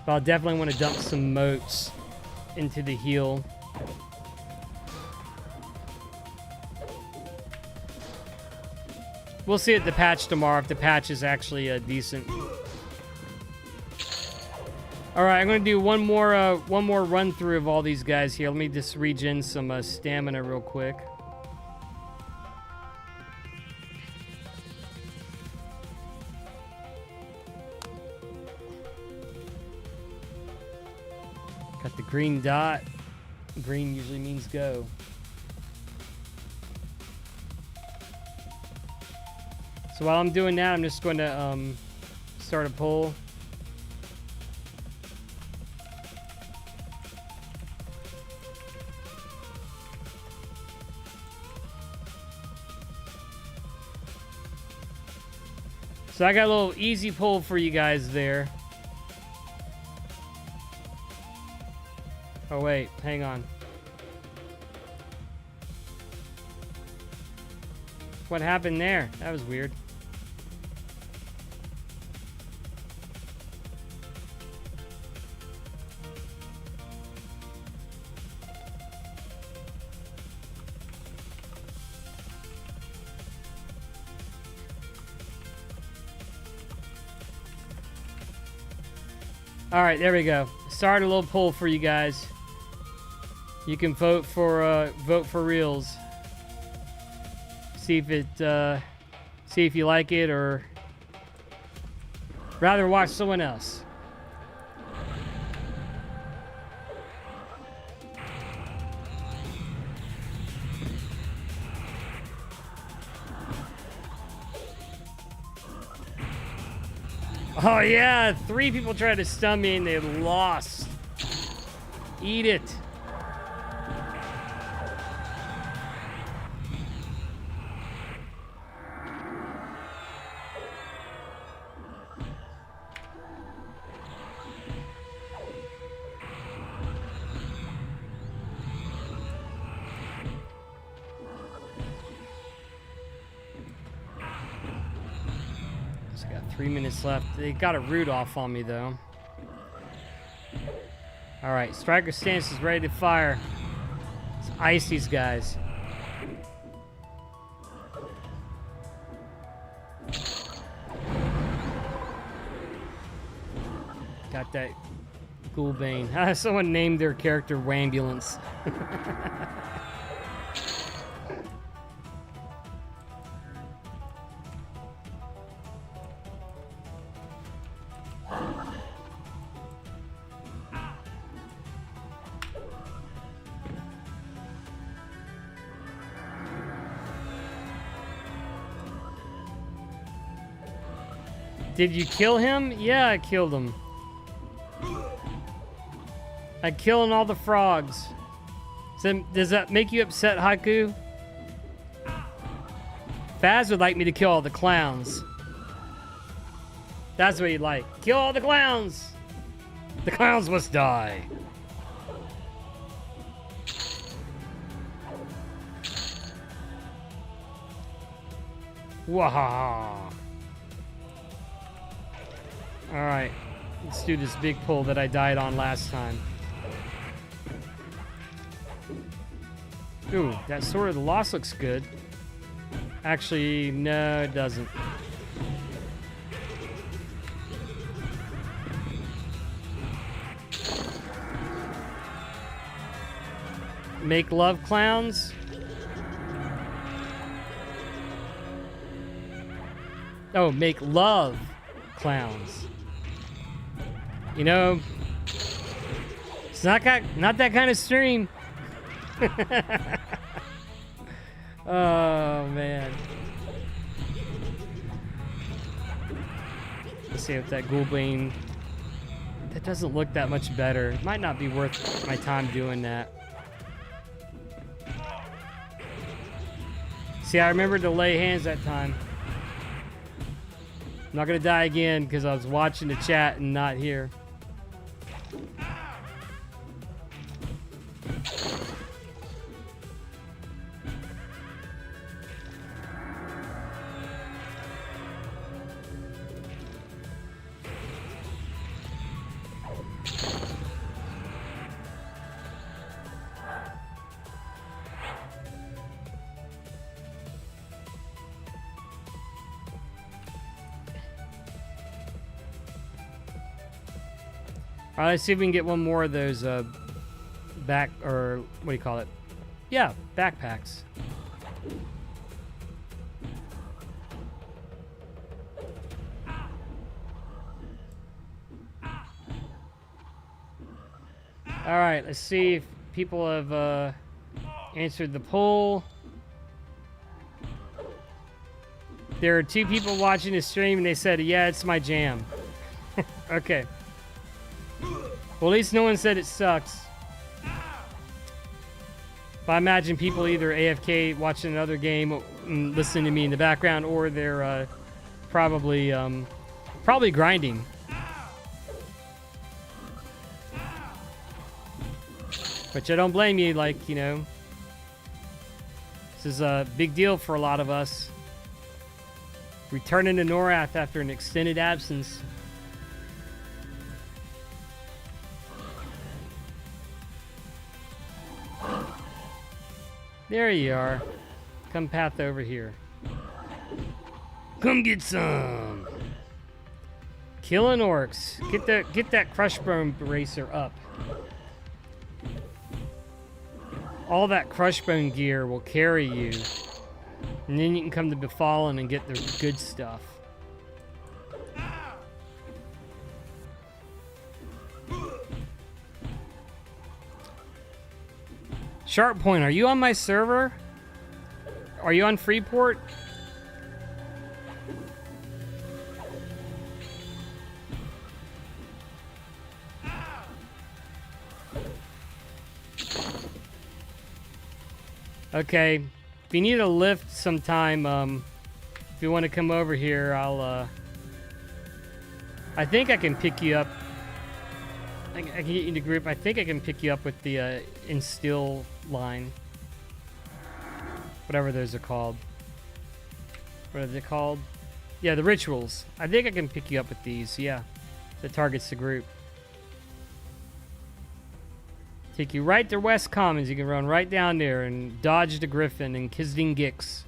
But I'll definitely want to dump some motes into the heal. We'll see at the patch tomorrow if the patch is actually decent. All right, I'm gonna do one more run through of all these guys here. Let me just regen some stamina real quick. Got the green dot. Green usually means go. So while I'm doing that, I'm just going to start a poll. So I got a little easy pull for you guys there. Oh wait, hang on. What happened there? That was weird. All right, there we go. Started a little poll for you guys. You can vote for reals. See if you like it or rather watch someone else. Oh yeah, 3 people tried to stun me and they lost. Eat it. Just got 3 minutes left. They got a root off on me though. All right, striker stance is ready to fire. Let's ice these guys. Got that Ghoulbane. Someone named their character Wambulance. Did you kill him? Yeah, I killed him. I'm killing all the frogs. So, does that make you upset, Haiku? Faz would like me to kill all the clowns. That's what he'd like. Kill all the clowns! The clowns must die. Wahaha. Alright. Let's do this big pull that I died on last time. Ooh, that Sword of the Lost looks good. Actually, no, it doesn't. Make love clowns? Oh, make love clowns. You know, it's not that kind of stream. Oh, man. Let's see if that Ghoulbane... That doesn't look that much better. It might not be worth my time doing that. See, I remembered to lay hands that time. I'm not gonna die again because I was watching the chat and not here. All right, let's see if we can get one more of those back, or what do you call it? Yeah, backpacks. All right, let's see if people have answered the poll. There are 2 people watching the stream, and they said, yeah, it's my jam. Okay. Well, at least no one said it sucks. But I imagine people either AFK watching another game and listening to me in the background, or they're probably grinding. Which I don't blame you, like, you know. This is a big deal for a lot of us. Returning to Norrath after an extended absence. There you are. Come path over here. Come get some. Killing orcs. Get that Crushbone Bracer up. All that Crushbone gear will carry you. And then you can come to Befallen and get the good stuff. Sharp Point, are you on my server? Are you on Freeport? Okay, if you need a lift sometime, if you want to come over here, I think I can pick you up. I can get you in the group. I think I can pick you up with the instill line. Whatever those are called. What are they called? Yeah, the rituals. I think I can pick you up with these, yeah. That targets the group. Take you right to West Commons. You can run right down there and dodge the Griffin and Kizding Gix.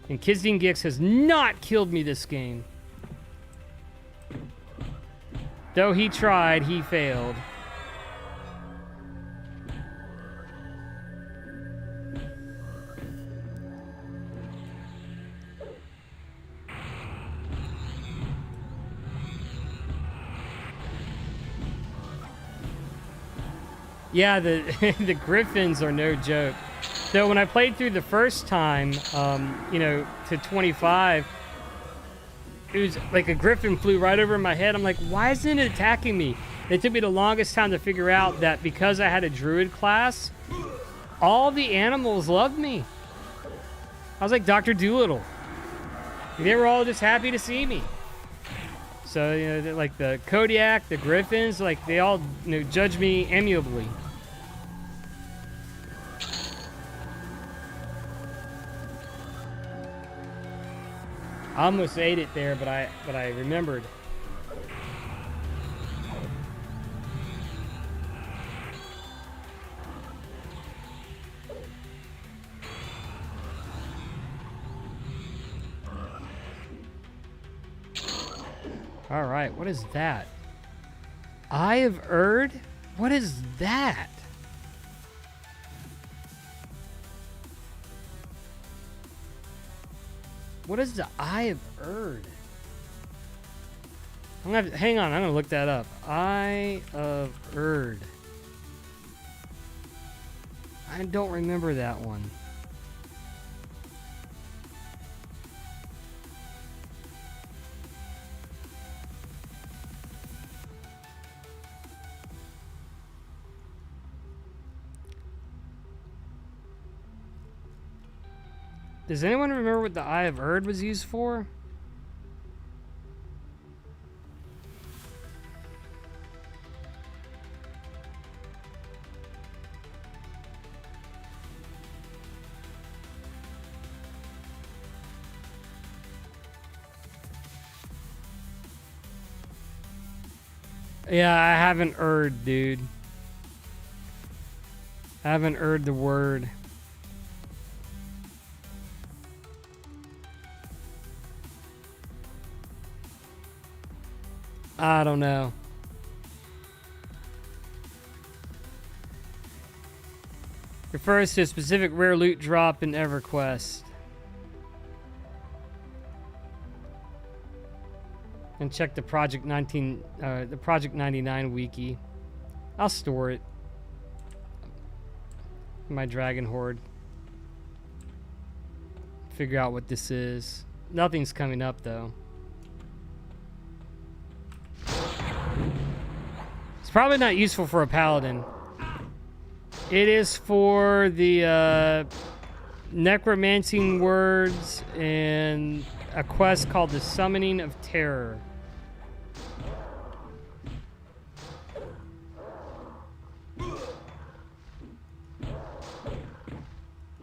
And Kizding Gix has not killed me this game. Though he tried, he failed. Yeah, the the griffins are no joke. So when I played through the first time, you know, to 25, it was like a griffin flew right over my head. I'm like, why isn't it attacking me? It took me the longest time to figure out that because I had a druid class, all the animals loved me. I was like Dr. Doolittle. They were all just happy to see me. So, you know, like the Kodiak, the Griffins, like they all, you know, judge me amiably. I almost ate it there, but I remembered. All right, what is that? Eye of Erd? What is that? What is the Eye of Erd? I'm gonna hang on, I'm gonna look that up. Eye of Erd. I don't remember that one. Does anyone remember what the Eye of Erd was used for? Yeah, I haven't Erd, dude. I haven't Erd the word. I don't know. Refers to a specific rare loot drop in Everquest. And check the Project 99 wiki. I'll store it in my Dragon Horde. Figure out what this is. Nothing's coming up though. It's probably not useful for a Paladin. It is for the necromancing words and a quest called the Summoning of Terror.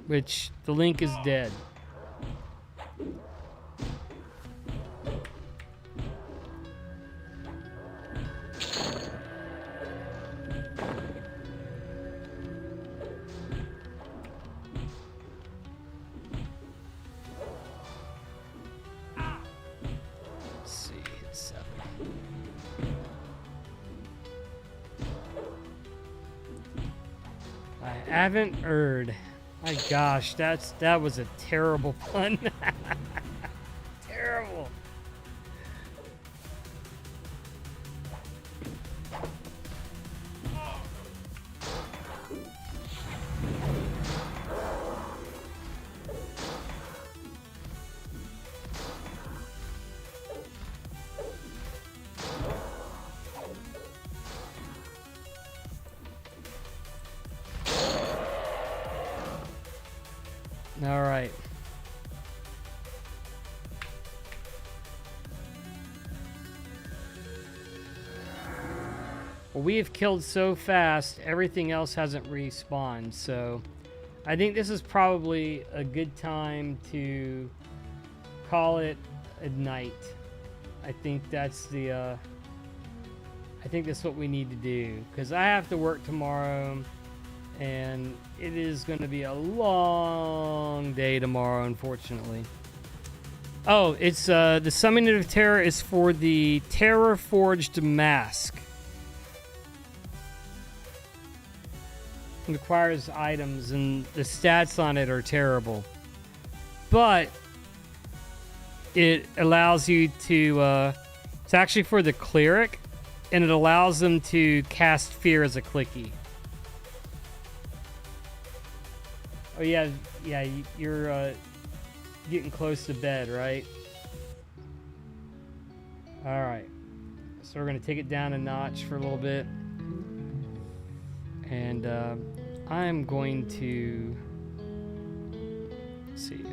Which the link is dead. Haven't Erd. My gosh, that was a terrible pun. Terrible. All right. Well, we have killed so fast, everything else hasn't respawned, so I think this is probably a good time to call it a night. I think that's the I think that's what we need to do, because I have to work tomorrow. And it is going to be a long day tomorrow, unfortunately. Oh, it's the Summoning of Terror is for the Terror Forged Mask. It requires items, and the stats on it are terrible. But it allows you to. It's actually for the cleric, and it allows them to cast Fear as a clicky. Oh yeah, you're getting close to bed, right? All right, so we're gonna take it down a notch for a little bit, and I'm going to let's see.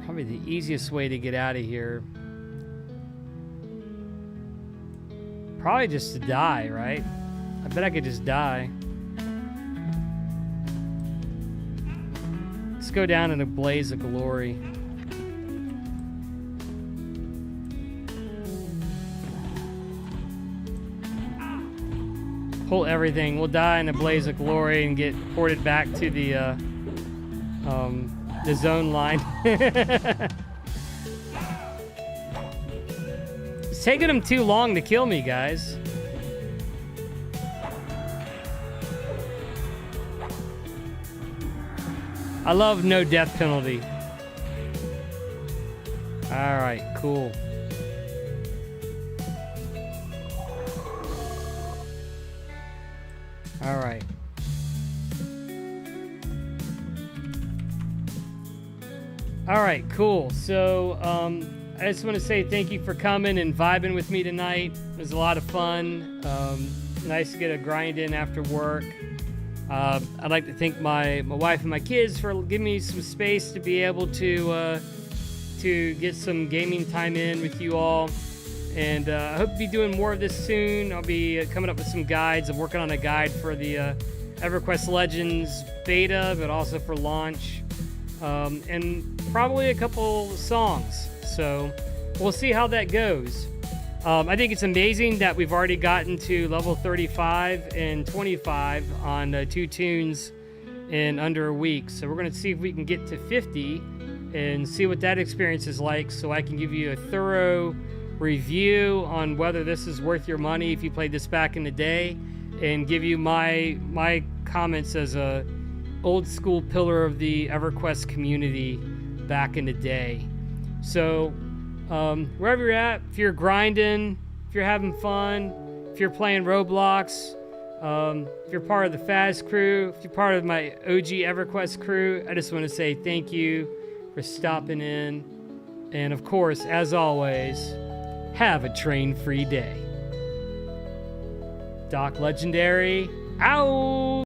Probably the easiest way to get out of here. Probably just to die, right? I bet I could just die. Let's go down in a blaze of glory. Pull everything. We'll die in a blaze of glory and get ported back to the zone line. It's taking them too long to kill me, guys. I love no death penalty. All right, cool. All right. All right, cool. So I just want to say thank you for coming and vibing with me tonight. It was a lot of fun. Nice to get a grind in after work. I'd like to thank my wife and my kids for giving me some space to be able to get some gaming time in with you all. And I hope to be doing more of this soon. I'll be coming up with some guides. I'm working on a guide for the Everquest Legends beta, but also for launch. And probably a couple songs. So we'll see how that goes. I think it's amazing that we've already gotten to level 35 and 25 on 2 tunes in under a week. So we're going to see if we can get to 50 and see what that experience is like, so I can give you a thorough review on whether this is worth your money if you played this back in the day, and give you my comments as a old school pillar of the Everquest community back in the day. So wherever you're at, if you're grinding, if you're having fun, if you're playing Roblox, if you're part of the Faz crew, if you're part of my OG Everquest crew, I just want to say thank you for stopping in. And of course, as always, have a train-free day. Doc Legendary, out!